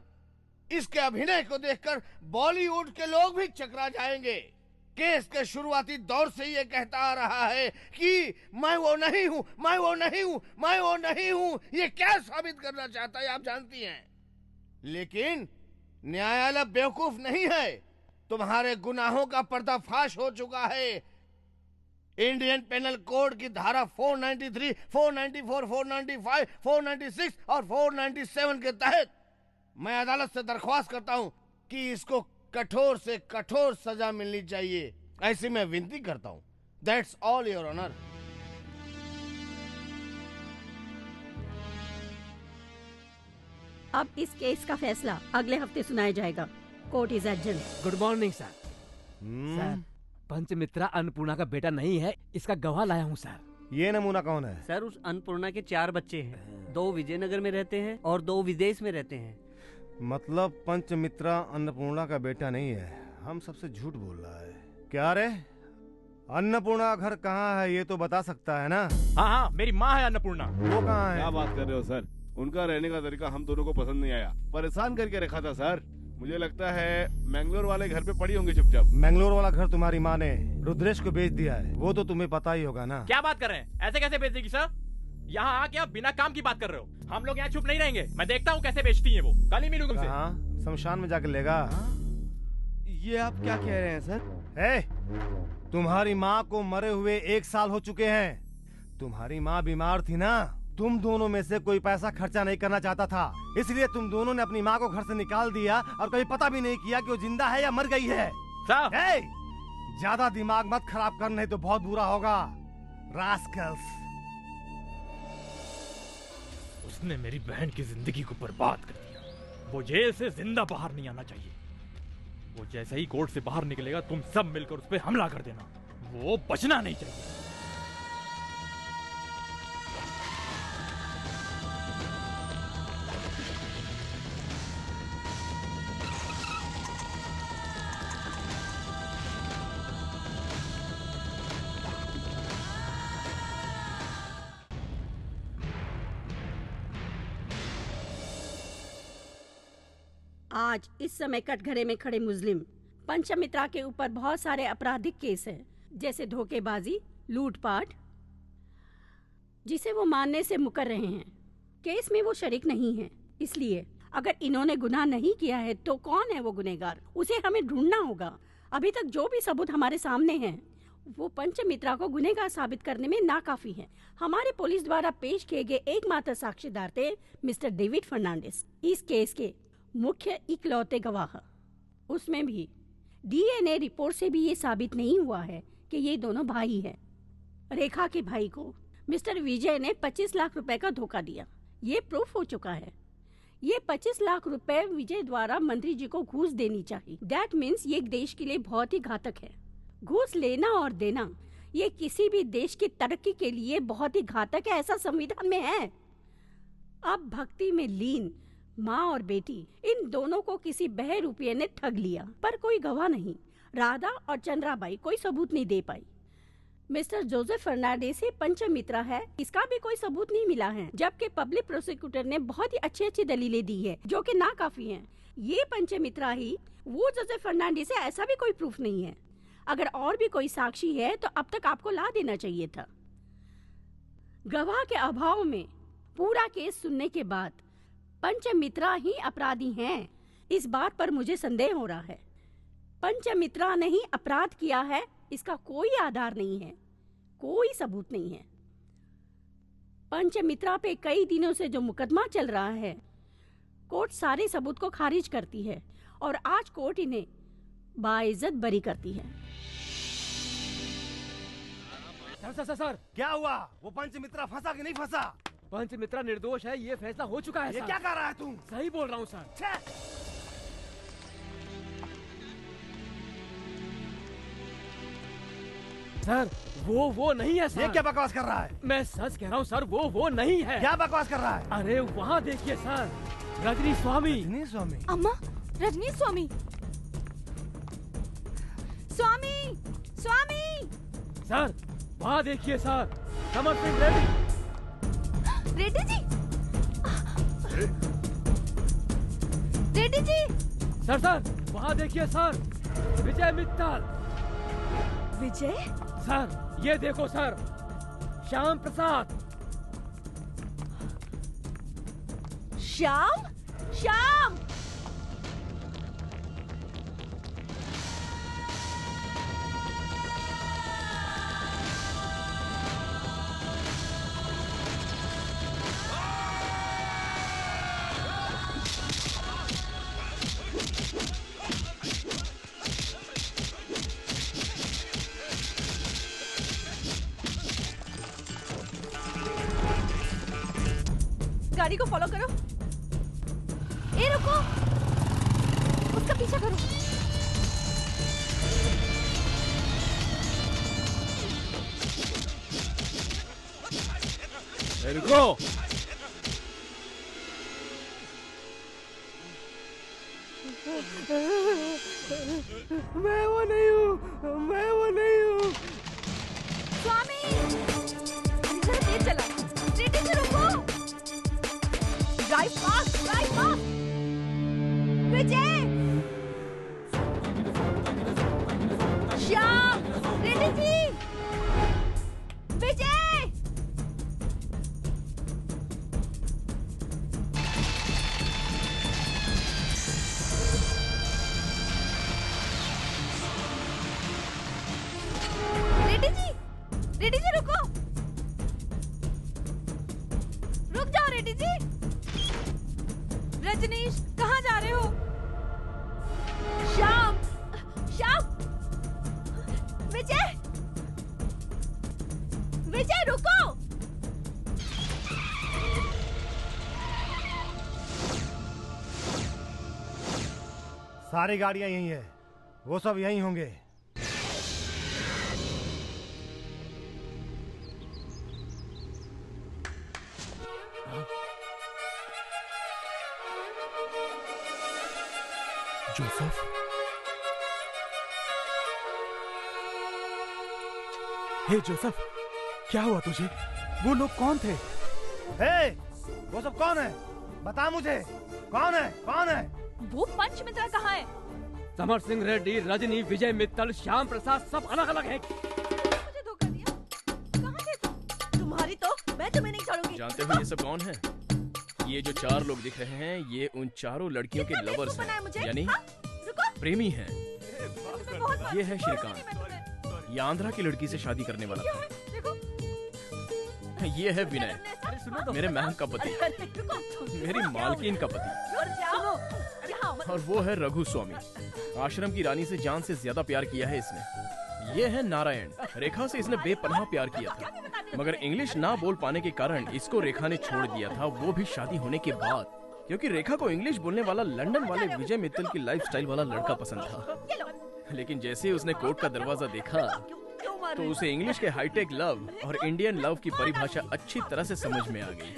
इसके अभिनय को देखकर बॉलीवुड के लोग भी चकरा जाएंगे। केस के शुरुआती दौर से ये कहता आ रहा है कि मैं वो नहीं हूं, मैं वो नहीं हूं, मैं वो नहीं हूं। ये क्या साबित करना चाहता है आप जानती हैं। लेकिन न्यायालय बेवकूफ नहीं है। तुम्हारे गुनाहों का पर्दाफाश हो चुका है। इंडियन पेनल कोड की धारा 493, 494, 495, 496 और 497 के तहत मैं अदालत से दरख्वास्त करता हूं कि इसको कठोर से कठोर सजा मिलनी चाहिए। ऐसी मैं विनती करता हूं। That's all your honour. अब इस केस का फैसला अगले हफ्ते सुनाया जाएगा। Court is adjourn. Good morning sir. Sir, Panchamitra Annapurna का बेटा नहीं है, इसका गवाह लाया हूँ सर। ये नमूना कौन है? सर उस अन्नपूर्णा के 4 बच्चे हैं। 2 विजयनगर में रहते हैं और 2 विदेश में रहते हैं। मतलब पंचमित्रा अन्नपूर्णा का बेटा नहीं है। हम सबसे झूठ बोल रहा है क्या रे? अन्नपूर्णा का घर कहाँ है ये तो बता सकता है ना? हाँ हाँ, मेरी माँ है अन्नपूर्णा। वो कहाँ है? क्या बात कर रहे हो सर? उनका रहने का तरीका हम दोनों को पसंद नहीं आया। परेशान करके रखा था सर। मुझे लगता है मैंगलोर वाले घर पे पड़ी होंगी चुपचाप। मैंगलोर वाला घर तुम्हारी माँ ने रुद्रेश को बेच दिया है। वो तो तुम्हें पता ही होगा ना। क्या बात कर रहे हैं? ऐसे कैसे बेच देगी सर? यहाँ आके आप बिना काम की बात कर रहे हो। हम लोग यहाँ चुप नहीं रहेंगे। मैं देखता हूँ कैसे बेचती है वो। कल ही मिलूंगा तुमसे। हाँ, शमशान में जाकर लेगा। ये आप क्या कह रहे हैं सर? तुम्हारी माँ को मरे हुए 1 साल हो चुके हैं। तुम्हारी माँ बीमार थी ना, तुम दोनों में से कोई पैसा खर्चा नहीं करना चाहता था, इसलिए तुम दोनों ने अपनी माँ को घर से निकाल दिया और कभी पता भी नहीं किया कि वो जिंदा है या मर गई है। ज्यादा दिमाग मत खराब कर, नहीं तो बहुत बुरा होगा। रास्कल्स। उसने मेरी बहन की जिंदगी को बर्बाद कर दिया। वो जेल से जिंदा बाहर नहीं आना चाहिए। वो जैसे ही कोर्ट से बाहर निकलेगा तुम सब मिलकर उस पर हमला कर देना। वो बचना नहीं चाहिए। आज इस समय कटघरे में खड़े मुस्लिम पंचमित्रा के ऊपर बहुत सारे आपराधिक केस हैं, जैसे धोखेबाजी, लूटपाट, जिसे वो मानने से मुकर रहे हैं। केस में वो शरीक नहीं है, इसलिए अगर इन्होंने गुनाह नहीं किया है तो कौन है वो गुनहगार, उसे हमें ढूंढना होगा। अभी तक जो भी सबूत हमारे सामने हैं वो पंचमित्रा को गुनहगार साबित करने में नाकाफी है। हमारे पुलिस द्वारा पेश किए गए एकमात्र साक्षीदार थे मिस्टर डेविड फर्नांडिस, इस केस के मुख्य इकलौते गवाह। उसमें भी डीएनए रिपोर्ट से भी ये साबित नहीं हुआ है कि ये दोनों भाई हैं। रेखा के भाई को मिस्टर विजय ने 25 लाख रुपए का धोखा दिया, ये प्रूफ हो चुका है। ये 25 लाख रुपए विजय द्वारा मंत्री जी को घूस देनी चाहिए। दैट मीन्स ये देश के लिए बहुत ही घातक है। घूस लेना और देना ये किसी भी देश की तरक्की के लिए बहुत ही घातक है, ऐसा संविधान में है। अब भक्ति में लीन माँ और बेटी, इन दोनों को किसी बहरूपिये ने ठग लिया, पर कोई गवाह नहीं। राधा और चंद्राबाई कोई सबूत नहीं दे पाई। मिस्टर जोसेफ फर्नांडिस ही पंचमित्रा है, इसका भी कोई सबूत नहीं मिला है, जबकि पब्लिक प्रोसिक्यूटर ने बहुत ही अच्छी दलीलें दी है जो कि नाकाफी हैं। ये पंचमित्रा ही वो जोसेफ फर्नांडिस है, ऐसा भी कोई प्रूफ नहीं है। अगर और भी कोई साक्षी है तो अब तक आपको ला देना चाहिए था। गवाह के अभाव में पूरा केस सुनने के बाद पंचमित्रा ही अपराधी हैं, इस बात पर मुझे संदेह हो रहा है। पंचमित्रा ने ही अपराध किया है, इसका कोई आधार नहीं है, कोई सबूत नहीं है। पंचमित्रा पे कई दिनों से जो मुकदमा चल रहा है, कोर्ट सारे सबूत को खारिज करती है और आज कोर्ट इन्हें बाइज्जत बरी करती है। सर क्या हुआ? वो पंचमित्रा फंसा कि नहीं फंसा? पंचमित्रा निर्दोष है, ये फैसला हो चुका है। ये क्या कर रहा है तू? सही बोल रहा हूँ सर। सर वो नहीं है सर। ये क्या बकवास कर रहा है? मैं सच कह रहा हूँ सर, वो नहीं है। क्या बकवास कर रहा है? अरे वहाँ देखिए सर, रजनी स्वामी। रजनी स्वामी? अम्मा, रजनी स्वामी, स्वामी, स्वामी। सर वहाँ देखिए सर, समर सिंह रेड्डी। रेड्डी जी, रेड्डी जी। सर वहाँ देखिए सर, विजय मित्तल। विजय? सर ये देखो सर, श्याम प्रसाद। श्याम? श्याम! गाड़ी को फॉलो करो। ए रुको, उसका पीछा करो। ए, रुको। मैं वो नहीं हूँ, मैं वो नहीं हूँ। स्वामी, जरा तेज चला। रेडी से रुको। Drive fast, drive fast. Vijay! Shyam! Reddy ji! Vijay! Reddy ji! Reddy ji रुको। रुक जाओ रेडी जी। रजनीश कहाँ जा रहे हो? श्याम! श्याम! विजय! विजय रुको। सारी गाड़ियां यहीं है, वो सब यहीं होंगे। जोसेफ, हे जोसेफ, क्या हुआ तुझे? वो लोग कौन थे? हे, वो सब कौन है? बता मुझे, कौन है? कौन है? वो पंचमित्रा कहाँ है? समर सिंह रेड्डी, रजनी, विजय मित्तल, श्याम प्रसाद सब अलग अलग हैं। मुझे धोखा दिया। कहाँ थे तुम? तुम्हारी तो मैं तुम्हें नहीं छोड़ूंगी। जानते हो ये सब कौन है? ये जो 4 लोग दिख रहे हैं, ये उन चारों लड़कियों के लवर्स हैं, यानी प्रेमी हैं। ये है श्रीकांत, ये आंध्रा की लड़की से शादी करने वाला था। ये है विनय, मेरे महंग का पति, मेरी मालकिन का पति। और वो है रघु स्वामी, आश्रम की रानी से जान से ज्यादा प्यार किया है इसने। ये है नारायण, रेखा से इसने बेपनाह प्यार किया था, मगर इंग्लिश ना बोल पाने के कारण इसको रेखा ने छोड़ दिया था, वो भी शादी होने के बाद, क्योंकि रेखा को इंग्लिश बोलने वाला लंदन वाले विजय मित्तल की लाइफस्टाइल वाला लड़का पसंद था। लेकिन जैसे ही उसने कोर्ट का दरवाजा देखा तो उसे इंग्लिश के हाईटेक लव और इंडियन लव की परिभाषा अच्छी तरह से समझ में आ गई।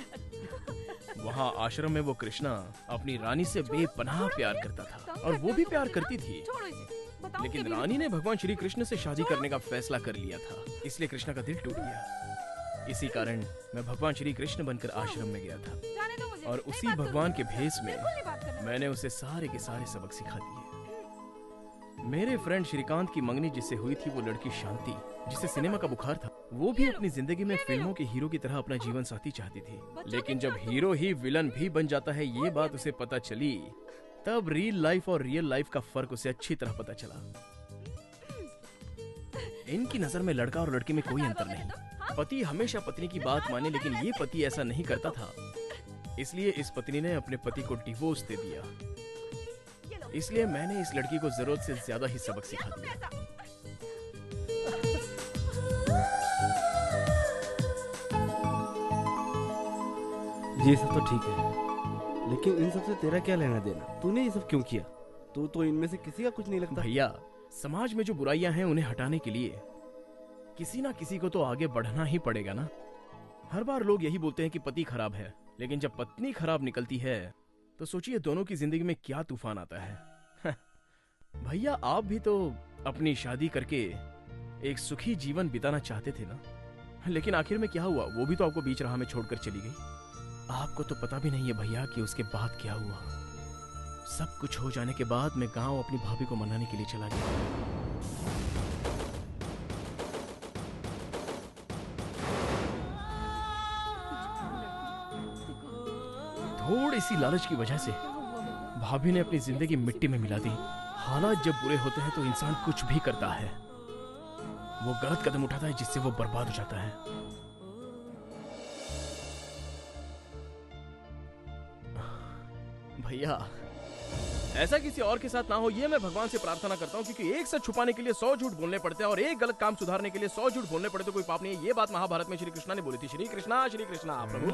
वहाँ आश्रम में वो कृष्णा अपनी रानी से बेपनाह प्यार करता था और वो भी प्यार करती थी, लेकिन रानी ने भगवान श्री कृष्ण से शादी करने का फैसला कर लिया था, इसलिए कृष्णा का दिल टूट गया। इसी कारण मैं भगवान श्री कृष्ण बनकर आश्रम में गया था और उसी भगवान के भेष में मैंने उसे सारे के सारे सबक सिखा दिए। मेरे फ्रेंड श्रीकांत की मंगनी जिससे हुई थी वो लड़की शांति, जिसे सिनेमा का बुखार था, वो भी अपनी जिंदगी में फिल्मों के हीरो की तरह अपना जीवन साथी चाहती थी। लेकिन जब हीरो ही विलन भी बन जाता है, ये बात उसे पता चली, तब रियल लाइफ और रियल लाइफ का फर्क उसे अच्छी तरह पता चला। इनकी नजर में लड़का और लड़की में कोई अंतर नहीं। पति हमेशा पत्नी की बात माने, लेकिन ये पति ऐसा नहीं करता था, इसलिए इस पत्नी ने अपने पति को डिवोर्स दे दिया। इसलिए मैंने इस लड़की को जरूरत से ज्यादा ही सबक सिखा दिया। ये सब तो ठीक है, लेकिन इन सब से तेरा क्या लेना देना? तूने ये सब क्यों किया? तू तो इनमें से किसी का कुछ नहीं लगता। भैया, समाज में जो बुराइयां हैं उन्हें हटाने के लिए किसी ना किसी को तो आगे बढ़ना ही पड़ेगा ना। हर बार लोग यही बोलते हैं कि पति खराब है, लेकिन जब पत्नी खराब निकलती है तो सोचिए दोनों की जिंदगी में क्या तूफान आता है। भैया, आप भी तो अपनी शादी करके एक सुखी जीवन बिताना चाहते थे ना, लेकिन आखिर में क्या हुआ? वो भी तो आपको बीच राह में छोड़कर चली गई। आपको तो पता भी नहीं है भैया कि उसके बाद क्या हुआ। सब कुछ हो जाने के बाद मैं गांव अपनी भाभी को मनाने के लिए चला गया। थोड़ी सी लालच की वजह से भाभी ने अपनी जिंदगी मिट्टी में मिला दी। हालात जब बुरे होते हैं तो इंसान कुछ भी करता है, वो गलत कदम उठाता है जिससे वो बर्बाद हो जाता है। भैया ऐसा किसी और के साथ ना हो, ये मैं भगवान से प्रार्थना करता हूँ, क्योंकि एक सच छुपाने के लिए 100 झूठ बोलने पड़ते हैं और एक गलत काम सुधारने के लिए 100 झूठ बोलने पड़ते, तो कोई पाप नहीं है। ये बात महाभारत में श्री कृष्णा ने बोली थी। श्री कृष्णा प्रभु।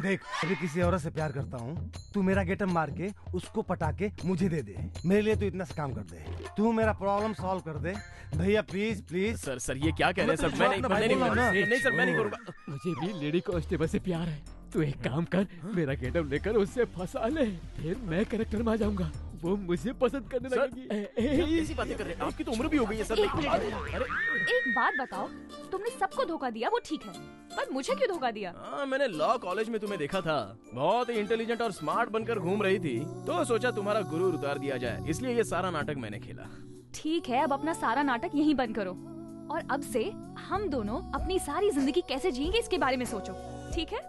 देख, अभी किसी औरत से प्यार करता हूँ, तू मेरा गेटअप मार के उसको पटा के मुझे दे दे। मेरे लिए तू इतना सा काम कर दे, तू मेरा प्रॉब्लम सॉल्व कर दे भैया, प्लीज प्लीज। सर ये क्या कह रहे हैं सर? मैं नहीं सर, मैं नहीं करूँगा। मुझे भी लेडी कांस्टेबल से प्यार है। तू एक काम कर, मेरा गेटअप लेकर उससे फंसा ले, फिर मैं कैरेक्टर में आ जाऊंगा, वो मुझे पसंद करने लगेगी। ऐसी बातें कर रहे हैं, आपकी तो उम्र भी हो गई है सर। एक बात बताओ, तुमने सबको धोखा दिया वो ठीक है, पर मुझे क्यों धोखा दिया? मैंने लॉ कॉलेज में तुम्हें देखा था, बहुत ही इंटेलिजेंट और स्मार्ट बनकर घूम रही थी, तो सोचा तुम्हारा गुरूर उतार दिया जाए, इसलिए ये सारा नाटक मैंने खेला। ठीक है, अब अपना सारा नाटक यहीं बंद करो और अब से हम दोनों अपनी सारी जिंदगी कैसे जिएंगे इसके बारे में सोचो, ठीक है?